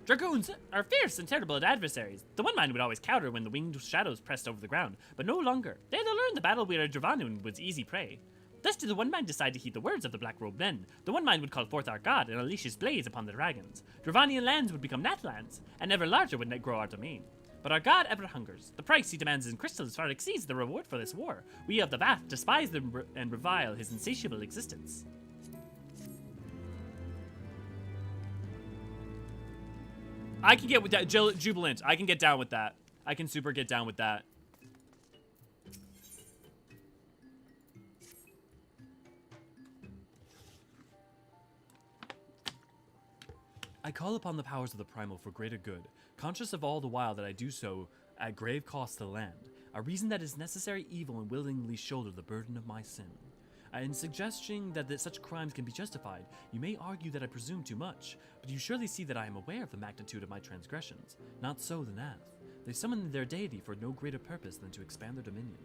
Dragoons are fierce and terrible adversaries. The One Mind would always counter when the winged shadows pressed over the ground, but no longer. They had to learn the battle where Dravanu was easy prey. Thus did the One Mind decide to heed the words of the Black-Robed Men. The One Mind would call forth our god and unleash his blaze upon the dragons. Dravanian lands would become Nathlands, and ever larger would grow our domain. But our god ever hungers. The price he demands in crystals far exceeds the reward for this war. We of the Vath despise and revile his insatiable existence. I can get with that. Jubilant. I can get down with that. I can super get down with that. I call upon the powers of the Primal for greater good, conscious of all the while that I do so at grave cost to the land, a reason that is necessary evil and willingly shoulder the burden of my sin. In suggesting that such crimes can be justified, you may argue that I presume too much, but you surely see that I am aware of the magnitude of my transgressions. Not so the Nath. They summon their deity for no greater purpose than to expand their dominion.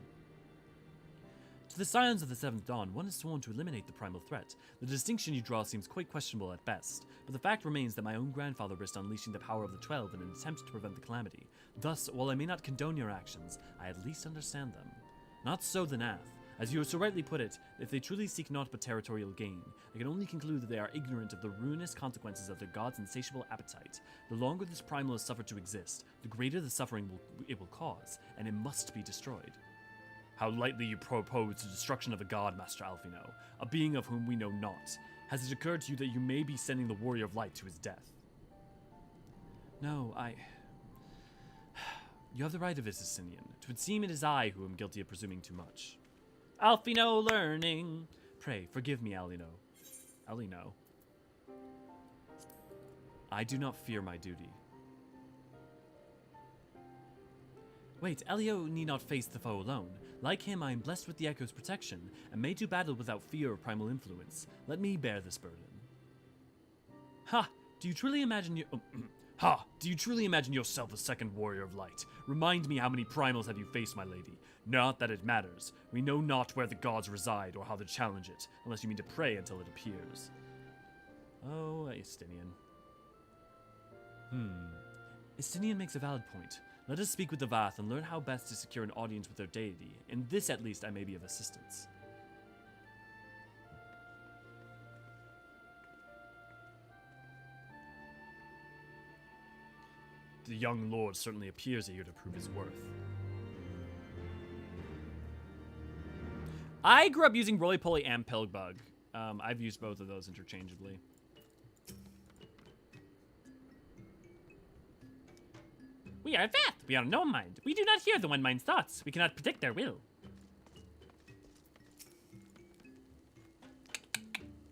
To the Scions of the Seventh Dawn, one is sworn to eliminate the primal threat. The distinction you draw seems quite questionable at best, but the fact remains that my own grandfather risked unleashing the power of the 12 in an attempt to prevent the calamity. Thus, while I may not condone your actions, I at least understand them. Not so the Nath. As you have so rightly put it, if they truly seek naught but territorial gain, I can only conclude that they are ignorant of the ruinous consequences of their god's insatiable appetite. The longer this primal is suffered to exist, the greater the suffering it will cause, and it must be destroyed. How lightly you propose the destruction of a god, Master Alfino, a being of whom we know not. Has it occurred to you that you may be sending the Warrior of Light to his death? No, You have the right of it, Sicinian. 'Twould seem it is I who am guilty of presuming too much. Alfino learning. Pray, forgive me, Alino. Alino. I do not fear my duty. Wait, Elio need not face the foe alone. Like him, I am blessed with the Echo's protection, and may do battle without fear of primal influence. Let me bear this burden. Ha! Do you truly imagine Do you truly imagine yourself a second Warrior of Light? Remind me how many primals have you faced, my lady? Not that it matters. We know not where the gods reside or how to challenge it, unless you mean to pray until it appears. Oh, Estinian. Estinian makes a valid point. Let us speak with the Vath and learn how best to secure an audience with their deity. In this, at least, I may be of assistance. The young lord certainly appears eager to prove his worth. I grew up using Roly-Poly and Pilgbug. I've used both of those interchangeably. We are Vath. We are no mind. We do not hear the one mind's thoughts. We cannot predict their will.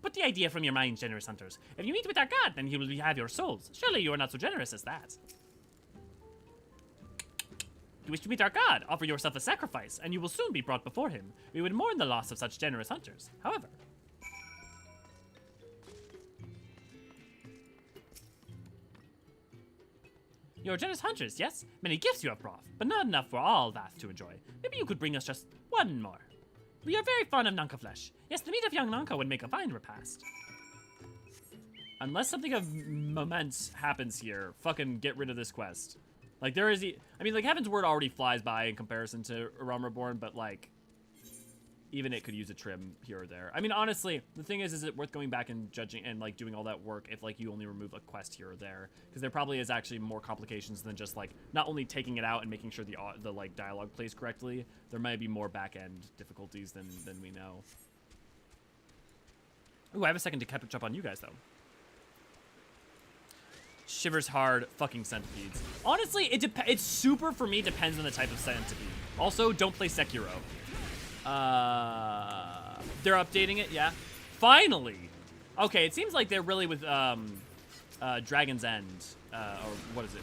Put the idea from your mind, generous hunters. If you meet with our god, then he will have your souls. Surely you are not so generous as that. You wish to meet our god, offer yourself a sacrifice, and you will soon be brought before him. We would mourn the loss of such generous hunters. However, you're generous hunters, yes? Many gifts you have brought, but not enough for all Vath to enjoy. Maybe you could bring us just one more. We are very fond of Nanka flesh. Yes, the meat of young Nanka would make a fine repast. Unless something of moment happens here, fucking get rid of this quest. Like, there is... I mean, like, Heavensward already flies by in comparison to Realm Reborn, but, like, even it could use a trim here or there. I mean, honestly, the thing is it worth going back and judging and, like, doing all that work if, like, you only remove a quest here or there? Because there probably is actually more complications than just, like, not only taking it out and making sure the like, dialogue plays correctly, there might be more back-end difficulties than we know. Ooh, I have a second to catch up on you guys, though. Shivers hard, fucking centipedes. Honestly, it's super, for me, depends on the type of centipede. Also, don't play Sekiro. They're updating it, yeah. Finally! Okay, it seems like they're really with, Dragon's End, or what is it,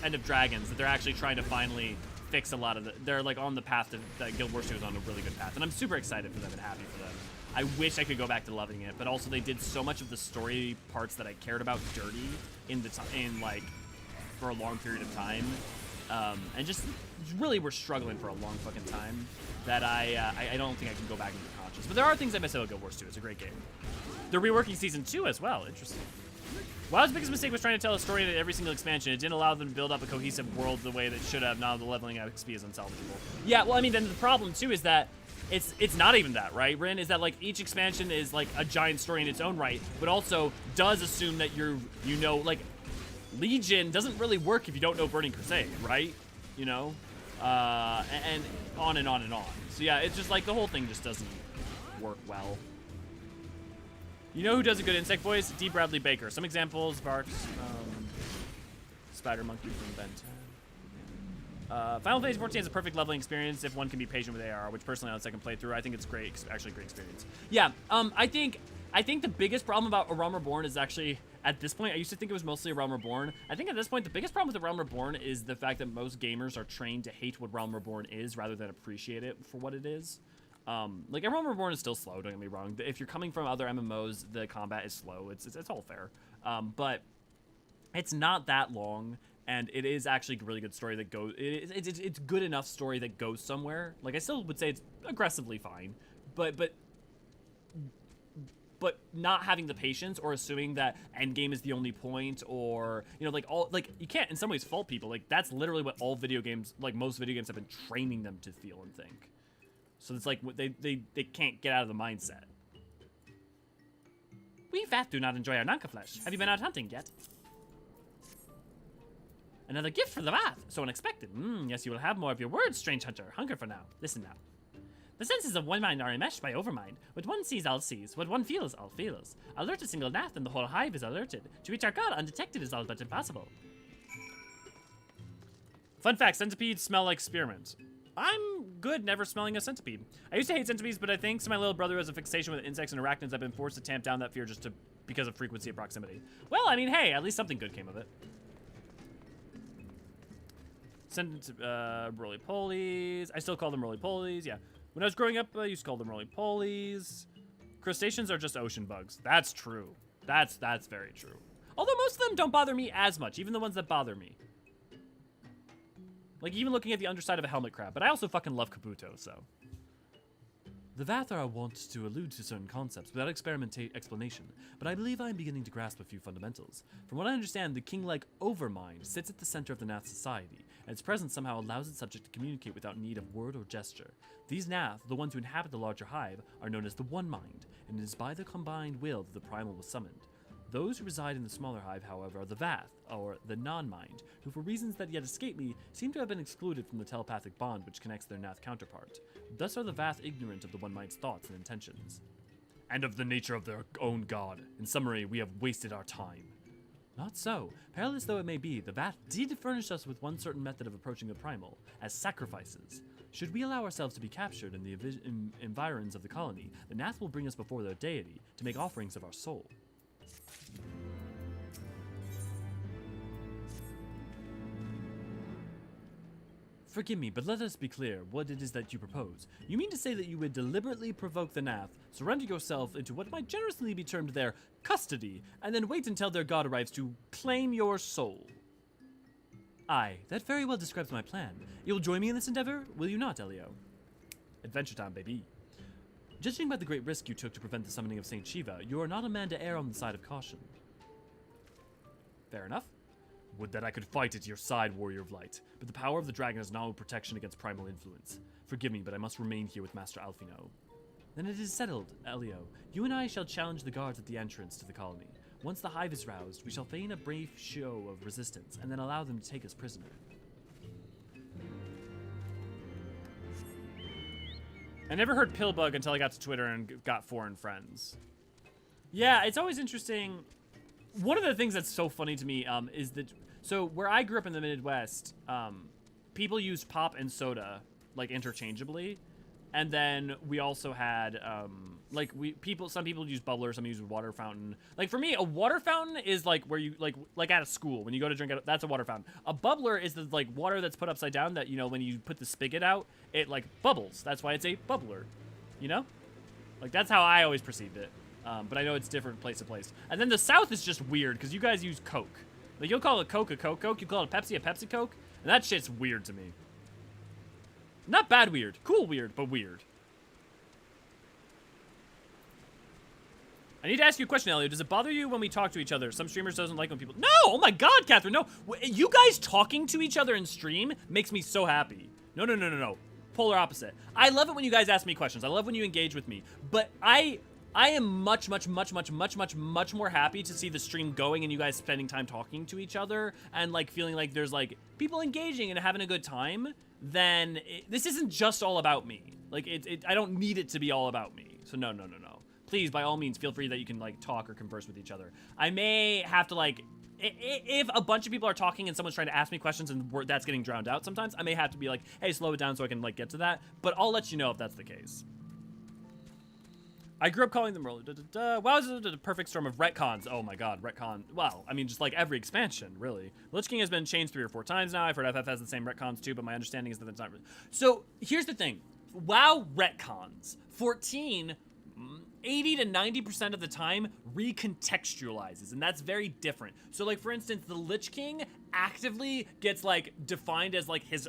End of Dragons, that they're actually trying to finally fix a lot of they're, like, on the path that Guild Wars 2 is on a really good path, and I'm super excited for them and happy for them. I wish I could go back to loving it, but also they did so much of the story parts that I cared about dirty like, for a long period of time, and just really were struggling for a long fucking time that I don't think I can go back into conscious. But there are things I miss about Guild Wars 2. It's a great game. They're reworking Season 2 as well. Interesting. WoW's biggest mistake was trying to tell a story in every single expansion. It didn't allow them to build up a cohesive world the way that it should have. Now the leveling XP is unsalvageable. Yeah, well, I mean, then the problem, too, is that it's not even that, right, Rin? Is that, like, each expansion is, like, a giant story in its own right, but also does assume that you know, like, Legion doesn't really work if you don't know Burning Crusade, right? You know? And on and on and on. So, yeah, it's just, like, the whole thing just doesn't work well. You know who does a good insect voice? D. Bradley Baker. Some examples, Varks, Spider Monkey from Ben 10. Final Fantasy 14 is a perfect leveling experience if one can be patient with AR, which personally on second playthrough, I think it's great, actually a great experience. Yeah, I think the biggest problem about A Realm Reborn is actually, at this point, I used to think it was mostly A Realm Reborn. I think at this point, the biggest problem with A Realm Reborn is the fact that most gamers are trained to hate what Realm Reborn is rather than appreciate it for what it is. Like, A Realm Reborn is still slow, don't get me wrong. If you're coming from other MMOs, the combat is slow. It's all fair. But it's not that long. And it is actually a really good story that goes... It's good enough story that goes somewhere. Like, I still would say it's aggressively fine. But not having the patience or assuming that endgame is the only point, or, you know, like, you can't in some ways fault people. Like, that's literally what all video games, like, most video games have been training them to feel and think. So it's like, they can't get out of the mindset. We Vath do not enjoy our Nanka flesh. Have you been out hunting yet? Another gift for the Vath. So unexpected. Yes, you will have more of your words, strange hunter. Hunger for now. Listen now. The senses of one mind are enmeshed by overmind. What one sees, all sees. What one feels, all feels. Alert a single Nath, and the whole hive is alerted. To reach our god undetected is all but impossible. Fun fact, centipedes smell like spearmint. I'm good never smelling a centipede. I used to hate centipedes, but I think my little brother has a fixation with insects and arachnids. I've been forced to tamp down that fear because of frequency of proximity. Well, I mean, hey, at least something good came of it. Roly-polies. I still call them roly-polies, yeah. When I was growing up, I used to call them roly-polies. Crustaceans are just ocean bugs. That's true. That's very true. Although most of them don't bother me as much, even the ones that bother me. Like, even looking at the underside of a helmet crab. But I also fucking love Kabuto, so. The Vath are wont to allude to certain concepts without explanation, but I believe I am beginning to grasp a few fundamentals. From what I understand, the king-like overmind sits at the center of the Nath society, and its presence somehow allows its subject to communicate without need of word or gesture. These Nath, the ones who inhabit the larger hive, are known as the One Mind, and it is by their combined will that the primal was summoned. Those who reside in the smaller hive, however, are the Vath, or the non-mind, who for reasons that yet escape me, seem to have been excluded from the telepathic bond which connects their Nath counterpart. Thus are the Vath ignorant of the One Mind's thoughts and intentions. And of the nature of their own god. In summary, we have wasted our time. Not so. Perilous though it may be, the Vath did furnish us with one certain method of approaching the primal, as sacrifices. Should we allow ourselves to be captured in the environs of the colony, the Nath will bring us before their deity to make offerings of our soul. Forgive me, but let us be clear what it is that you propose. You mean to say that you would deliberately provoke the Nath, surrender yourself into what might generously be termed their custody, and then wait until their god arrives to claim your soul? Aye, that very well describes my plan. You'll join me in this endeavor, will you not, Elio? Adventure time, baby. Judging by the great risk you took to prevent the summoning of Saint Shiva, you are not a man to err on the side of caution. Fair enough. Would that I could fight at your side, warrior of light, but the power of the dragon is no protection against primal influence. Forgive me, but I must remain here with Master Alfino. Then it is settled, Elio. You and I shall challenge the guards at the entrance to the colony. Once the hive is roused, we shall feign a brave show of resistance, and then allow them to take us prisoner. I never heard Pillbug until I got to Twitter and got foreign friends. Yeah, it's always interesting. One of the things that's so funny to me is that, so where I grew up in the Midwest, people used pop and soda like interchangeably, and then we also had like some people use bubbler, some use water fountain. Like for me, a water fountain is like where you like at a school when you go to drink it, that's a water fountain. A bubbler is the like water that's put upside down that, you know, when you put the spigot out, it like bubbles. That's why it's a bubbler, you know? Like that's how I always perceived it. But I know it's different place to place. And then the South is just weird because you guys use Coke. Like you'll call it Coke a Coke, you call it a Pepsi Coke, and that shit's weird to me. Not bad weird, cool weird, but weird. I need to ask you a question, Elliot. Does it bother you when we talk to each other? Some streamers doesn't like when people... No! Oh my god, Catherine, no! You guys talking to each other in stream makes me so happy. No. Polar opposite. I love it when you guys ask me questions. I love when you engage with me. But I am much more happy to see the stream going and you guys spending time talking to each other and like feeling like there's like people engaging and having a good time. Then this isn't just all about me. Like I don't need it to be all about me. So no. Please, by all means, feel free that you can like talk or converse with each other. I may have to like, if a bunch of people are talking and someone's trying to ask me questions and that's getting drowned out sometimes, I may have to be like, hey, slow it down so I can like get to that. But I'll let you know if that's the case. I grew up calling them wow, this is a perfect storm of retcons. Oh my god, retcon. Well, I mean, just like every expansion, really. Lich King has been changed 3 or 4 times now. I've heard FF has the same retcons too, but my understanding is that it's not really. So here's the thing. WoW retcons. 14, 80 to 90% of the time recontextualizes, and that's very different. So like for instance, the Lich King actively gets like defined as like his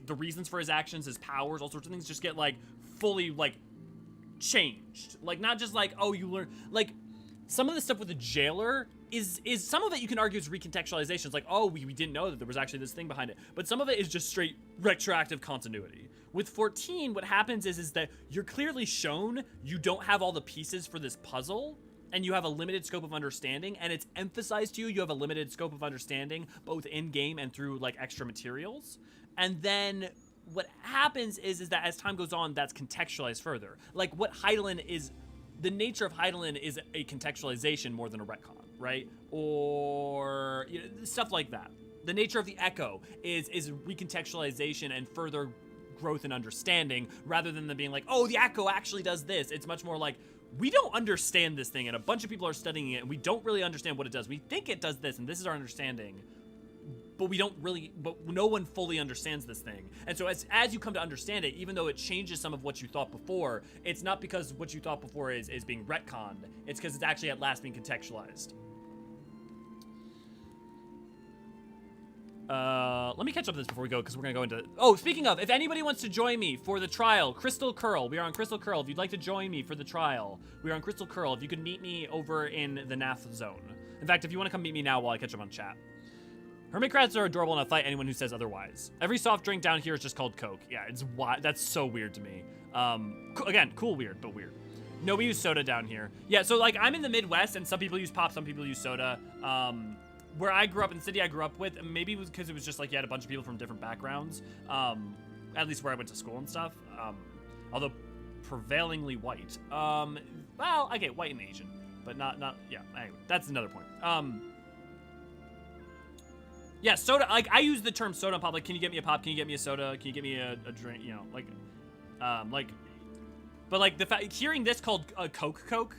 the reasons for his actions, his powers, all sorts of things just get like fully like changed. Like not just like, oh, you learn, like some of the stuff with the jailer is some of it you can argue is recontextualization. It's like, oh, we didn't know that there was actually this thing behind it. But some of it is just straight retroactive continuity. With 14, what happens is that you're clearly shown you don't have all the pieces for this puzzle, and you have a limited scope of understanding, and it's emphasized to you have a limited scope of understanding, both in-game and through, like, extra materials. And then what happens is that as time goes on, that's contextualized further. Like, what Hydaelyn is... The nature of Hydaelyn is a contextualization more than a retcon, right? Or you know, stuff like that. The nature of the Echo is recontextualization and further growth and understanding, rather than them being like, oh, the Echo actually does this. It's much more like, we don't understand this thing, and a bunch of people are studying it, and we don't really understand what it does. We think it does this, and this is our understanding, but we don't really, but no one fully understands this thing. And so as you come to understand it, even though it changes some of what you thought before, it's not because what you thought before is being retconned. It's because it's actually at last being contextualized. Let me catch up with this before we go, because we're gonna go into... Oh, speaking of, if anybody wants to join me for the trial, Crystal Curl. We are on Crystal Curl. If you'd like to join me for the trial, we are on Crystal Curl. If you could meet me over in the NAF zone. In fact, if you want to come meet me now while I catch up on chat. Hermit crabs are adorable enough to fight anyone who says otherwise. Every soft drink down here is just called Coke. Yeah, it's that's so weird to me. Again, cool, weird, but weird. No, we use soda down here. Yeah, so like I'm in the Midwest, and some people use pop, some people use soda. Where I grew up, in the city I grew up with, maybe it was because it was just like you had a bunch of people from different backgrounds. At least where I went to school and stuff. Although prevailingly white. Well, I get white and Asian, but not yeah. Anyway, that's another point. Yeah, soda, like, I use the term soda and pop, like, can you get me a pop, can you get me a soda, can you get me a drink, you know, but, like, the fact, hearing this called a Coke,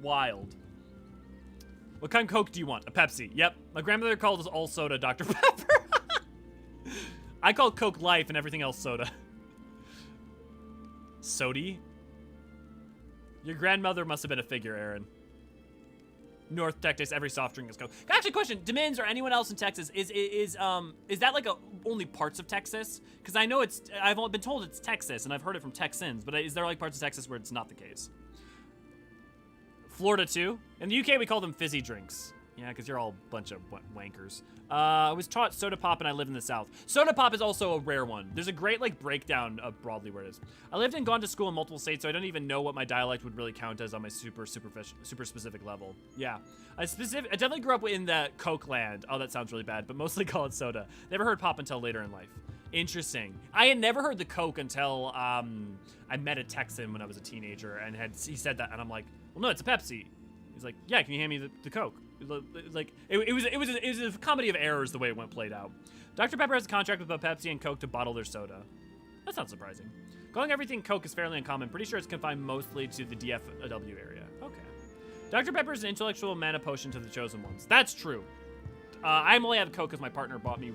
wild. What kind of Coke do you want? A Pepsi. Yep, my grandmother calls all soda Dr. Pepper. I call Coke Life and everything else soda. Sody? Your grandmother must have been a figure, Aaron. North Texas, every soft drink is Coke. Actually, question: Demins or anyone else in Texas is that like only parts of Texas? Because I know I've been told it's Texas, and I've heard it from Texans. But is there like parts of Texas where it's not the case? Florida too. In the UK, we call them fizzy drinks. Yeah, because you're all a bunch of wankers. I was taught soda pop, and I live in the South. Soda pop is also a rare one. There's a great like breakdown of broadly where it is. I lived and gone to school in multiple states, so I don't even know what my dialect would really count as on my super specific level. Yeah, I definitely grew up in the Coke land. Oh, that sounds really bad, but mostly call it soda. Never heard pop until later in life. Interesting. I had never heard the Coke until I met a Texan when I was a teenager, and he said that, and I'm like, well, no, it's a Pepsi. He's like, yeah, can you hand me the Coke? Like it was a comedy of errors the way it played out. Dr. Pepper has a contract with both Pepsi and Coke to bottle their soda. That's not surprising. Calling everything Coke is fairly uncommon. Pretty sure it's confined mostly to the DFW area. Okay. Dr. Pepper is an intellectual mana potion to the chosen ones. That's true. I only have Coke because my partner bought me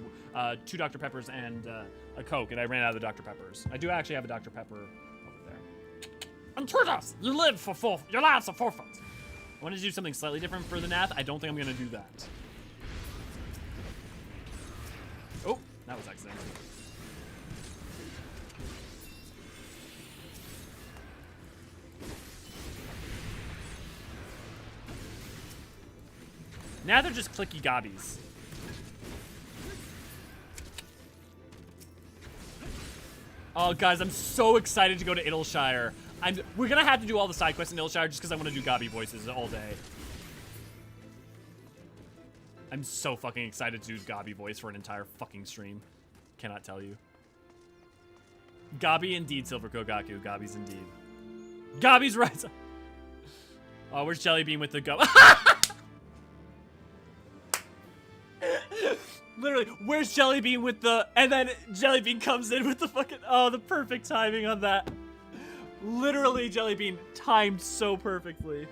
2 Dr. Peppers and a Coke, and I ran out of the Dr. Peppers. I do actually have a Dr. Pepper over there. Intrudas, your lives are forfeit. I want to do something slightly different for the NAF. I don't think I'm going to do that. Oh, that was accidental. Now they're just clicky gobbies. Oh, guys, I'm so excited to go to Idleshire. We're gonna have to do all the side quests in Idleshire just because I want to do gobby voices all day. I'm so fucking excited to do gobby voice for an entire fucking stream. Cannot tell you. Gobby indeed, Silver Kogaku. Gobby's indeed. Gobby's right. Oh, where's Jellybean with the go? Literally, where's Jellybean with the... And then Jellybean comes in with the fucking... Oh, the perfect timing on that. Literally, Jellybean timed so perfectly.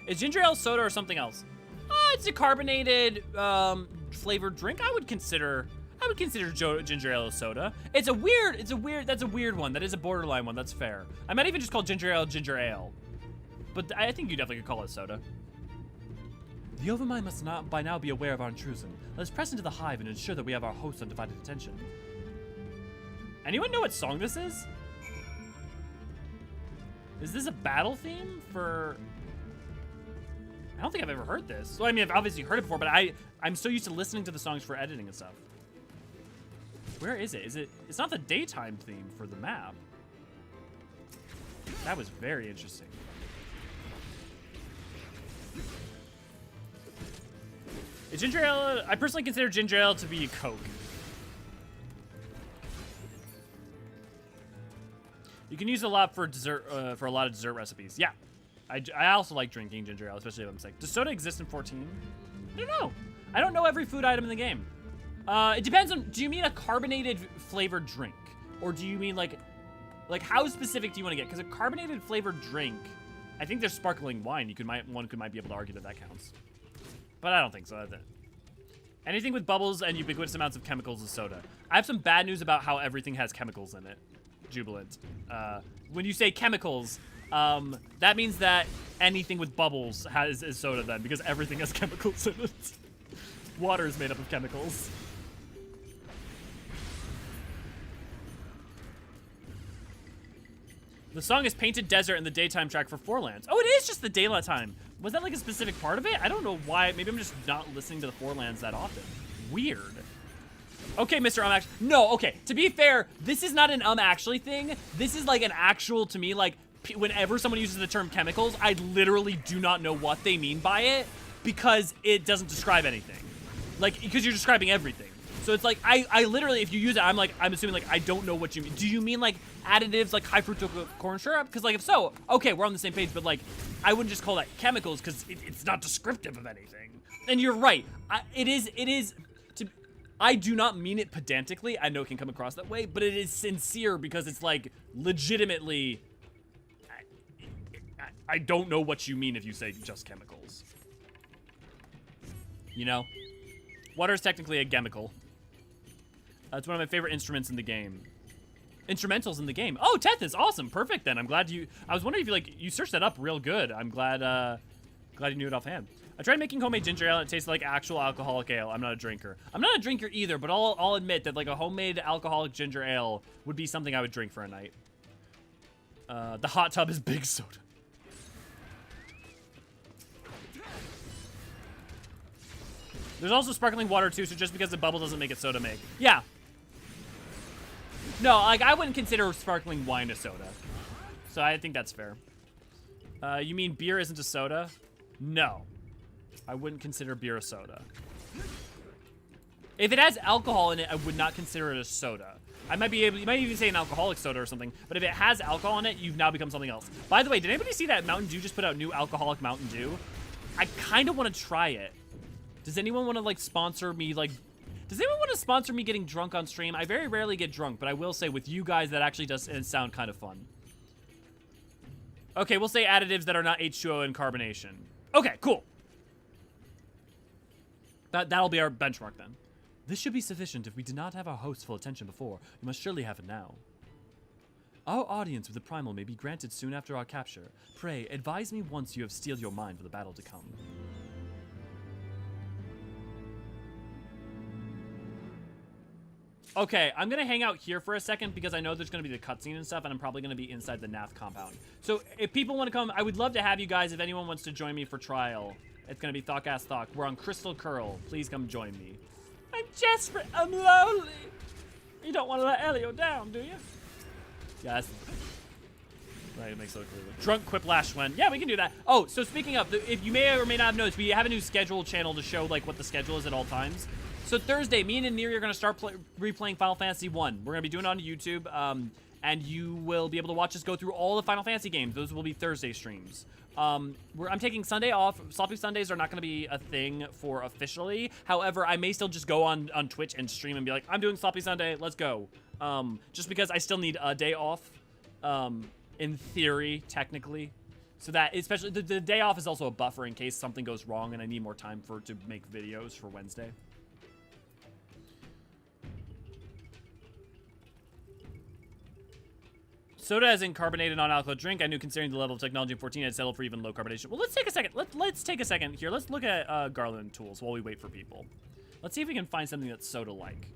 Is ginger ale soda or something else? It's a carbonated flavored drink. I would consider ginger ale soda. That's a weird one. That is a borderline one. That's fair. I might even just call ginger ale. But I think you definitely could call it soda. The Overmind must not by now be aware of our intrusion. Let us press into the hive and ensure that we have our host's undivided attention. Anyone know what song this is? Is this a battle theme for... I don't think I've ever heard this. Well, I mean, I've obviously heard it before, but I'm so used to listening to the songs for editing and stuff. Where is it? It's not the daytime theme for the map. That was very interesting. Is ginger ale... I personally consider ginger ale to be a Coke. You can use it a lot for dessert, for a lot of dessert recipes. Yeah. I also like drinking ginger ale, especially if I'm sick. Does soda exist in 14? I don't know. I don't know every food item in the game. It depends on... Do you mean a carbonated flavored drink? Or do you mean like how specific do you want to get? Because a carbonated flavored drink... I think there's sparkling wine. One might be able to argue that counts. But I don't think so. Anything with bubbles and ubiquitous amounts of chemicals is soda. I have some bad news about how everything has chemicals in it. Jubilant. When you say chemicals, that means that anything with bubbles is soda then, because everything has chemicals in it. water is made up of chemicals. The song is Painted Desert in the daytime track for Fourlands. Oh, it is just the daylight time. Was that like a specific part of it? I don't know why. Maybe I'm just not listening to the Fourlands that often. Weird. Okay, Mr. Actually. No, okay. To be fair, this is not an actually thing. This is like an actual, to me, like, whenever someone uses the term chemicals, I literally do not know what they mean by it because it doesn't describe anything. Like, because you're describing everything. So it's like, I literally, if you use it, I'm assuming, like, I don't know what you mean. Do you mean, like, additives, like high fructose corn syrup? Because, like, if so, okay, we're on the same page, but, like, I wouldn't just call that chemicals because it's not descriptive of anything. And you're right. I do not mean it pedantically. I know it can come across that way, but it is sincere because it's, like, legitimately, I don't know what you mean if you say just chemicals. You know? Water is technically a chemical. It's one of my favorite instruments in the game. Instrumentals in the game. Oh, Teth is awesome. Perfect then. I'm glad you... I was wondering if you searched that up real good. I'm glad you knew it offhand. I tried making homemade ginger ale and it tasted like actual alcoholic ale. I'm not a drinker. I'm not a drinker either, but I'll admit that like a homemade alcoholic ginger ale would be something I would drink for a night. The hot tub is big soda. There's also sparkling water too, so just because the bubble doesn't make it soda make. Yeah. No, like I wouldn't consider sparkling wine a soda. So I think that's fair. You mean beer isn't a soda? No. I wouldn't consider beer a soda. If it has alcohol in it, I would not consider it a soda. You might even say an alcoholic soda or something, but if it has alcohol in it, you've now become something else. By the way, did anybody see that Mountain Dew just put out new alcoholic Mountain Dew? I kind of want to try it. Does anyone want to like sponsor me Does anyone want to sponsor me getting drunk on stream? I very rarely get drunk, but I will say with you guys that actually does sound kind of fun. Okay, we'll say additives that are not H2O and carbonation. Okay, cool. That'll be our benchmark then. This should be sufficient if we did not have our host's full attention before. We must surely have it now. Our audience with the primal may be granted soon after our capture. Pray, advise me once you have steeled your mind for the battle to come. Okay, I'm gonna hang out here for a second because I know there's gonna be the cutscene and stuff, and I'm probably gonna be inside the NAF compound. So if people want to come, I would love to have you guys. If anyone wants to join me for trial, it's gonna be Thok. We're on Crystal Curl. Please come join me. I'm desperate. I'm lonely. You don't want to let Elio down, do you? Yeah, that's right. It makes it clear. Drunk Quiplash when. Yeah, we can do that. Oh, so speaking of, if you may or may not have noticed, we have a new schedule channel to show like what the schedule is at all times. So Thursday, me and Neri are going to start replaying Final Fantasy 1. We're going to be doing it on YouTube, and you will be able to watch us go through all the Final Fantasy games. Those will be Thursday streams. I'm taking Sunday off. Sloppy Sundays are not going to be a thing for officially. However, I may still just go on Twitch and stream and be like, I'm doing Sloppy Sunday, let's go. Just because I still need a day off, in theory, technically. So that, especially, the day off is also a buffer in case something goes wrong and I need more time to make videos for Wednesday. Soda as in carbonated non-alcoholic drink. I knew considering the level of technology in 14, I'd settle for even low carbonation. Well, let's take a second. Let's take a second here. Let's look at Garland tools while we wait for people. Let's see if we can find something that's soda-like.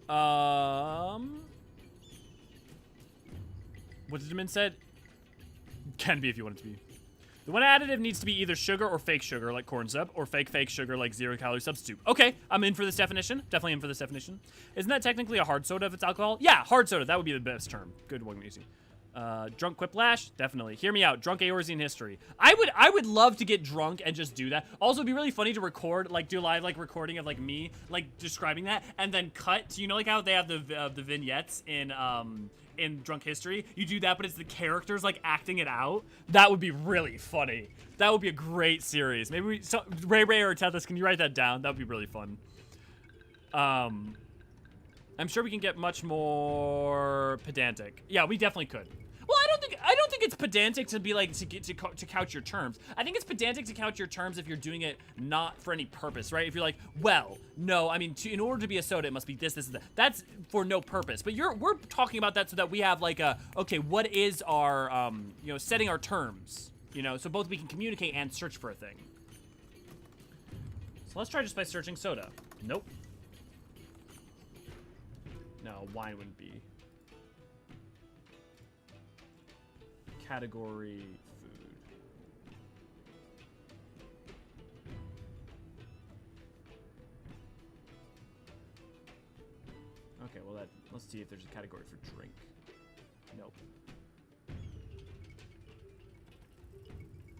What did Min said? Can be if you want it to be. The one additive needs to be either sugar or fake sugar, like corn syrup, or fake sugar, like 0-calorie substitute. Okay, I'm in for this definition. Definitely in for this definition. Isn't that technically a hard soda if it's alcohol? Yeah, hard soda. That would be the best term. Good one, easy. Drunk Quiplash? Definitely. Hear me out. Drunk Eorzean history. I would love to get drunk and just do that. Also, it'd be really funny to record, like, do live, like, recording of, like, me, like, describing that, and then cut to, you know, like, how they have the vignettes in Drunk History? You do that, but it's the characters, like, acting it out. That would be really funny. That would be a great series. Maybe Ray or Tethys, can you write that down? That would be really fun. I'm sure we can get much more pedantic. Yeah, we definitely could. Well, I don't think it's pedantic to be like to couch your terms. I think it's pedantic to couch your terms if you're doing it not for any purpose, right? If you're like, well, no, I mean, in order to be a soda, it must be this, and that. That's for no purpose. But we're talking about that so that we have like okay, what is our you know, setting our terms, You know, so both we can communicate and search for a thing. So let's try just by searching soda. Nope. No, wine wouldn't be. Category food. Okay, well let's see if there's a category for drink. Nope.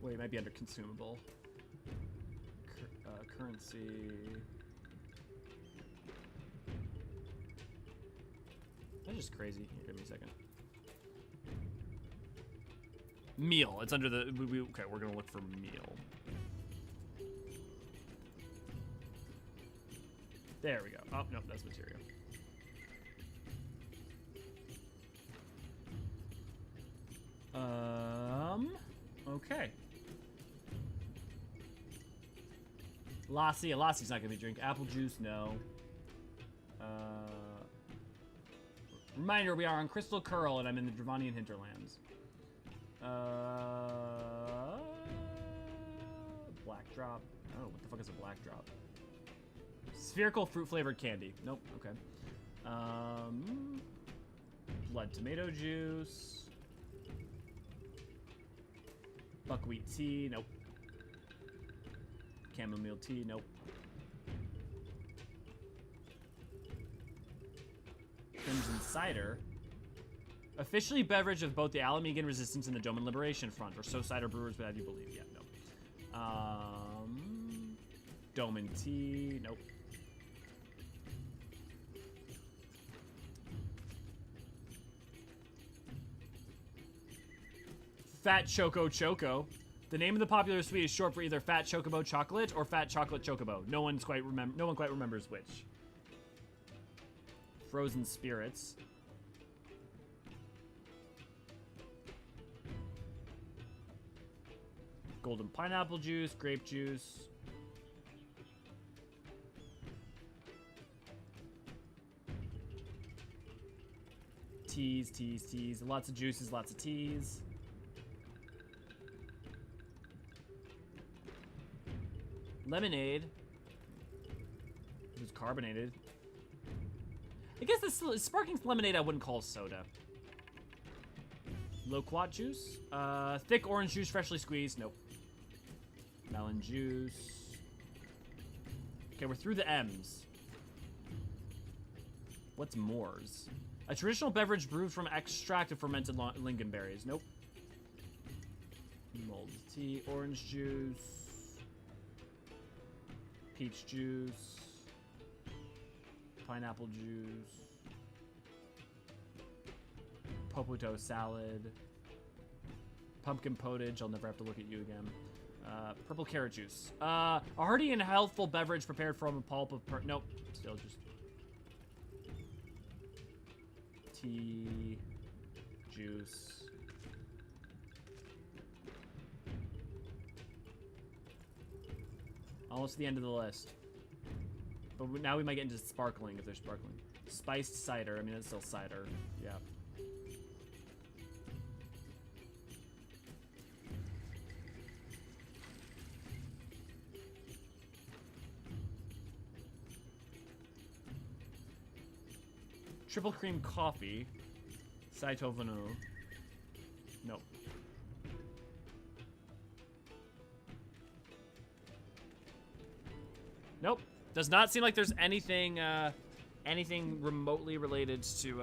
Wait, it might be under consumable. Currency. That's just crazy. Here, give me a second. Meal. It's under the. Okay, we're gonna look for meal. There we go. Oh no, that's material. Okay. Lassi. Lassi's not gonna be drink. Apple juice, no. Reminder, we are on Crystal Curl, and I'm in the Dravanian hinterlands. Black drop. Oh, what the fuck is a black drop? Spherical fruit-flavored candy. Nope, okay. Blood tomato juice. Buckwheat tea, nope. Chamomile tea, nope. Crimson cider. Officially beverage of both the Alamegan Resistance and the Doman Liberation Front, or so cider brewers would have you believe. Yeah, no. Doman tea, nope. Fat Choco Choco. The name of the popular sweet is short for either Fat Chocobo Chocolate or Fat Chocolate Chocobo. No one quite remembers which. Frozen spirits. Golden pineapple juice, grape juice. Teas, teas, teas. Lots of juices, lots of teas. Lemonade. It was carbonated. I guess this sparkling lemonade I wouldn't call soda. Loquat juice. Thick orange juice, freshly squeezed. Nope. Melon juice. Okay, we're through the M's. What's Moors? A traditional beverage brewed from extract of fermented lingonberries. Nope. Mulled tea, orange juice. Peach juice, pineapple juice, Popoto salad, pumpkin pottage, I'll never have to look at you again, purple carrot juice, a hearty and healthful beverage prepared from a pulp of nope, still just tea, juice. Almost to the end of the list. But now we might get into sparkling if they're sparkling. Spiced cider. I mean, it's still cider. Yeah. Triple cream coffee. Saito Vanu. Nope. Nope. Does not seem like there's anything, anything remotely related to,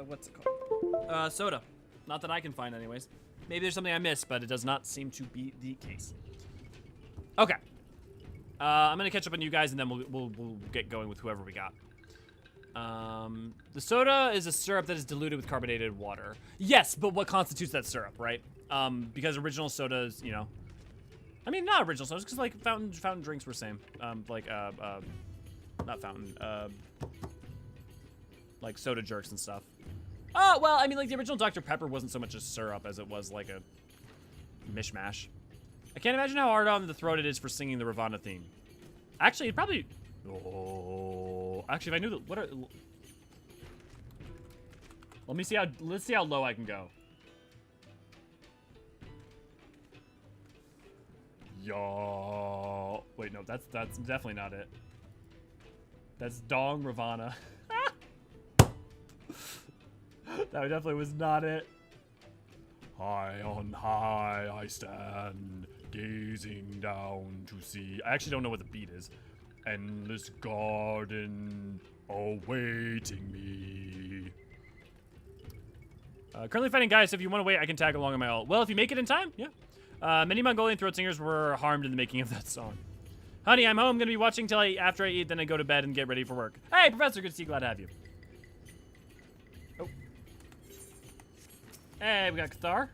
what's it called? Soda. Not that I can find anyways. Maybe there's something I missed, but it does not seem to be the case. Okay. I'm gonna catch up on you guys and then we'll get going with whoever we got. The soda is a syrup that is diluted with carbonated water. Yes, but what constitutes that syrup, right? Because original sodas, you know, I mean, not original sodas, because like fountain drinks were same. Not fountain, like soda jerks and stuff. Oh, well, I mean, like the original Dr. Pepper wasn't so much a syrup as it was like a mishmash. I can't imagine how hard on the throat it is for singing the Ravana theme. Actually, it probably, oh, actually, if I knew what are, let's see how low I can go. Yo. Wait, no, that's definitely not it. That's Dong Ravana. That definitely was not it. High on high I stand, gazing down to see. I actually don't know what the beat is. Endless garden awaiting me. Currently fighting guys, so if you want to wait, I can tag along on my ult. Well, if you make it in time, yeah. Many Mongolian throat singers were harmed in the making of that song. Honey, I'm home. Gonna be watching till after I eat, then I go to bed and get ready for work. Hey, Professor, good to see you. Glad to have you. Oh. Hey, we got Cathar.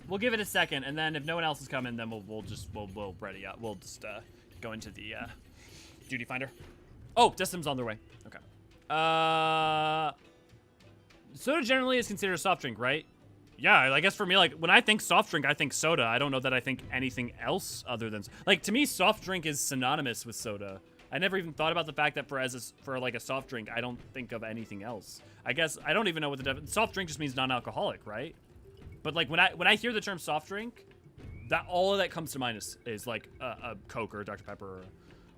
We'll give it a second, and then if no one else is coming, then we'll ready up. We'll just go into the duty finder. Oh, Destim's on their way. Okay. Soda generally is considered a soft drink, right? Yeah, I guess for me, like, when I think soft drink, I think soda. I don't know that I think anything else other than... Like, to me, soft drink is synonymous with soda. I never even thought about the fact that for like, a soft drink, I don't think of anything else. I guess, I don't even know what the... Soft drink just means non-alcoholic, right? But, like, when I hear the term soft drink, all of that comes to mind is like, a Coke or a Dr. Pepper. Or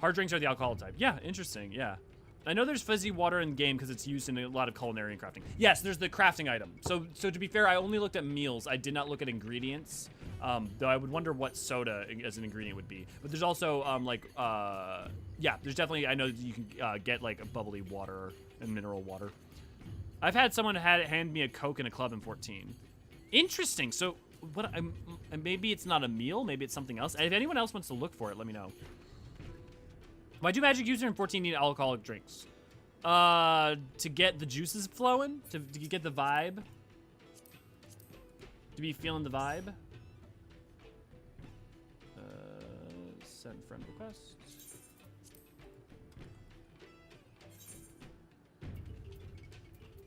hard drinks are the alcohol type. Yeah, interesting, yeah. I know there's fizzy water in the game because it's used in a lot of culinary and crafting. Yes, there's the crafting item. So to be fair, I only looked at meals. I did not look at ingredients. Though I would wonder what soda as an ingredient would be. But there's also yeah, there's definitely, I know you can get like a bubbly water and mineral water. I've had someone hand me a Coke in a club in 14. Interesting. So what? Maybe it's not a meal. Maybe it's something else. If anyone else wants to look for it, let me know. Why do magic user in 14 need alcoholic drinks? To get the juices flowing, to get the vibe, to be feeling the vibe. Send friend request.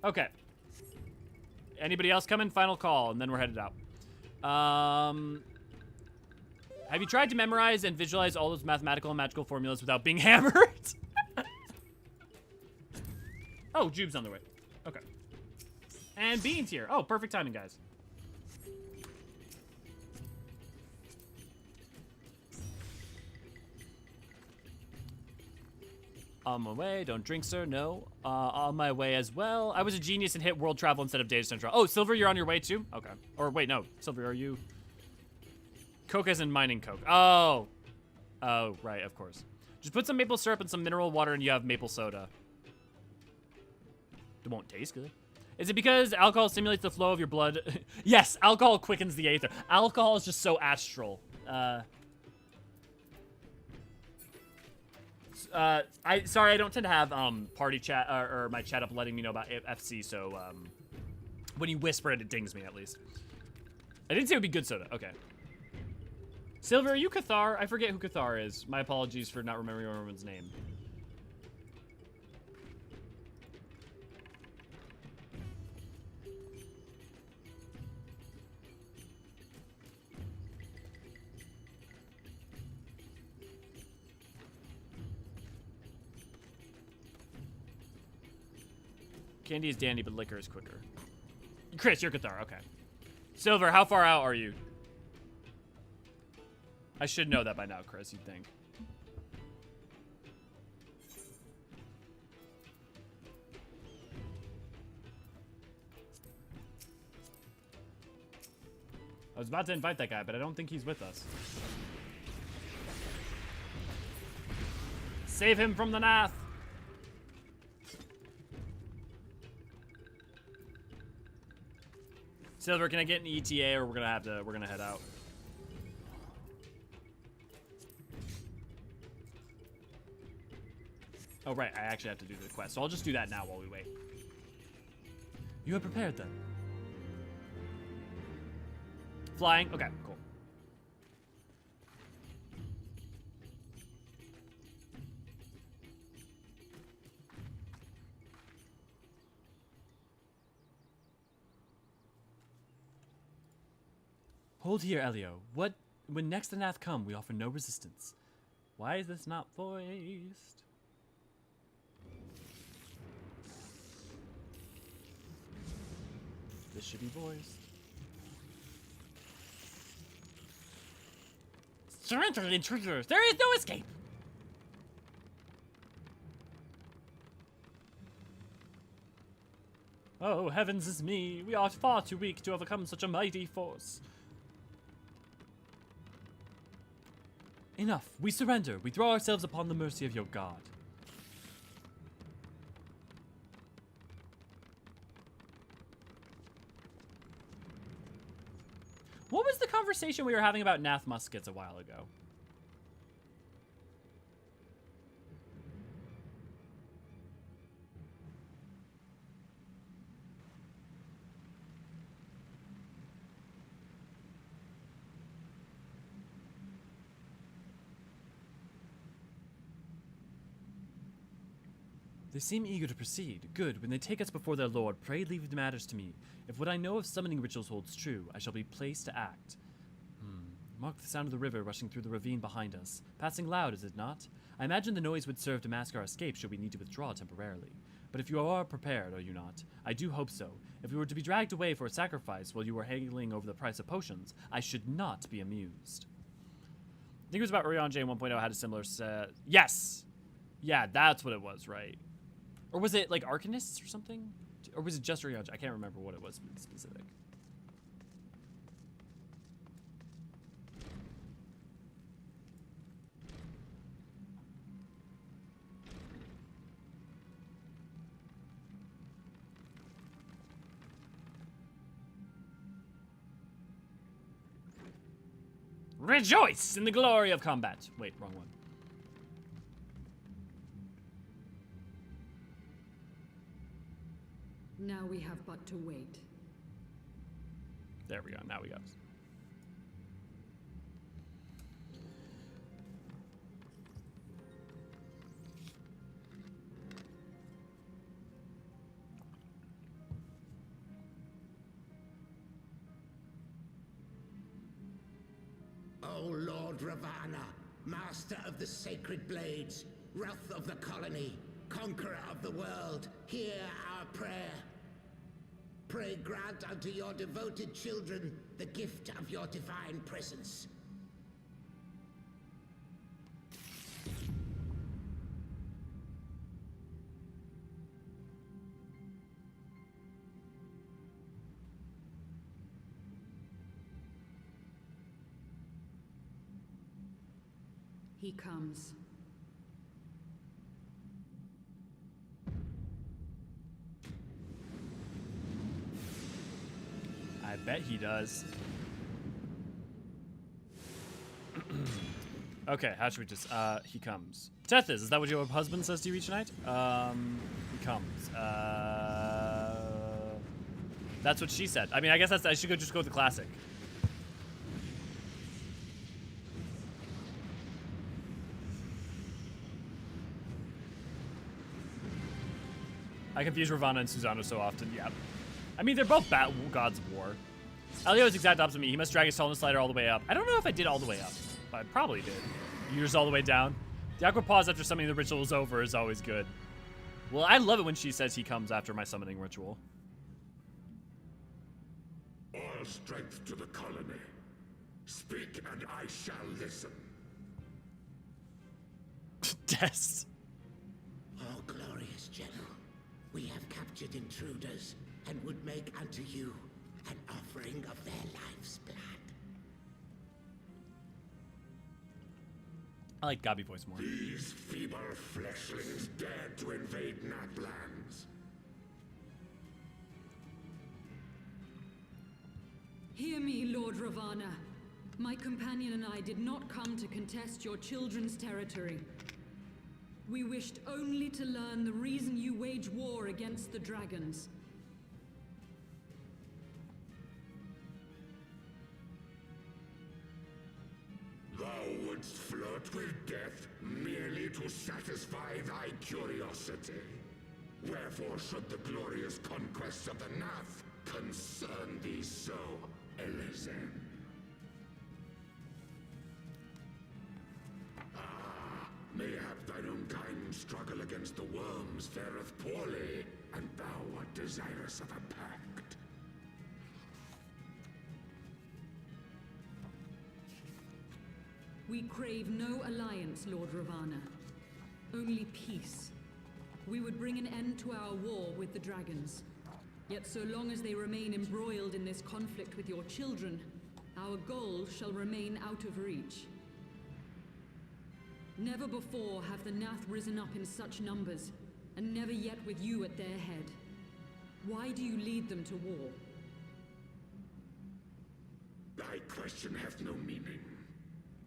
Okay. Anybody else coming? Final call, and then we're headed out. Have you tried to memorize and visualize all those mathematical and magical formulas without being hammered? Oh, Jube's on the way. Okay. And Bean's here. Oh, perfect timing, guys. On my way. Don't drink, sir. No. On my way as well. I was a genius and hit world travel instead of data center travel. Oh, Silver, you're on your way too? Okay. Or wait, no. Silver, are you... Coke as in mining Coke. Oh. Oh, right, of course. Just put some maple syrup and some mineral water and you have maple soda. It won't taste good. Is it because alcohol stimulates the flow of your blood? Yes, alcohol quickens the aether. Alcohol is just so astral. Sorry, I don't tend to have party chat or my chat up letting me know about FC, so when you whisper it, it dings me at least. I didn't say it would be good soda. Okay. Silver, are you Cathar? I forget who Cathar is. My apologies for not remembering everyone's name. Candy is dandy, but liquor is quicker. Chris, you're Cathar. Okay. Silver, how far out are you? I should know that by now, Chris, you'd think. I was about to invite that guy, but I don't think he's with us. Save him from the Nath! Silver, can I get an ETA or we're gonna head out? Oh, right, I actually have to do the quest, so I'll just do that now while we wait. You are prepared, then? Flying? Okay, cool. Hold here, Elio. When next the Nath come, we offer no resistance. Why is this not voiced? This should be voiced. Surrender, intruders! There is no escape! Oh, heavens is me! We are far too weak to overcome such a mighty force. Enough. We surrender. We throw ourselves upon the mercy of your god. What was the conversation we were having about Nath muskets a while ago? They seem eager to proceed. Good. When they take us before their lord, pray leave the matters to me. If what I know of summoning rituals holds true, I shall be placed to act. Mark the sound of the river rushing through the ravine behind us. Passing loud, is it not? I imagine the noise would serve to mask our escape should we need to withdraw temporarily. But if you are prepared, are you not? I do hope so. If we were to be dragged away for a sacrifice while you were haggling over the price of potions, I should not be amused. I think it was about Eorzean 1.0 had a similar set. Yes! Yeah, that's what it was, right? Or was it like Arcanists or something? Or was it just Eorzean? I can't remember what it was specific. Rejoice in the glory of combat. Wait, wrong one. Now we have but to wait. There we go. Now we go. O Lord Ravana, master of the sacred blades, wrath of the colony, conqueror of the world, hear our prayer. Pray grant unto your devoted children the gift of your divine presence. He comes. I bet he does. Okay, how should we just, he comes. Tethys, is that what your husband says to you each night? He comes. That's what she said. I mean, I guess I should just go with the classic. I confuse Ravana and Susanna so often, yeah. I mean, they're both gods of war. Elio is exact opposite of me. He must drag his tallness slider all the way up. I don't know if I did all the way up, but I probably did. Yours all the way down. The awkward pause after summoning the ritual is over is always good. Well, I love it when she says he comes after my summoning ritual. All strength to the colony. Speak and I shall listen. Des. O glorious general, we have captured intruders and would make unto you an offering of their life's blood. I like Gabi voice more. These feeble fleshlings dared to invade Natlands. Hear me, Lord Ravana. My companion and I did not come to contest your children's territory. We wished only to learn the reason you wage war against the dragons. Thou wouldst flirt with death merely to satisfy thy curiosity. Wherefore should the glorious conquests of the Nath concern thee so, Eorzean? Mayhap thine own kind struggle against the worms fareth poorly, and thou art desirous of a pact. We crave no alliance, Lord Ravana. Only peace. We would bring an end to our war with the dragons. Yet so long as they remain embroiled in this conflict with your children, our goal shall remain out of reach. Never before have the Nath risen up in such numbers, and never yet with you at their head. Why do you lead them to war? Thy question hath no meaning.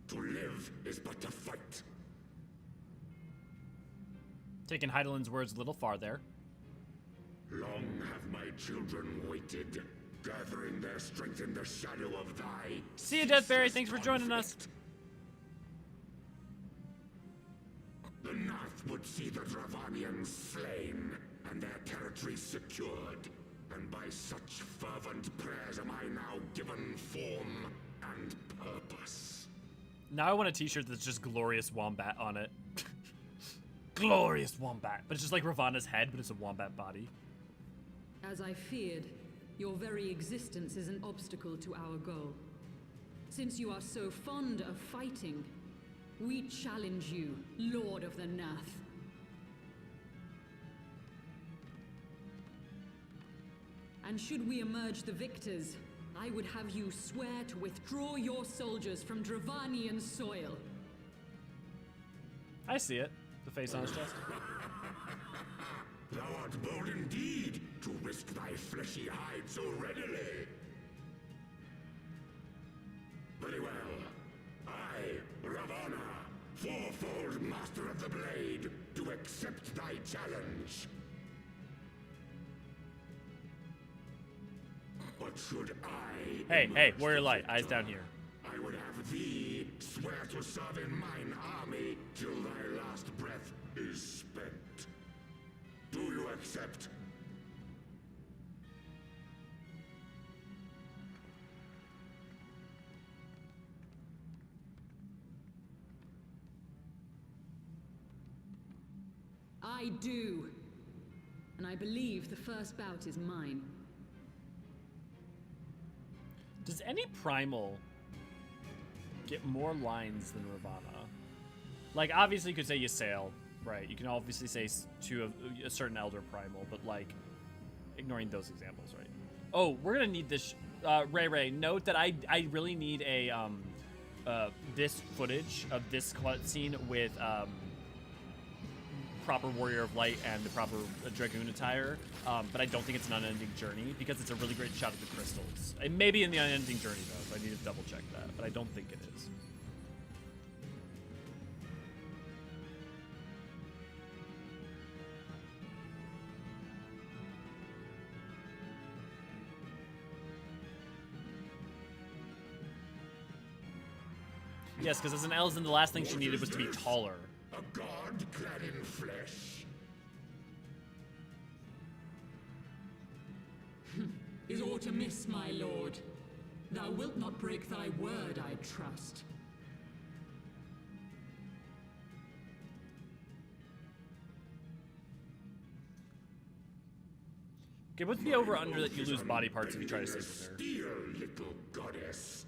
To live is but to fight. Taking Hydaelyn's words a little far there. Long have my children waited, gathering their strength in the shadow of thy... See you, Deathberry. Thanks for joining us. The Nath would see the Dravanians slain, and their territory secured. And by such fervent prayers am I now given form and purpose. Now I want a t-shirt that's just Glorious Wombat on it. Glorious Wombat. But it's just like Ravana's head, but it's a wombat body. As I feared, your very existence is an obstacle to our goal. Since you are so fond of fighting, we challenge you, Lord of the Nath. And should we emerge the victors, I would have you swear to withdraw your soldiers from Dravanian soil. I see it. The face on his chest. Thou art bold indeed to risk thy fleshy hide so readily. Very well. I, Ravana, fourfold master of the blade, do accept thy challenge. But should I... Hey, Warrior Light, eyes down here. I would have thee swear to serve in mine army till thy last breath is spent. Do you accept? I do. And I believe the first bout is mine. Does any primal get more lines than Ravana? Like, obviously you could say Ysael, right? You can obviously say to a certain elder primal, but like, ignoring those examples, right? Oh, we're gonna need this. Ray, note that I really need a this footage of this cutscene with proper Warrior of Light and the proper Dragoon attire, but I don't think it's an Unending Journey because it's a really great shot of the crystals. It may be in the Unending Journey though, so I need to double check that, but I don't think it is. Yes, because as an Elzen, the last thing she needed was to be taller. A god clad in flesh? Is aught amiss, my lord? Thou wilt not break thy word, I trust. Okay, what's the over-under that you lose body parts if you try to sleep with her? Steel, little goddess.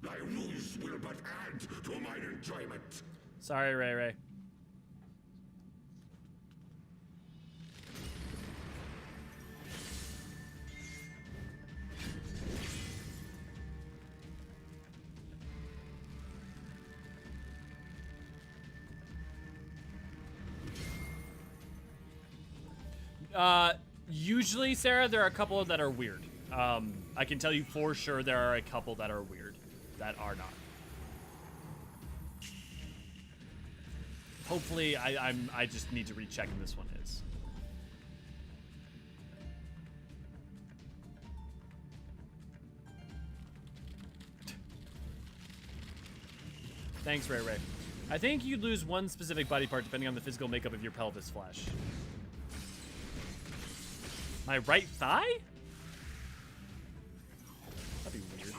Thy ruse will but add to mine enjoyment. Sorry, Ray. Usually, Sarah, there are a couple that are weird. I can tell you for sure there are a couple that are weird, that are not. Hopefully, I just need to recheck and this one is. Thanks, Ray. I think you lose one specific body part depending on the physical makeup of your pelvis flesh. My right thigh? That'd be weird.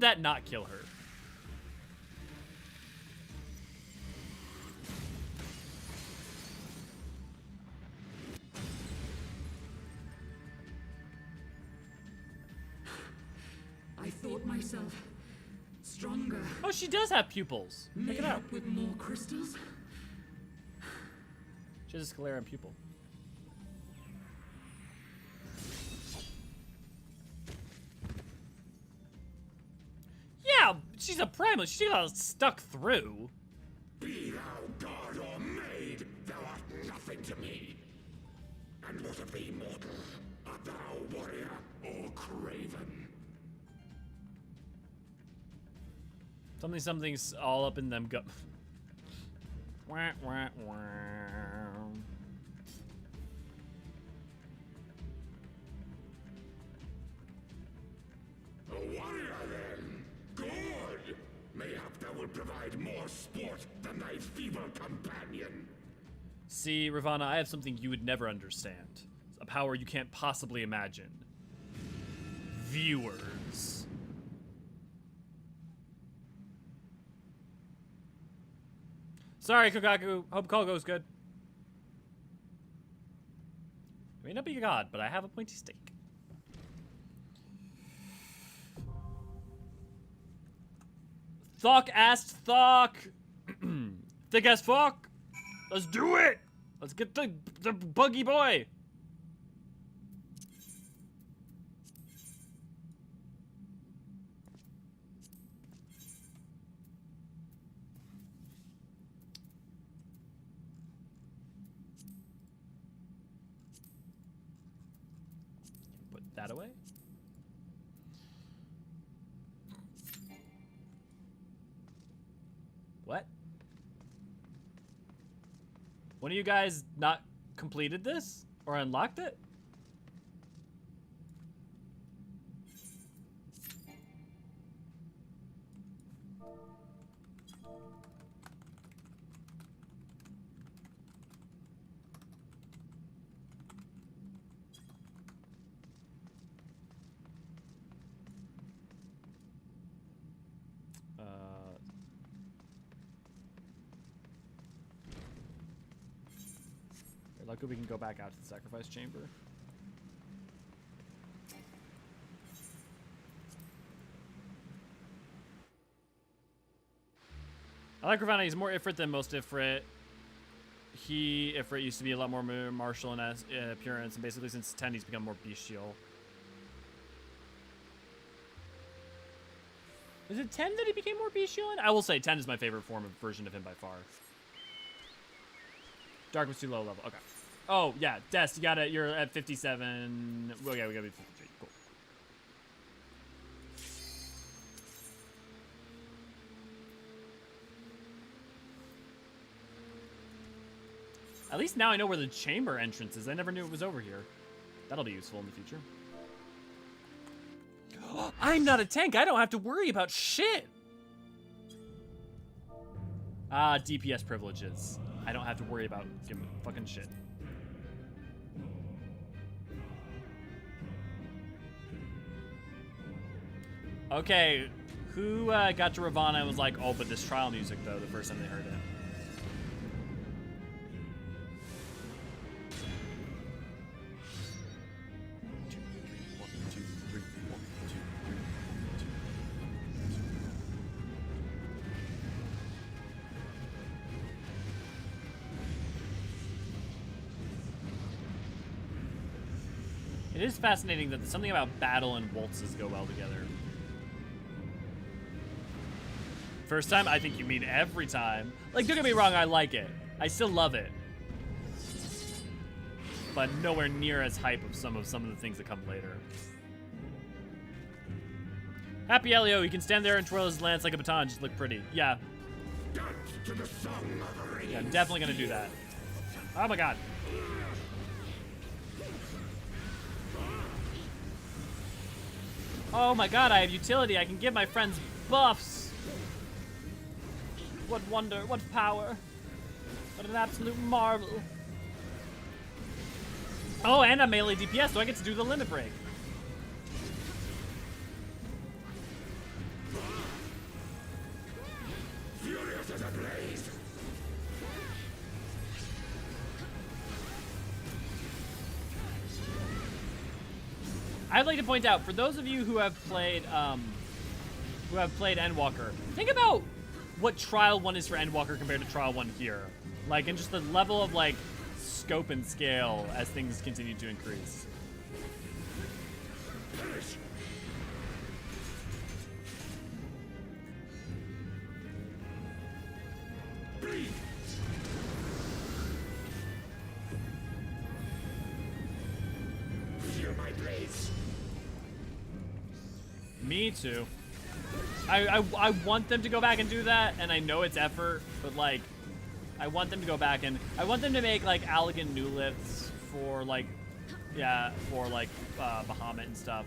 did that not kill her? I thought myself stronger. Oh, she does have pupils. Check Made it out. up with more crystals. She has a sclera pupil. Yeah, she's a primal. She got stuck through. Be thou god or maid, thou art nothing to me. And what of thee, mortal? Art thou warrior or craven? Something's all up in them go. Wah, wah, wah. A warrior then? Good! Mayhap thou will provide more sport than thy feeble companion. See, Ravana, I have something you would never understand. A power you can't possibly imagine. Viewers. Sorry, Kokaku. Hope call goes good. I may not be a god, but I have a pointy stick. Thok asked Thok. Thick as fuck. Let's do it. Let's get the buggy boy. Put that away. What? One of you guys not completed this? Or unlocked it? Luckily we can go back out to the sacrifice chamber. I like Ravana. He's more Ifrit than most Ifrit. Ifrit used to be a lot more martial in appearance, and basically since 10 he's become more bestial. Is it 10 that he became more bestial in? I will say 10 is my favorite version of him by far. Dark was too low level. Okay. Oh, yeah. Des, you're at 57. Okay, we gotta be 53. Cool. At least now I know where the chamber entrance is. I never knew it was over here. That'll be useful in the future. I'm not a tank. I don't have to worry about shit. Ah, DPS privileges. I don't have to worry about giving fucking shit. Okay, who got to Ravana and was like, oh, but this trial music, though, the first time they heard it? It is fascinating that something about battle and waltzes go well together. First time, I think you mean every time. Like, don't get me wrong, I like it. I still love it. But nowhere near as hype of some of the things that come later. Happy Elio, he can stand there and twirl his lance like a baton, just look pretty. Yeah. Yeah, I'm definitely gonna do that. Oh my god. Oh my god, I have utility. I can give my friends buffs. What wonder, what power. What an absolute marvel. Oh, and I'm melee DPS, so I get to do the limit break. I'd like to point out, for those of you who have played Endwalker, think about what Trial 1 is for Endwalker compared to Trial 1 here. Like, and just the level of, like, scope and scale as things continue to increase. Me too. I want them to go back and do that, and I know it's effort, but like, I want them to go back and I want them to make like Allegan new lifts for like, yeah, for like Bahamut and stuff.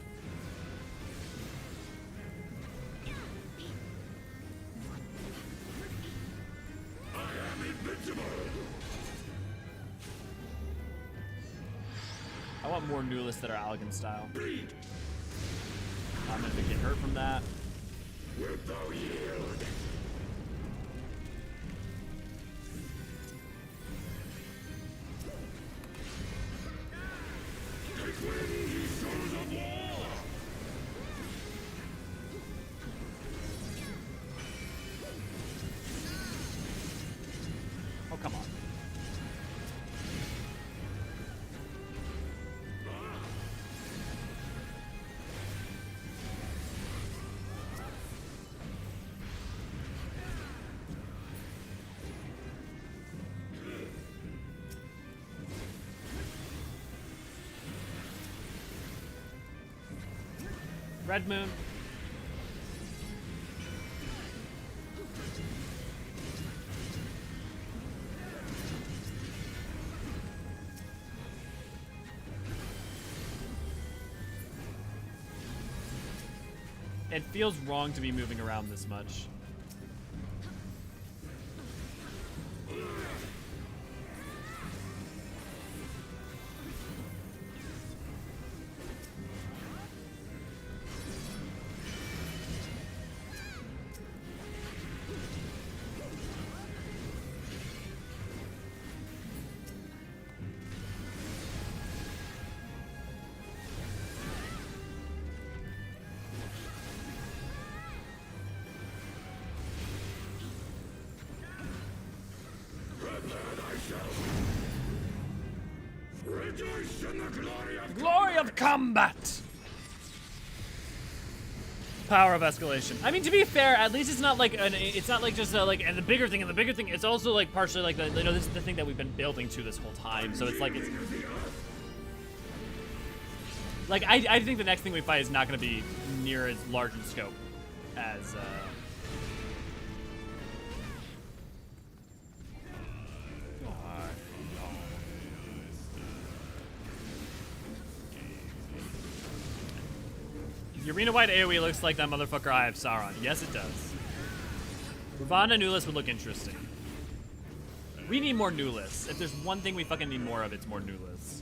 I am invincible. I want more new lists that are Allegan style. I'm gonna get hurt from that. Wilt thou yield? Take wind, ye souls of war! Oh, come on. Red Moon. It feels wrong to be moving around this much. Rejoice in the Glory of combat! Power of escalation. I mean, to be fair, at least it's not like it's not like just like and the bigger thing and the bigger thing. It's also like partially like the, you know, this is the thing that we've been building to this whole time. So it's like it's like I think the next thing we fight is not going to be near as large in scope as. The arena-wide AoE looks like that motherfucker Eye of Sauron. Yes, it does. Ravana new list would look interesting. We need more new lists. If there's one thing we fucking need more of, it's more new lists.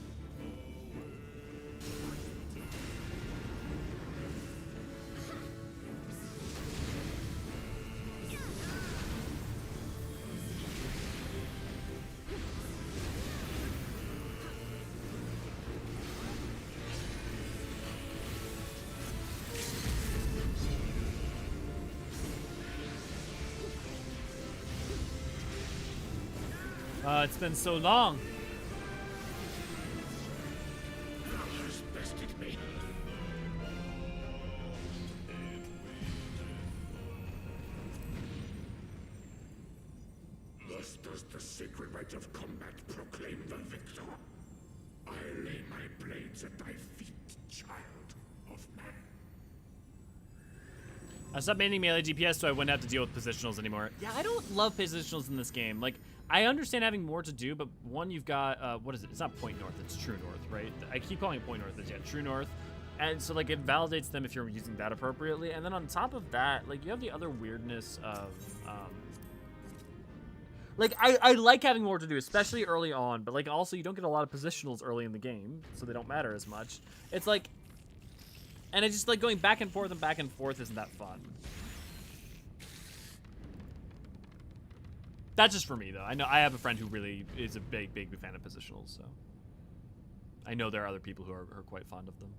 It's been so long. has bested me. Thus does the sacred rite of combat proclaim the victor. I lay my blades at thy feet, child of man. I stopped maining melee DPS so I wouldn't have to deal with positionals anymore. Yeah, I don't love positionals in this game. Like, I understand having more to do, but one, you've got, what is it? It's not Point North, it's True North, right? I keep calling it Point North, it's, yeah, True North. And so, like, it validates them if you're using that appropriately. And then on top of that, like, you have the other weirdness of, like, I like having more to do, especially early on, but, like, also you don't get a lot of positionals early in the game, so they don't matter as much. It's like, and it's just, like, going back and forth isn't that fun. That's just for me, though. I know I have a friend who really is a big, big fan of positionals, so I know there are other people who are quite fond of them.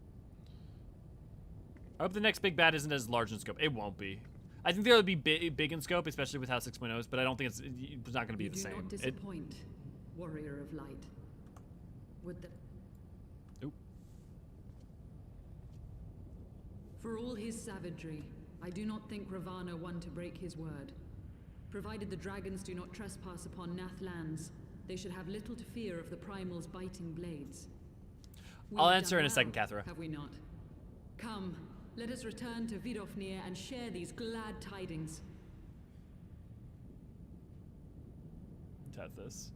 I hope the next big bad isn't as large in scope. It won't be. I think they'll be big in scope, especially with how 6.0 is, but I don't think it's not going to be the Do same. not disappoint, warrior of light. Would the... Oop. For all his savagery, I do not think Ravana one to break his word. Provided the dragons do not trespass upon Nath lands, they should have little to fear of the primal's biting blades. I'll We've answer done in a second, well, Kathra. have we not? Come, let us return to Vidofnir and share these glad tidings. Tethys.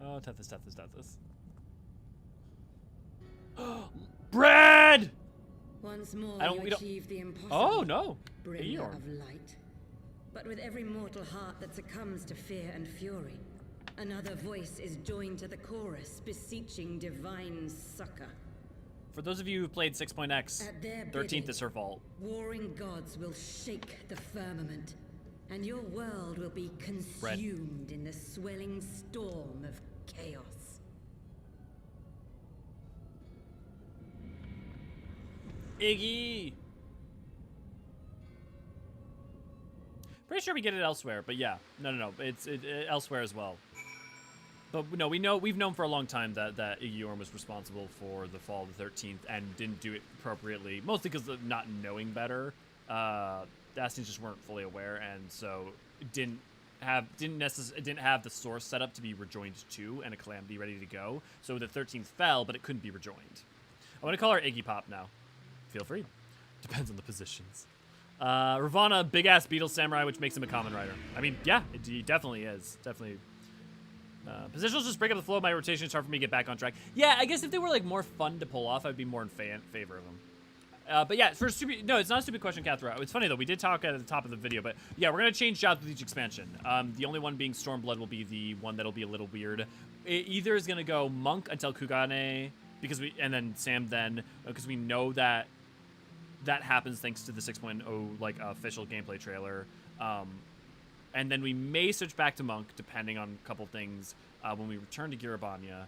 Oh, Tethys. Bread! Once more I don't- you we don't- achieve the impossible. Oh, no. Bringer Eorn. of light. But with every mortal heart that succumbs to fear and fury, another voice is joined to the chorus, beseeching divine succor. For those of you who played 6.x, At their 13th bidding, is her fault. warring gods will shake the firmament, and your world will be consumed in the swelling storm of chaos. Iggy! Pretty sure we get it elsewhere, but yeah. No. It's elsewhere as well. But no, we've known for a long time that Eorzean was responsible for the fall of the 13th and didn't do it appropriately, mostly because of not knowing better. The Assassins just weren't fully aware, and so didn't have the source set up to be rejoined to and a calamity ready to go. So the 13th fell, but it couldn't be rejoined. I want to call her Iggy Pop now. Feel free. Depends on the positions. Ravana, big-ass beetle samurai, which makes him a common rider. I mean, yeah, he definitely is. Definitely. Positionals just break up the flow of my rotation. It's hard for me to get back on track. Yeah, I guess if they were, like, more fun to pull off, I'd be more in favor of them. But yeah, no, it's not a stupid question, Kathra. It's funny, though. We did talk at the top of the video, but yeah, we're going to change jobs with each expansion. The only one being Stormblood will be the one that'll be a little weird. It either is going to go Monk until Kugane, and then Sam then, because we know that happens thanks to the 6.0 like official gameplay trailer, and then we may switch back to Monk depending on a couple things when we return to Girabanya,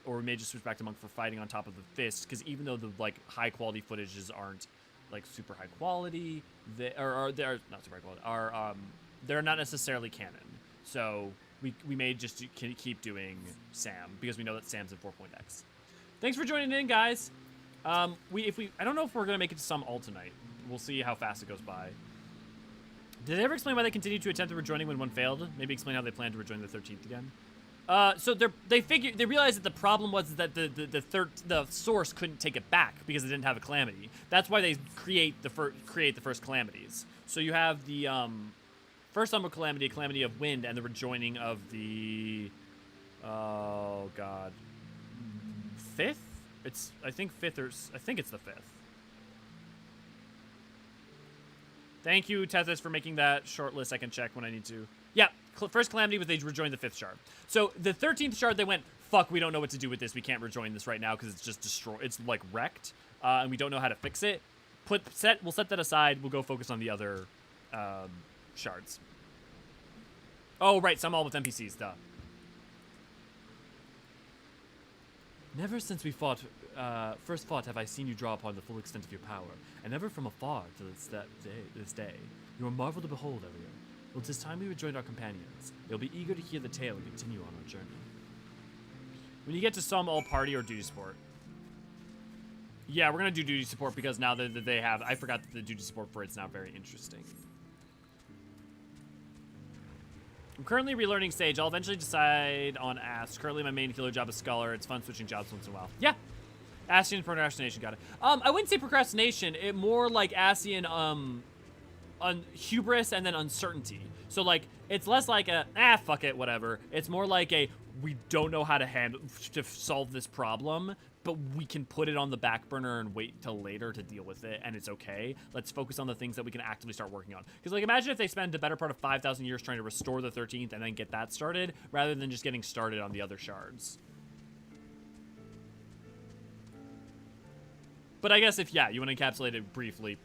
or we may just switch back to Monk for fighting on top of the Fist, because even though the like high quality footages aren't like super high quality, they're not super high quality, they're not necessarily canon. So we may just keep doing Sam because we know that Sam's in 4.x. Thanks for joining in, guys. I don't know if we're gonna make it to some all tonight. We'll see how fast it goes by. Did they ever explain why they continued to attempt the rejoining when one failed? Maybe explain how they plan to rejoin the 13th again. So they realized that the problem was that the source couldn't take it back because it didn't have a calamity. That's why they create the first calamities. So you have the first Umbral calamity, a calamity of wind, and the rejoining of the fifth. I think it's the fifth. Thank you, Tethys, for making that short list. I can check when I need to. Yeah, first calamity was they rejoined the 5th shard. So the 13th shard, they went, fuck, we don't know what to do with this. We can't rejoin this right now because it's just destroyed. It's like wrecked, and we don't know how to fix it. We'll set that aside. We'll go focus on the other shards. Oh, right, some all with NPCs, duh. Never since we first fought have I seen you draw upon the full extent of your power, and never from afar till this day. You are a marvel to behold, Eorzean. Well, 'tis time we rejoined our companions. They'll be eager to hear the tale and continue on our journey. When you get to some all party or duty support. Yeah, we're gonna do duty support because now that they have, I forgot that the duty support for it's now very interesting. I'm currently relearning Sage. I'll eventually decide on Ask. Currently, my main killer job is Scholar. It's fun switching jobs once in a while. Yeah. Ascian procrastination, got it. I wouldn't say procrastination. It more like Ascian, hubris and then uncertainty. So, like, it's less like a, fuck it, whatever. It's more like a, we don't know how to solve this problem, but we can put it on the back burner and wait till later to deal with it, and it's okay. Let's focus on the things that we can actively start working on. Because, like, imagine if they spend the better part of 5,000 years trying to restore the 13th and then get that started, rather than just getting started on the other shards. But I guess if, yeah, you want to encapsulate it briefly,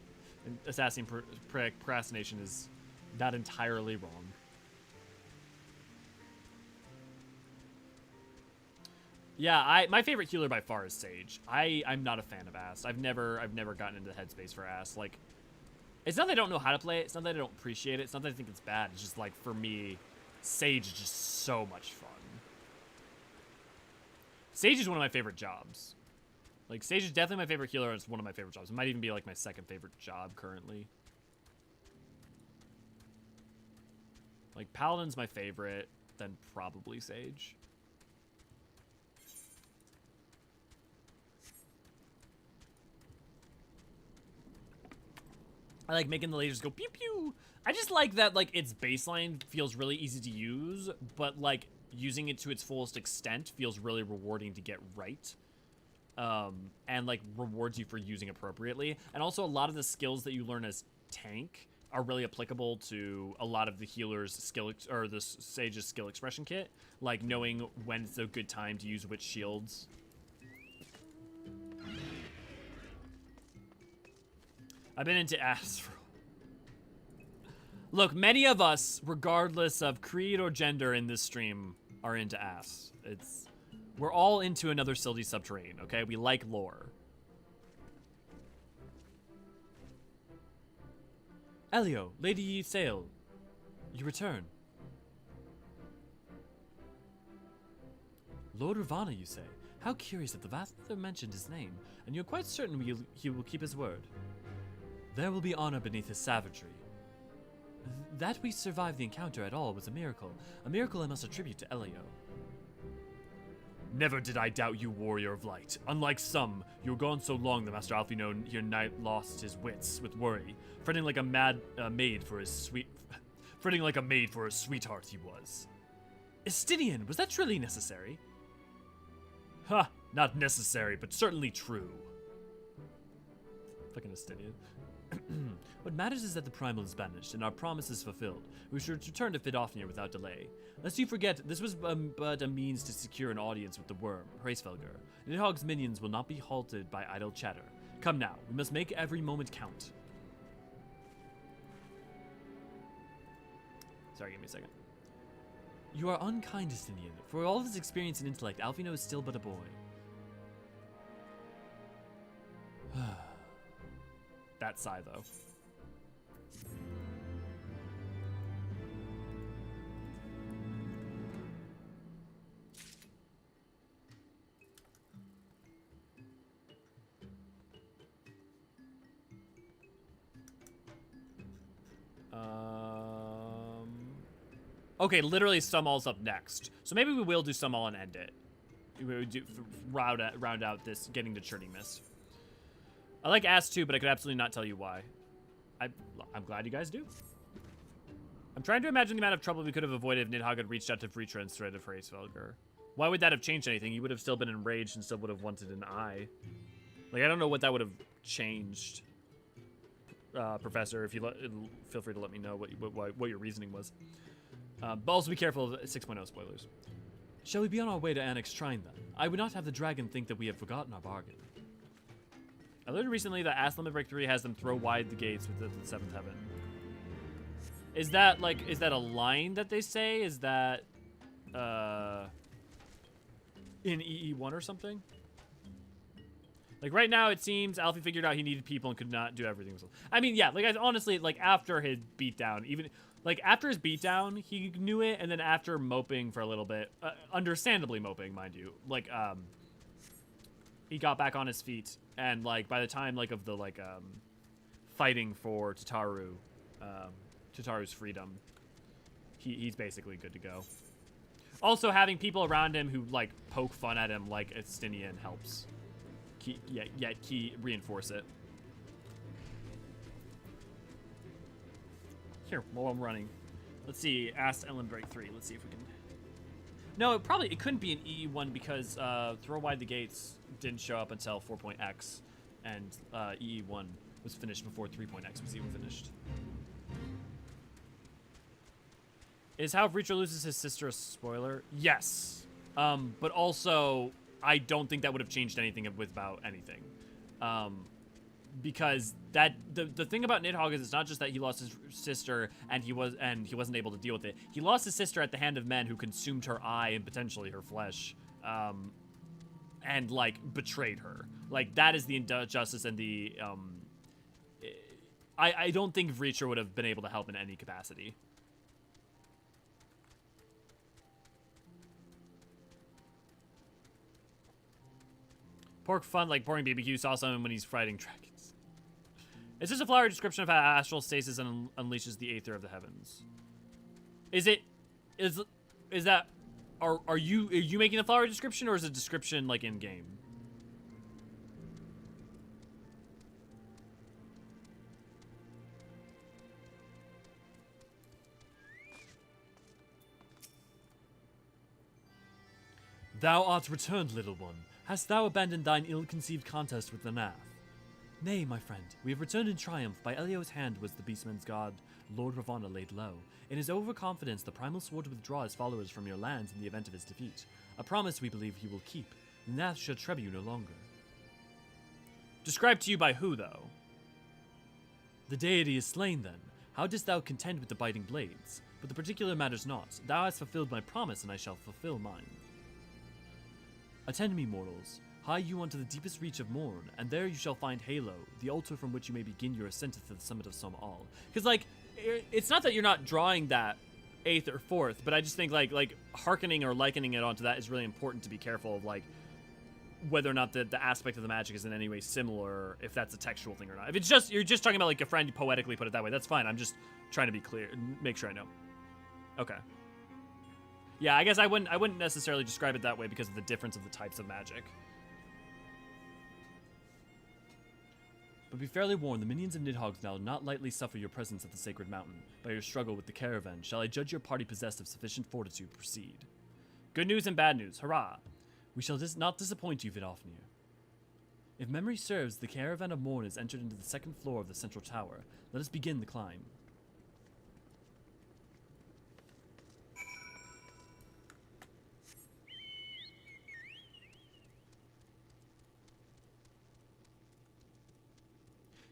assassin procrastination is not entirely wrong. Yeah, my favorite healer by far is Sage. I'm not a fan of Ass. I've never gotten into the headspace for Ass. Like, it's not that I don't know how to play it. It's not that I don't appreciate it. It's not that I think it's bad. It's just like, for me, Sage is just so much fun. Sage is one of my favorite jobs. Like, Sage is definitely my favorite healer, and it's one of my favorite jobs. It might even be like my second favorite job currently. Like, Paladin's my favorite, then probably Sage. I like making the lasers go pew pew. I just like that, like, its baseline feels really easy to use, but like using it to its fullest extent feels really rewarding to get right. And like rewards you for using appropriately. And also a lot of the skills that you learn as tank are really applicable to a lot of the healer's skill, or the Sage's skill expression kit. Like knowing when it's a good time to use which shields. I've been into Ass for... Look, many of us, regardless of creed or gender in this stream, are into Ass. We're all into another Sildy subterrane, okay? We like lore. Elio, Lady Sail, you return. Lord Ravana, you say? How curious that the Vather mentioned his name, and you're quite certain he will keep his word. There will be honor beneath his savagery. That we survived the encounter at all was a miracle I must attribute to Elio. Never did I doubt you, warrior of light. Unlike some, you were gone so long that Master Alphino here night lost his wits with worry, fretting like a maid for his sweetheart he was. Estinian, was that truly necessary? Ha! Not necessary, but certainly true. Fucking Estinian. What matters is that the primal is banished and our promise is fulfilled. We should return to Fidofnir without delay. Lest you forget, this was but a means to secure an audience with the worm, Hraesvelgr. Nidhogg's minions will not be halted by idle chatter. Come now, we must make every moment count. Sorry, give me a second. You are unkind, Estinian. For all of his experience and intellect, Alphino is still but a boy. That sigh, though. Okay, literally Sumall's up next. So maybe we will do Sumall and end it. We would do round out this getting to Churning Mist. I like Ass too, but I could absolutely not tell you why. I'm glad you guys do. I'm trying to imagine the amount of trouble we could have avoided if Nidhogg had reached out to Vritra instead of Hraesvelgr. Why would that have changed anything? He would have still been enraged and still would have wanted an eye. Like, I don't know what that would have changed. Professor, if you feel free to let me know what your reasoning was. But also be careful of 6.0 spoilers. Shall we be on our way to Annex Shrine then? I would not have the dragon think that we have forgotten our bargain. I learned recently that Ass Limit Break 3 has them throw wide the gates with the 7th heaven. Is that a line that they say? Is that in EE1 or something? Like right now it seems Alfie figured out he needed people and could not do everything himself. I mean, yeah, like honestly, like after his beatdown, even like after his beatdown, he knew it, and then after moping for a little bit, understandably moping, mind you, like he got back on his feet, and like by the time like of the like fighting for Tataru's freedom, he's basically good to go. Also, having people around him who like poke fun at him like Estinian helps. Reinforce it. Here, while I'm running, let's see. Ask Ellen Break 3. Let's see if we can. No, it couldn't be an EE1 because Throw Wide the Gates didn't show up until 4.x, and EE1 was finished before 3.x was even finished. Is how Vritra loses his sister a spoiler? Yes. But also, I don't think that would have changed anything about anything. Because the thing about Nidhogg is it's not just that he lost his sister and he wasn't able to deal with it. He lost his sister at the hand of men who consumed her eye and potentially her flesh. and like betrayed her. Like that is the injustice and the I don't think Reacher would have been able to help in any capacity. Pork fun like pouring BBQ sauce on him when he's fighting dragons. It's just a flowery description of how astral stasis unleashes the aether of the heavens. Is that are you making the flowery description, or is it a description like in game? Thou art returned, little one. Hast thou abandoned thine ill-conceived contest with the Nath? Nay, my friend, we have returned in triumph. By Elio's hand was the beastman's god, Lord Ravana, laid low. In his overconfidence, the primal swore to withdraw his followers from your lands in the event of his defeat. A promise we believe he will keep. The Nath shall trouble you no longer. Described to you by who, though? The deity is slain, then. How dost thou contend with the biting blades? But the particular matters not. Thou hast fulfilled my promise, and I shall fulfill mine. Attend me, mortals. Hie you unto the deepest reach of morn, and there you shall find Halo, the altar from which you may begin your ascent to the summit of Somal. Because, like, it's not that you're not drawing that aether forth, but I just think, like hearkening or likening it onto that is really important to be careful of, like, whether or not the aspect of the magic is in any way similar, if that's a textual thing or not. If it's just, you're just talking about, like, a friend poetically put it that way, that's fine. I'm just trying to be clear, make sure I know. Okay. Yeah, I guess I wouldn't necessarily describe it that way because of the difference of the types of magic. But be fairly warned, the minions of Nidhogg now not lightly suffer your presence at the sacred mountain. By your struggle with the caravan, shall I judge your party possessed of sufficient fortitude to proceed. Good news and bad news, hurrah! We shall not disappoint you, Vidofnir. If memory serves, the caravan of Morn has entered into the second floor of the central tower. Let us begin the climb.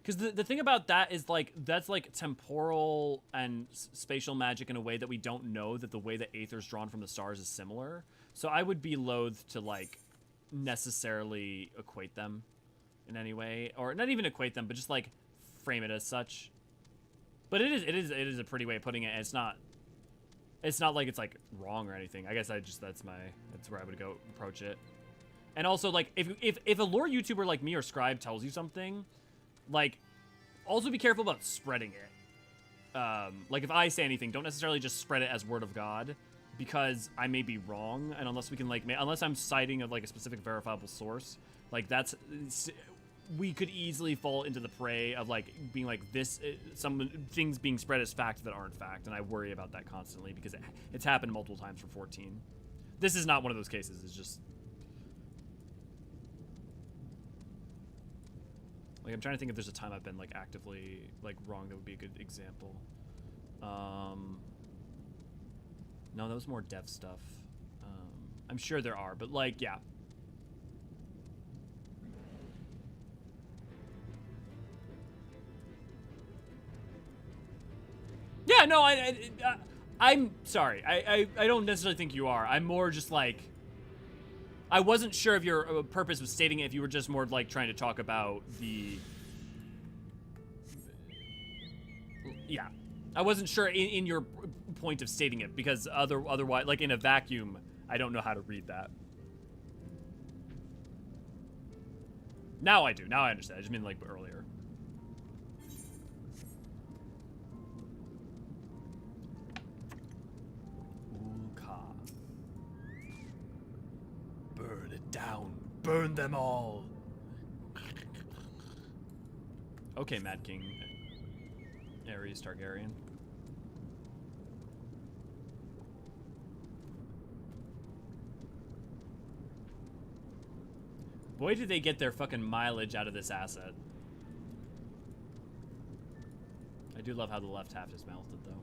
Because the thing about that is, like, that's, like, temporal and spatial magic in a way that we don't know that the way that Aether's drawn from the stars is similar. So I would be loath to, like, necessarily equate them in any way. Or not even equate them, but just, like, frame it as such. But it is a pretty way of putting it. It's not like it's, like, wrong or anything. I guess that's where I would go approach it. And also, like, if a lore YouTuber like me or Scribe tells you something, like, also be careful about spreading it. Like, if I say anything, don't necessarily just spread it as word of God, because I may be wrong, and unless we can, like, unless I'm citing of, like, a specific verifiable source, like, we could easily fall into the prey of, like, being like this, some things being spread as fact that aren't fact, and I worry about that constantly, because it's happened multiple times for 14. This is not one of those cases, it's just... Like, I'm trying to think if there's a time I've been, like, actively, like, wrong that would be a good example. No, that was more dev stuff. I'm sure there are, but, like, yeah. Yeah, no, I'm sorry. I don't necessarily think you are. I'm more just, like... I wasn't sure if your purpose was stating it, if you were just more like trying to talk about the... Yeah. I wasn't sure in your point of stating it, because otherwise, like in a vacuum, I don't know how to read that. Now I do. Now I understand. I just mean like earlier. Burn it down. Burn them all. Okay, Mad King. Ares Targaryen. Boy, did they get their fucking mileage out of this asset. I do love how the left half is melted, though.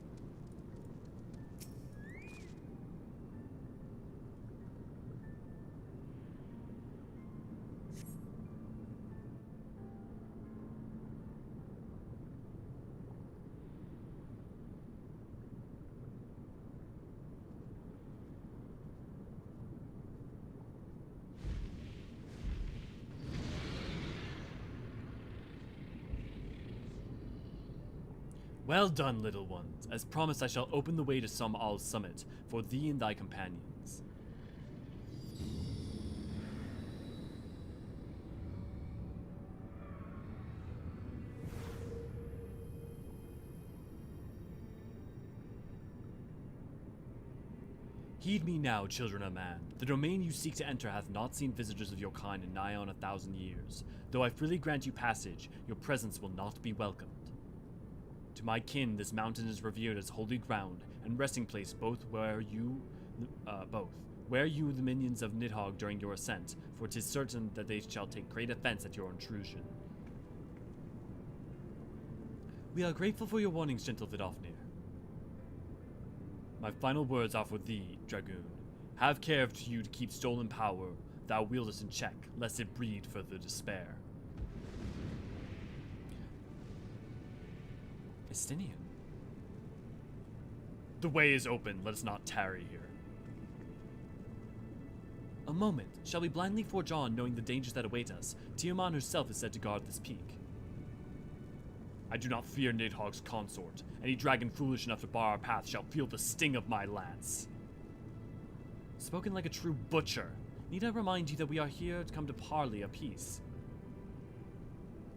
Well done, little ones. As promised, I shall open the way to Som'al's summit for thee and thy companions. Heed me now, children of man. The domain you seek to enter hath not seen visitors of your kind in nigh on 1,000 years. Though I freely grant you passage, your presence will not be welcomed. To my kin, this mountain is revered as holy ground and resting place where you, the minions of Nidhogg during your ascent, for 'tis certain that they shall take great offense at your intrusion. We are grateful for your warnings, gentle Vidofnir. My final words are for thee, Dragoon. Have care to you to keep stolen power thou wieldest in check, lest it breed further despair. Estinian. The way is open, let us not tarry here. A moment. Shall we blindly forge on, knowing the dangers that await us? Tiamat herself is said to guard this peak. I do not fear Nidhogg's consort. Any dragon foolish enough to bar our path shall feel the sting of my lance. Spoken like a true butcher. Need I remind you that we are here to come to parley of peace?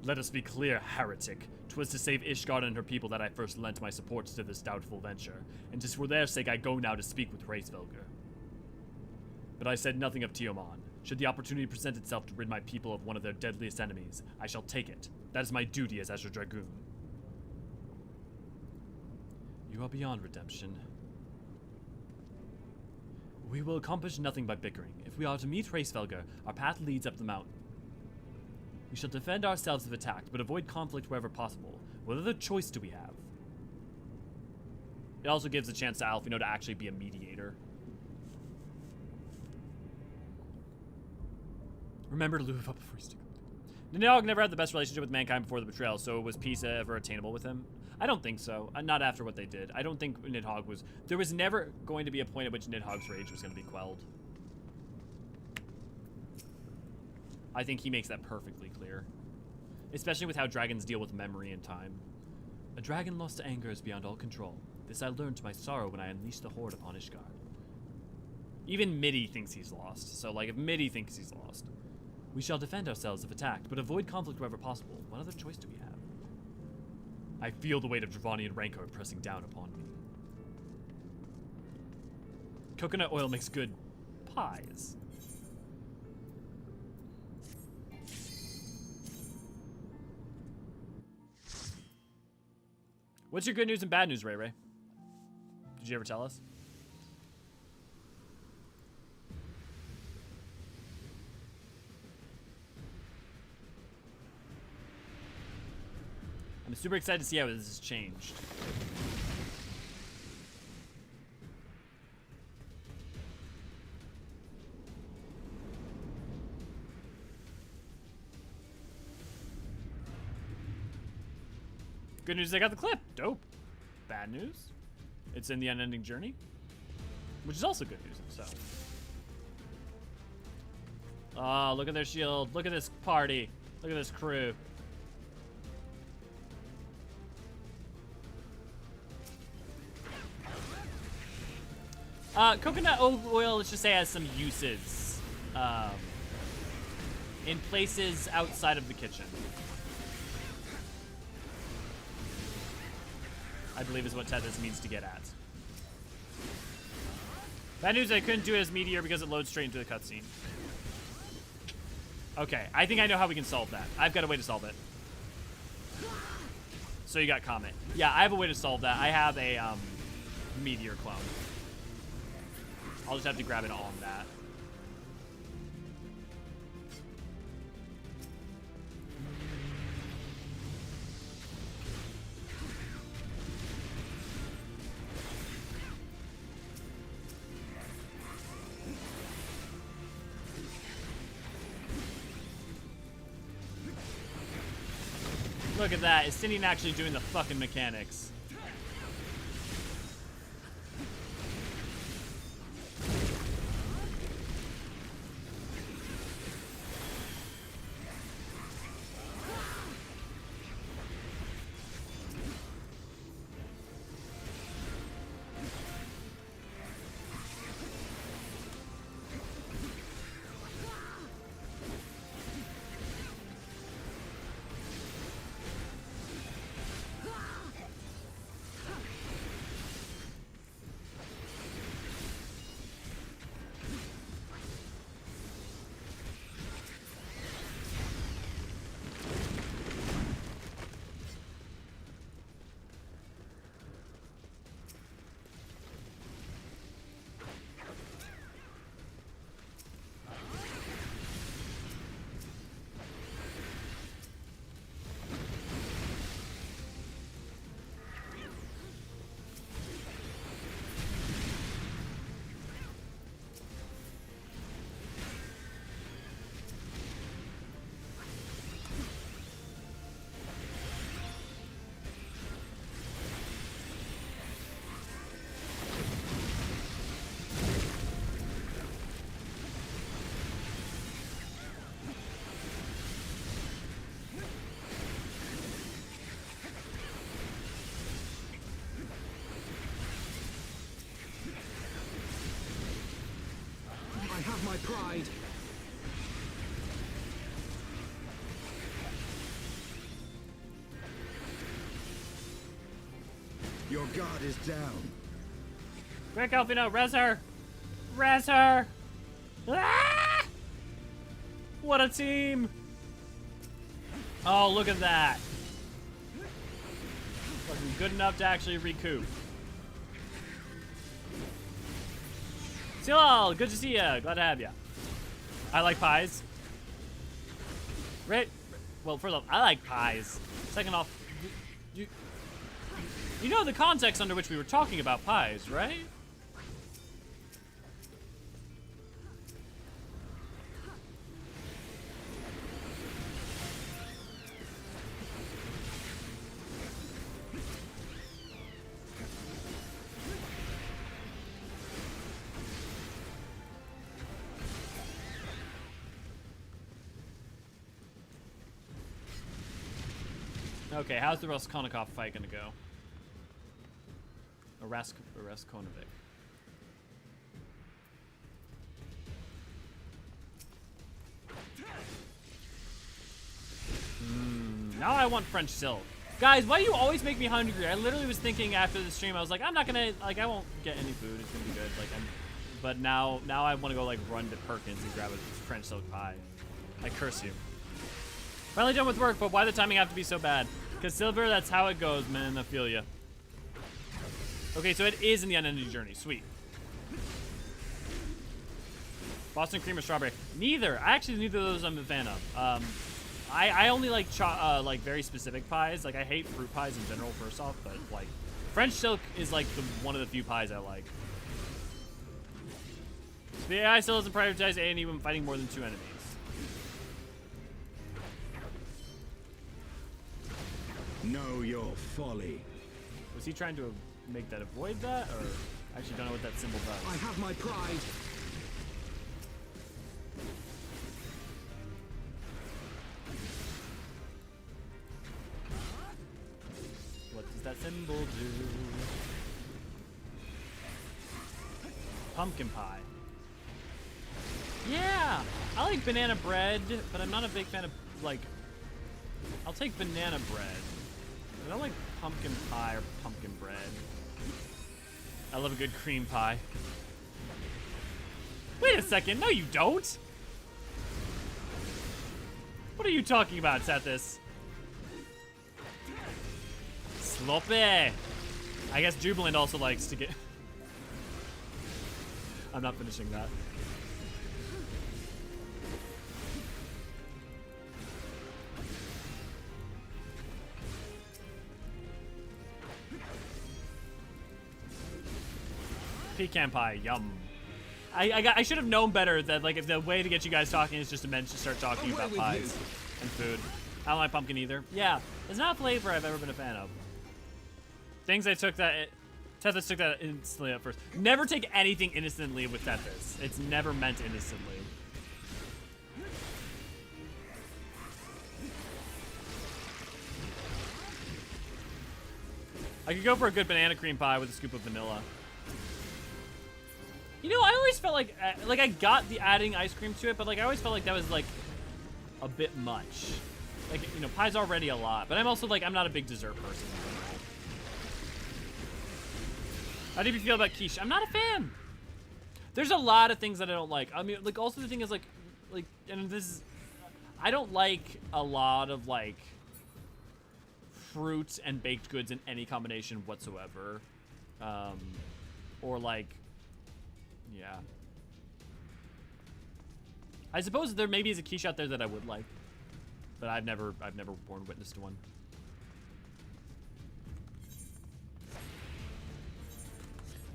Let us be clear, heretic. 'Twas to save Ishgard and her people that I first lent my support to this doubtful venture, and 'tis for their sake I go now to speak with Hraesvelgr. But I said nothing of Tiamat. Should the opportunity present itself to rid my people of one of their deadliest enemies, I shall take it. That is my duty as Azure Dragoon. You are beyond redemption. We will accomplish nothing by bickering. If we are to meet Hraesvelgr, our path leads up the mountain. We shall defend ourselves if attacked, but avoid conflict wherever possible. What other choice do we have? It also gives a chance to Alfino to actually be a mediator. Remember to lube up before you stick. Nidhogg never had the best relationship with mankind before the betrayal, so was peace ever attainable with him? I don't think so. Not after what they did. I don't think Nidhogg was... There was never going to be a point at which Nidhogg's rage was going to be quelled. I think he makes that perfectly clear. Especially with how dragons deal with memory and time. A dragon lost to anger is beyond all control. This I learned to my sorrow when I unleashed the horde upon Ishgard. Even Midi thinks he's lost. So, like, if Midi thinks he's lost... We shall defend ourselves if attacked, but avoid conflict wherever possible. What other choice do we have? I feel the weight of Dravanian rancor pressing down upon me. Coconut oil makes good pies. What's your good news and bad news, Ray Ray? Did you ever tell us? I'm super excited to see how this has changed. Good news, I got the clip. Dope. Bad news, it's in the unending journey, which is also good news itself. Oh, look at their shield. Look at this party. Look at this crew. Coconut oil, let's just say, has some uses in places outside of the kitchen. I believe is what Tethys means to get at. Bad news, I couldn't do it as Meteor because it loads straight into the cutscene. Okay, I think I know how we can solve that. I've got a way to solve it. So you got Comet. Yeah, I have a way to solve that. I have a Meteor clone. I'll just have to grab it on that. Look at that. Is Cindy actually doing the fucking mechanics? I have my pride. Your guard is down. Quick, Elfino, res her! Res her! Ah! What a team! Oh, look at that. Wasn't good enough to actually recoup. Silal, good to see ya. Glad to have ya. I like pies. Right? Well, first off, I like pies. Second off, you know the context under which we were talking about pies, right? Okay, how's the Raskolnikov fight gonna go? Raskolnikov. Now I want French silk. Guys, why do you always make me hungry? I literally was thinking after the stream, I was like, I'm not gonna, like, I won't get any food. It's gonna be good. Like, but now I want to go, like, run to Perkins and grab a French silk pie. I curse you. Finally done with work, but why the timing have to be so bad? Because Silver, that's how it goes, man. I feel ya. Okay, so it is in the unending journey. Sweet. Boston cream or strawberry? Neither. Actually, neither of those I'm a fan of. I only like like very specific pies. Like I hate fruit pies in general, first off, but like French silk is like one of the few pies I like. So the AI still doesn't prioritize A&E when fighting more than 2 enemies. Know your folly. Was he trying to make that avoid that, or I actually don't know what that symbol does? I have my pride. What does that symbol do? Pumpkin pie. Yeah, I like banana bread, but I'm not a big fan of, like, I'll take banana bread. I don't like pumpkin pie or pumpkin bread. I love a good cream pie. Wait a second, no you don't! What are you talking about, Sethis? Sloppy! I guess Jubilant also likes to get... I'm not finishing that. Pecan pie, yum. I should have known better that, like, if the way to get you guys talking is just to start talking about pies and food. I don't like pumpkin either. Yeah, it's not a flavor I've ever been a fan of. Things I took that... Tethys took that instantly at first. Never take anything innocently with Tethys. It's never meant innocently. I could go for a good banana cream pie with a scoop of vanilla. You know, I always felt like I got the adding ice cream to it, but like I always felt like that was like a bit much. Like, you know, pie's already a lot, but I'm also like, I'm not a big dessert person. How do you feel about quiche? I'm not a fan. There's a lot of things that I don't like. I mean, like, also the thing is like, and this is, I don't like a lot of like fruits and baked goods in any combination whatsoever. Or like, yeah. I suppose there maybe is a quiche out there that I would like, but I've never borne witness to one.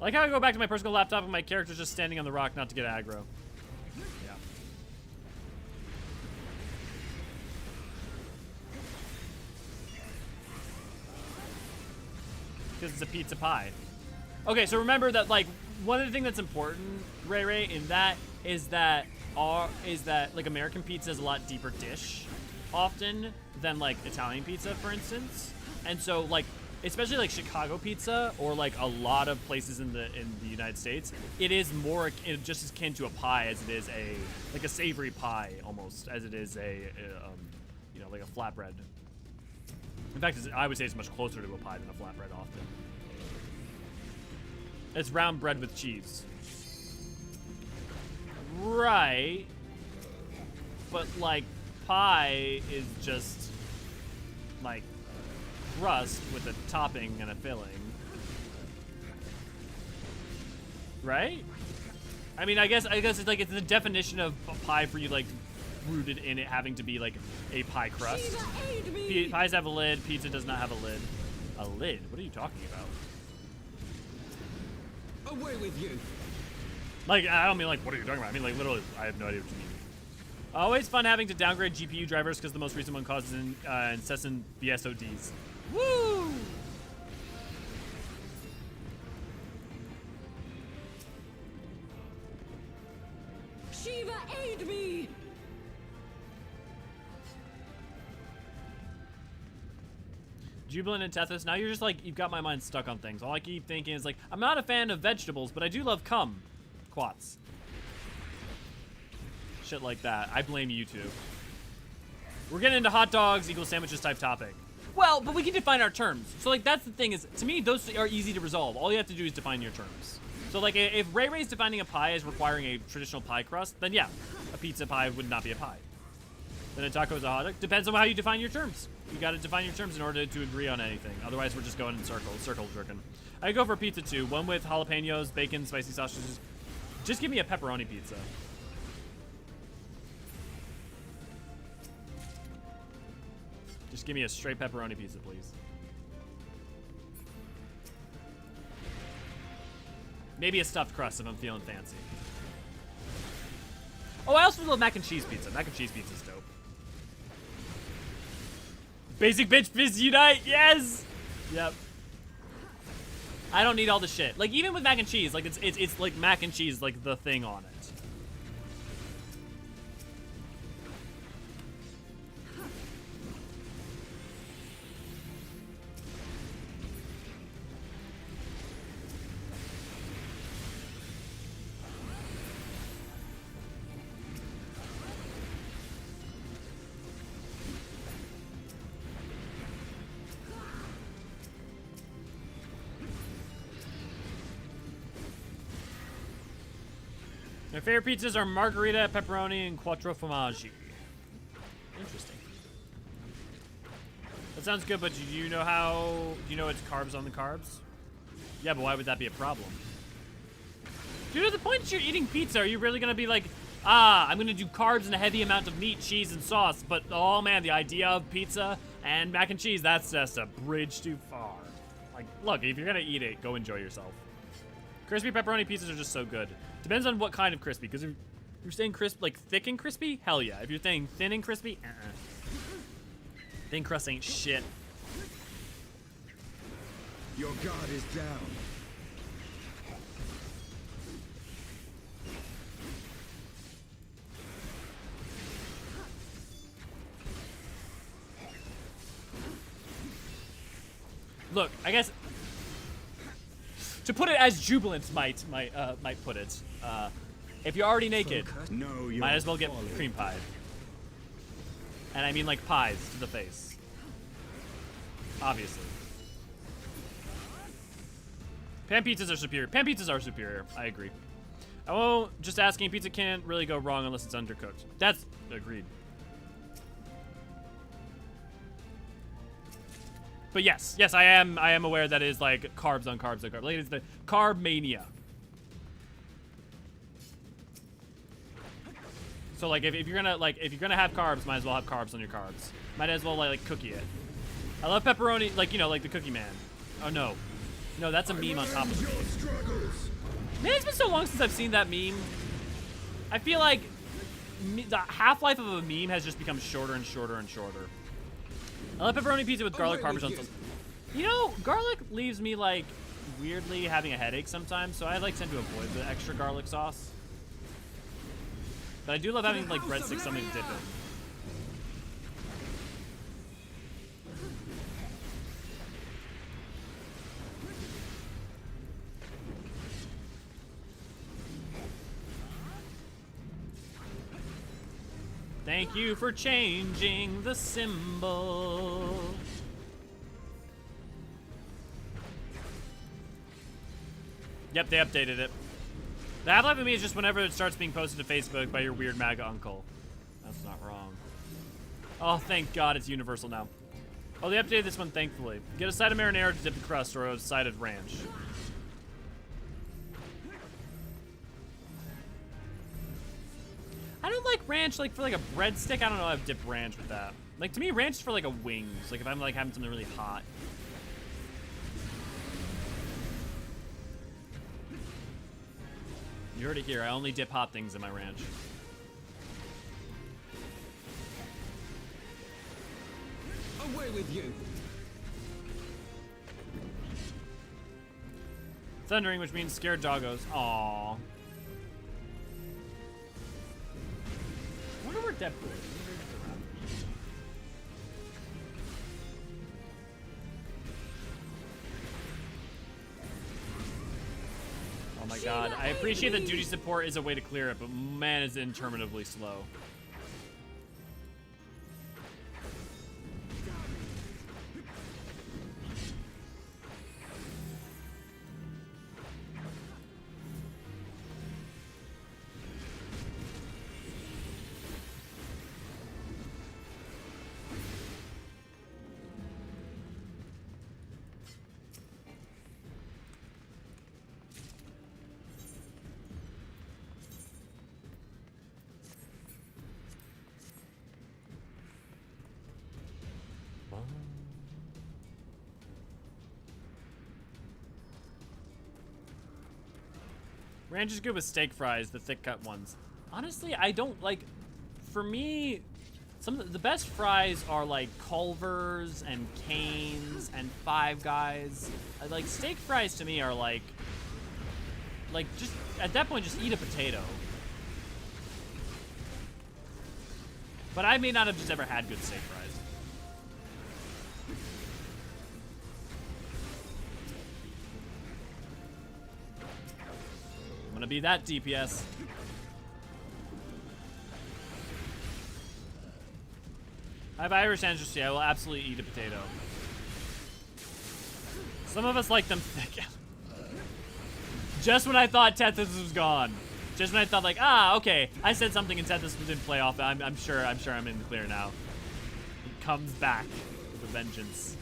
I like how I go back to my personal laptop and my character's just standing on the rock not to get aggro. Yeah. Because it's a pizza pie. Okay, so remember that, like, one of the things that's important, Ray, in that is that like American pizza is a lot deeper dish often than like Italian pizza, for instance. And so like especially like Chicago pizza or like a lot of places in the United States, it is more just as akin to a pie as it is a savory pie almost as it is you know, like a flatbread. In fact, I would say it's much closer to a pie than a flatbread often. It's round bread with cheese. Right. But like pie is just like crust with a topping and a filling. Right? I mean, I guess it's like it's the definition of pie for you, like rooted in it having to be like a pie crust. Pies have a lid, pizza does not have a lid. A lid? What are you talking about? Away with you. Like, I don't mean like, what are you talking about? I mean like literally, I have no idea what you mean. Always fun having to downgrade GPU drivers because the most recent one causes incessant BSODs. Woo! Shiva, aid me! Jubilant and Tethys, now you're just like, you've got my mind stuck on things. All I keep thinking is like, I'm not a fan of vegetables, but I do love cum. Quats. Shit like that. I blame you two. We're getting into hot dogs equals sandwiches type topic. Well, but we can define our terms. So like, that's the thing is, to me, those are easy to resolve. All you have to do is define your terms. So like, if Ray Ray's defining a pie as requiring a traditional pie crust, then yeah, a pizza pie would not be a pie. Then a taco is a hot dog. Depends on how you define your terms. You gotta define your terms in order to agree on anything. Otherwise, we're just going in circles, circle jerking. I go for pizza too. One with jalapenos, bacon, spicy sausages. Just give me a pepperoni pizza. Just give me a straight pepperoni pizza, please. Maybe a stuffed crust if I'm feeling fancy. Oh, I also love mac and cheese pizza. Mac and cheese pizza is dope. Basic bitch fizz unite, yes! Yep. I don't need all the shit. Like, even with mac and cheese, like, it's like mac and cheese, like, the thing on it. My favorite pizzas are margherita, pepperoni, and quattro formaggi. Interesting. That sounds good, but do you know it's carbs on the carbs? Yeah, but why would that be a problem? Dude, at the point that you're eating pizza, are you really gonna be like, I'm gonna do carbs and a heavy amount of meat, cheese, and sauce, but oh man, the idea of pizza and mac and cheese, that's just a bridge too far. Like, look, if you're gonna eat it, go enjoy yourself. Crispy pepperoni pizzas are just so good. Depends on what kind of crispy, because if you're saying crisp, like thick and crispy, hell yeah. If you're saying thin and crispy, thin crust ain't shit. Your guard is down. Look, I guess to put it as Jubilant might put it, if you're already naked, might as well get cream pie. And I mean like pies to the face. Obviously. Pan pizzas are superior. Pan pizzas are superior. I agree. I won't just asking, pizza can't really go wrong unless it's undercooked. That's agreed. But yes, I am aware that it is like carbs on carbs on carbs. Like it's the carb mania. So like if you're gonna have carbs, might as well have carbs on your carbs. Might as well like cookie it. I love pepperoni, like like the Cookie Man. Oh no, that's a meme on top of it. Man, it's been so long since I've seen that meme. I feel like the half-life of a meme has just become shorter and shorter and shorter. I love pepperoni pizza with garlic parmesan sauce. Garlic leaves me like weirdly having a headache sometimes, so I like tend to avoid the extra garlic sauce. But I do love having like breadsticks, something to dip in. Thank you for changing the symbol. Yep, they updated it. The half-life of me is just whenever it starts being posted to Facebook by your weird MAGA uncle. That's not wrong. Oh, thank God it's universal now. Oh, they updated this one, thankfully. Get a side of marinara to dip the crust, or a side of ranch. I don't like ranch, like, for, like, a breadstick. I don't know how to dip ranch with that. Like, to me, ranch is for, like, a wings. Like, if I'm, like, having something really hot. You heard it here. I only dip hot things in my ranch. Away with you! Thundering, which means scared doggos. Aww. I wonder where Deadpool is. Oh my god. I appreciate that duty support is a way to clear it, but man, is it interminably slow. Ranch is good with steak fries, the thick cut ones. Honestly, I don't like, for me, some of the best fries are like Culver's and Cane's and Five Guys. Like steak fries to me are like just, at that point, just eat a potato. But I may not have just ever had good steak fries. I'm gonna be that DPS. I have Irish ancestry. I will absolutely eat a potato. Some of us like them thick. Just when I thought Tethys was gone. Just when I thought like, okay, I said something and Tethys didn't play off. I'm sure I'm in the clear now. He comes back with a vengeance.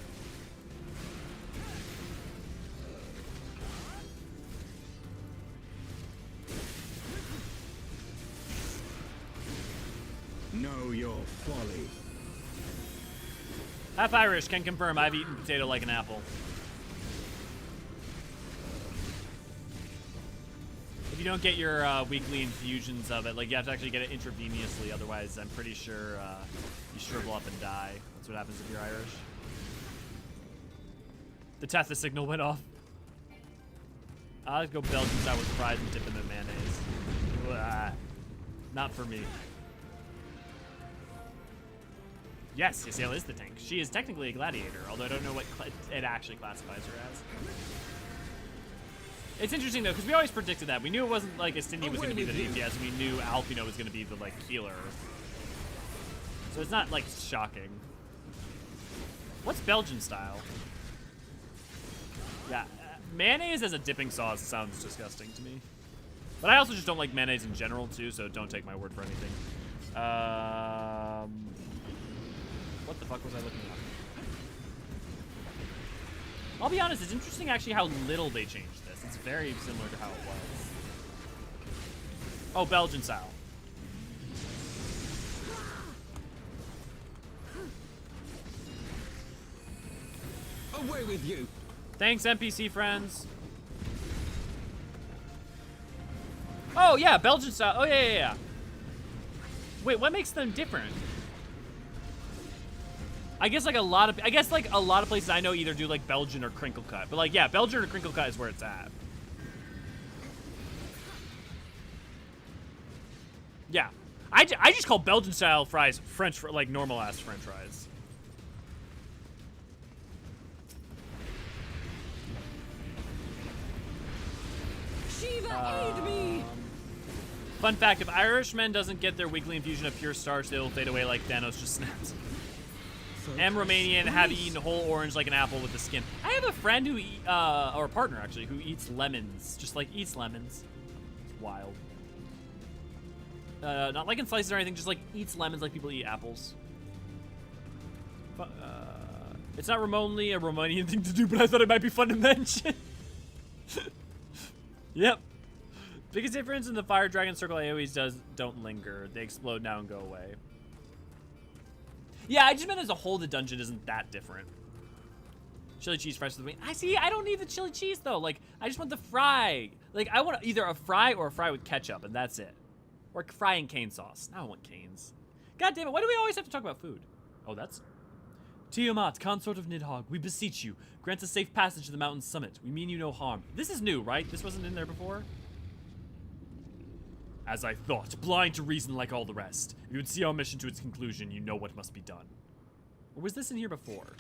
Know your folly. Half Irish, can confirm I've eaten potato like an apple. If you don't get your weekly infusions of it, like you have to actually get it intravenously, otherwise I'm pretty sure you shrivel up and die. That's what happens if you're Irish. The Tethys signal went off. I'll go Belgian style with fries and dip them in mayonnaise. Blah. Not for me. Yes, Yasiel is the tank. She is technically a gladiator, although I don't know what it actually classifies her as. It's interesting though, because we always predicted that. We knew it wasn't like Estini was going to be the DPS, and we knew Alpino was going to be the like healer. So it's not like shocking. What's Belgian style? Yeah, mayonnaise as a dipping sauce sounds disgusting to me. But I also just don't like mayonnaise in general too, so don't take my word for anything. What the fuck was I looking at? I'll be honest, it's interesting actually how little they changed this. It's very similar to how it was. Oh, Belgian style. Away with you! Thanks, NPC friends. Oh yeah, Belgian style. Oh yeah. Wait, what makes them different? I guess like a lot of places I know either do like Belgian or crinkle cut, but like yeah, Belgian or crinkle cut is where it's at. Yeah, I just call Belgian style fries French, like normal ass French fries. Shiva, aid me! Fun fact, if Irishmen doesn't get their weekly infusion of pure starch, they will fade away like Thanos just snaps. Am Romanian, have eaten a whole orange like an apple with the skin. I have a friend who, or a partner actually, who eats lemons. Just like eats lemons. It's wild. Not like in slices or anything, just like eats lemons like people eat apples. It's not remotely a Romanian thing to do, but I thought it might be fun to mention. Yep. Biggest difference in the fire dragon circle AoEs don't linger. They explode now and go away. Yeah, I just meant as a whole the dungeon isn't that different. Chili cheese fresh with the wing. I don't need the chili cheese though. Like, I just want the fry. Like, I want either a fry or a fry with ketchup, and that's it. Or fry and cane sauce. Now I want canes. God damn it, why do we always have to talk about food? Oh, that's... Tiamat, consort of Nidhogg, we beseech you, grant us safe passage to the mountain's summit. We mean you no harm. This is new, right? This wasn't in there before? As I thought, blind to reason like all the rest. If you would see our mission to its conclusion, you know what must be done. Or was this in here before?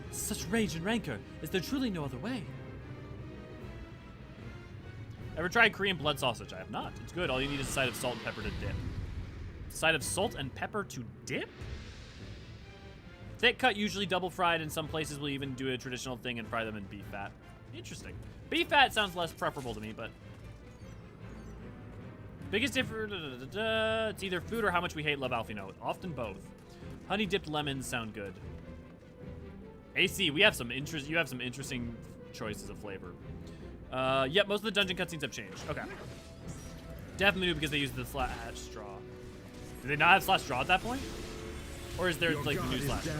Such rage and rancor, is there truly no other way? Ever tried Korean blood sausage? I have not. It's good. All you need is a side of salt and pepper to dip. Side of salt and pepper to dip? Thick cut, usually double fried. In some places, we'll even do a traditional thing and fry them in beef fat. Interesting. Beef fat sounds less preferable to me, but... Biggest difference... It's either food or how much we hate love Alfino. Often both. Honey dipped lemons sound good. AC, we have some interest. You have some interesting choices of flavor. Yep, most of the dungeon cutscenes have changed. Okay. Definitely new because they used the slash straw. Do they not have slash straw at that point? Or is there like the new slash straw?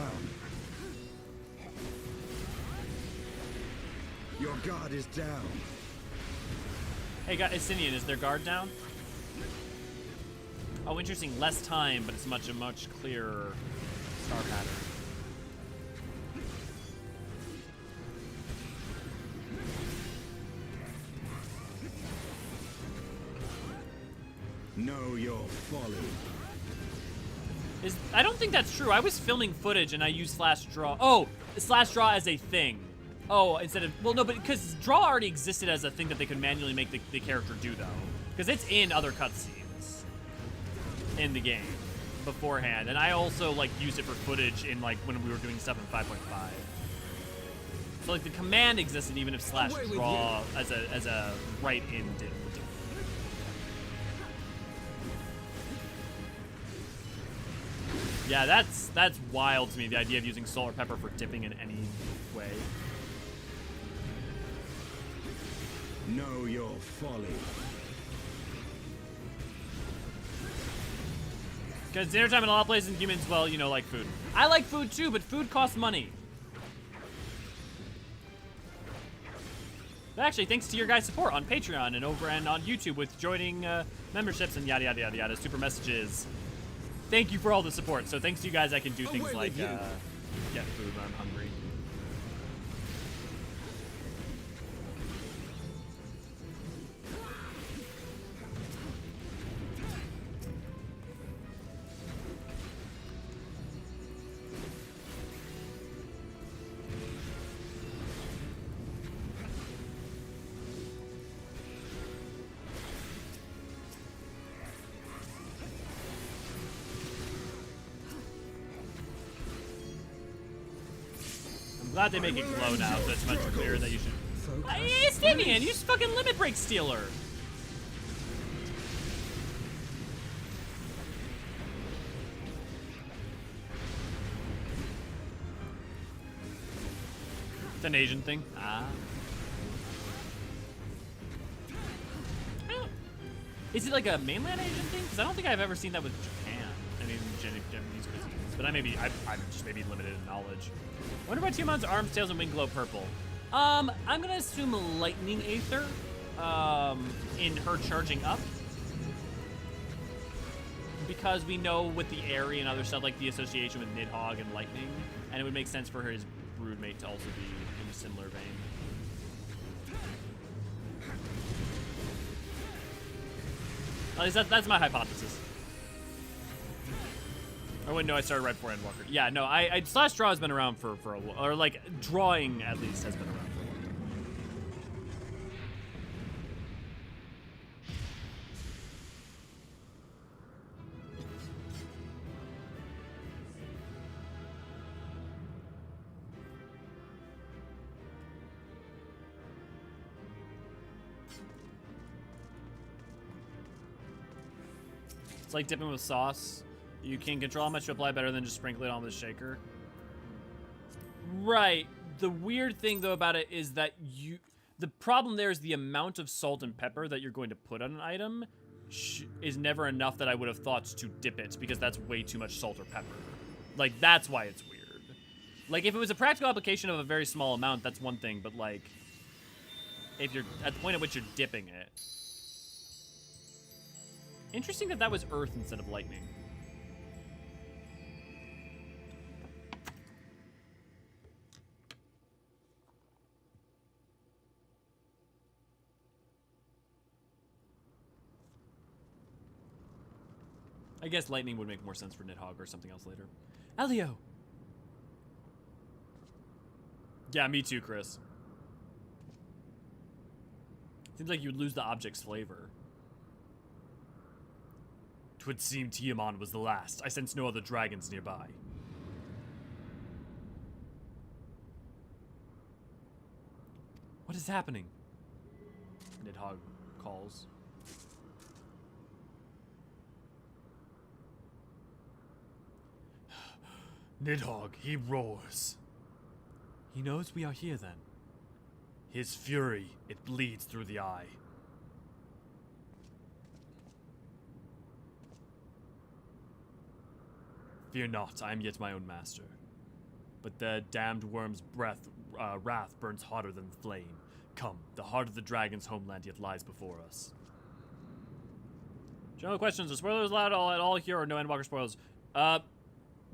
Your guard is down. Hey, Isinian, is their guard down? Oh, interesting. Less time, but it's a much clearer star pattern. Know your folly. I don't think that's true. I was filming footage and I used slash draw. Oh, slash draw as a thing. Oh, instead of, well, no, but because draw already existed as a thing that they could manually make the character do, though. Because it's in other cutscenes in the game beforehand. And I also, like, used it for footage in, like, when we were doing stuff in 5.5. So, like, the command existed even if slash draw as a write-in did. Yeah, that's wild to me, the idea of using salt or pepper for dipping in any way. Know your folly. Because dinner time in a lot of places in humans, well, you know, like food. I like food too, but food costs money. But actually, thanks to your guys' support on Patreon and over and on YouTube with joining memberships and yada, yada, yada, yada, super messages. Thank you for all the support. So thanks to you guys, I can do things like get food when I'm hungry. Glad they make it glow now, so it's much clearer that you should. Hey, Stamian, you fucking limit break stealer. It's an Asian thing. Ah. Is it like a mainland Asian thing? Because I don't think I've ever seen that with Japan. I mean, Japanese cuisines. But I'm just maybe limited in knowledge. I wonder why Tiamat's arms, tails, and wing glow purple. I'm gonna assume lightning aether in her charging up. Because we know with the Aerie and other stuff, like the association with Nidhogg and lightning, and it would make sense for his broodmate to also be in a similar vein. At least that's my hypothesis. I wouldn't know I started right before endwalker. Yeah, no, slash draw has been around for a while, or like drawing at least has been around for a while. It's like dipping with sauce. You can control how much to apply better than just sprinkle it on with a shaker. Right. The weird thing, though, about it is that the problem there is the amount of salt and pepper that you're going to put on an item is never enough that I would have thought to dip it, because that's way too much salt or pepper. Like, that's why it's weird. Like, if it was a practical application of a very small amount, that's one thing, but, like, if you're at the point at which you're dipping it. Interesting that that was earth instead of lightning. I guess lightning would make more sense for Nidhogg or something else later. Elio! Yeah, me too, Chris. Seems like you'd lose the object's flavor. 'Twould seem Tiamat was the last. I sense no other dragons nearby. What is happening? Nidhogg calls. Nidhogg, he roars. He knows we are here then. His fury, it bleeds through the eye. Fear not, I am yet my own master. But the damned worm's wrath burns hotter than the flame. Come, the heart of the dragon's homeland yet lies before us. General questions, are spoilers allowed at all here or no Endwalker spoilers?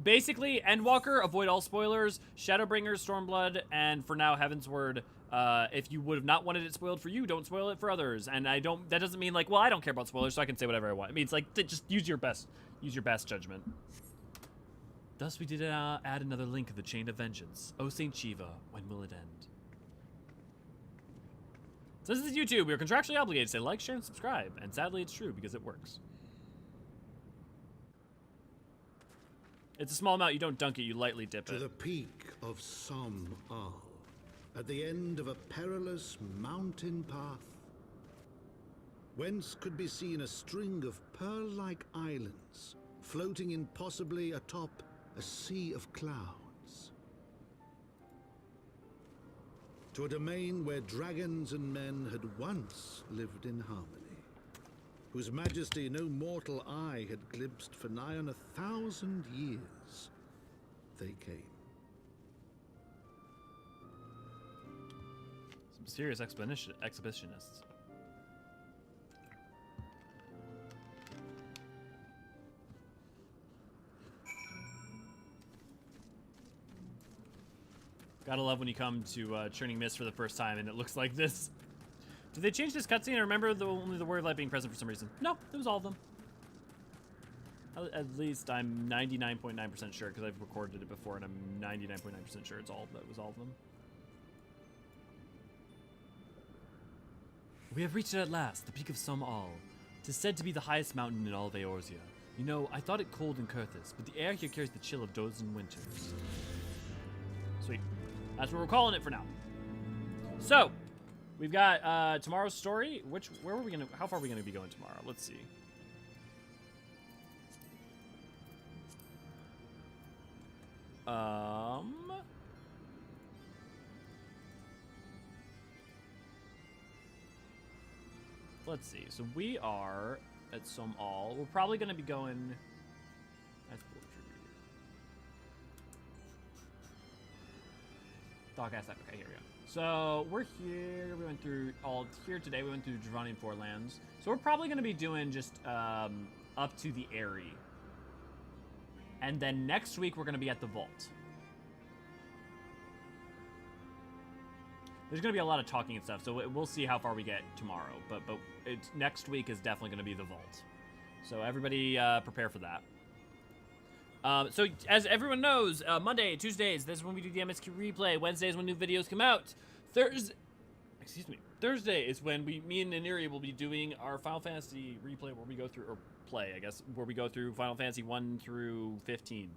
Basically, Endwalker, avoid all spoilers, Shadowbringer, Stormblood, and for now, Heavensward. If you would have not wanted it spoiled for you, don't spoil it for others. And that doesn't mean like, well, I don't care about spoilers, so I can say whatever I want. It means like, just use your best judgment. Thus we did add another link of the Chain of Vengeance. O Saint Shiva, when will it end? So this is YouTube. We are contractually obligated to say like, share, and subscribe. And sadly, it's true because it works. It's a small amount. You don't dunk it. You lightly dip it. To the peak of Som Al, at the end of a perilous mountain path, whence could be seen a string of pearl-like islands floating impossibly atop a sea of clouds. To a domain where dragons and men had once lived in harmony, whose majesty no mortal eye had glimpsed for nigh on 1,000 years, they came. Some serious exhibitionists. Gotta love when you come to Churning Mist for the first time and it looks like this. Did they change this cutscene? I remember only the word light being present for some reason. No, it was all of them. At least I'm 99.9% sure because I've recorded it before and I'm 99.9% sure it was all of them. We have reached it at last, the peak of Som Al. 'Tis said to be the highest mountain in all of Eorzea. You know, I thought it cold in Kurthus, but the air here carries the chill of Dozen winters. Sweet. That's what we're calling it for now. So, we've got tomorrow's story. How far are we gonna be going tomorrow? Let's see. Let's see. So we are at Som Al. We're probably gonna be going. That's Dogcast. Okay, here we go. So we're here. We went through here today. We went through Dravanian Four Lands. So we're probably going to be doing just up to the Eyrie. And then next week we're going to be at the Vault. There's going to be a lot of talking and stuff, so we'll see how far we get tomorrow. But next week is definitely going to be the Vault. So everybody prepare for that. So, as everyone knows, Monday, Tuesdays, this is when we do the MSQ replay. Wednesdays when new videos come out. Thursday is when me and Naniri will be doing our Final Fantasy replay where we go through, or play, I guess, where we go through Final Fantasy 1 through 15.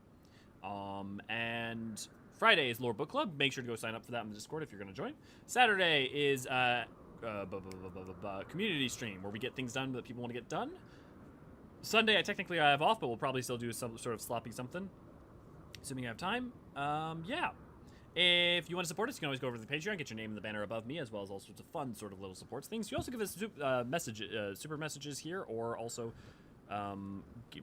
And Friday is Lore Book Club. Make sure to go sign up for that in the Discord if you're going to join. Saturday is community stream where we get things done that people want to get done. Sunday, I technically have off, but we'll probably still do some sort of sloppy something, assuming I have time. Yeah. If you want to support us, you can always go over to the Patreon, get your name in the banner above me, as well as all sorts of fun sort of little supports things. You also give us super messages here, or also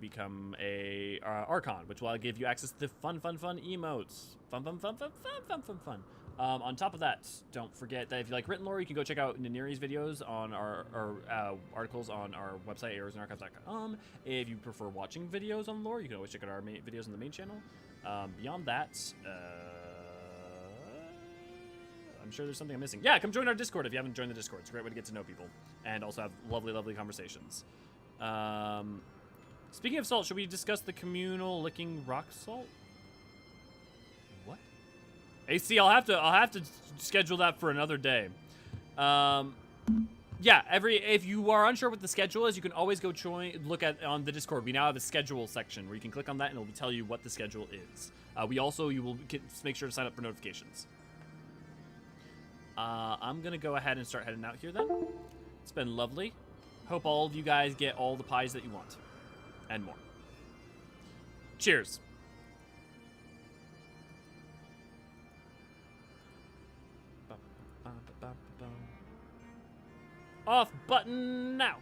become a archon, which will give you access to the fun emotes. Fun. On top of that, don't forget that if you like written lore, you can go check out Naniri's videos on our articles on our website, eorzeanarchives.com. If you prefer watching videos on lore, you can always check out our videos on the main channel. Beyond that, I'm sure there's something I'm missing. Yeah, come join our Discord if you haven't joined the Discord. It's a great way to get to know people and also have lovely conversations. Speaking of salt, should we discuss the communal licking rock salt? What? AC, I'll have to schedule that for another day. Yeah, if you are unsure what the schedule is, you can always go look at on the Discord. We now have a schedule section where you can click on that and it will tell you what the schedule is. You will make sure to sign up for notifications. I'm gonna go ahead and start heading out here then. It's been lovely. Hope all of you guys get all the pies that you want. And more. Cheers. Off button now.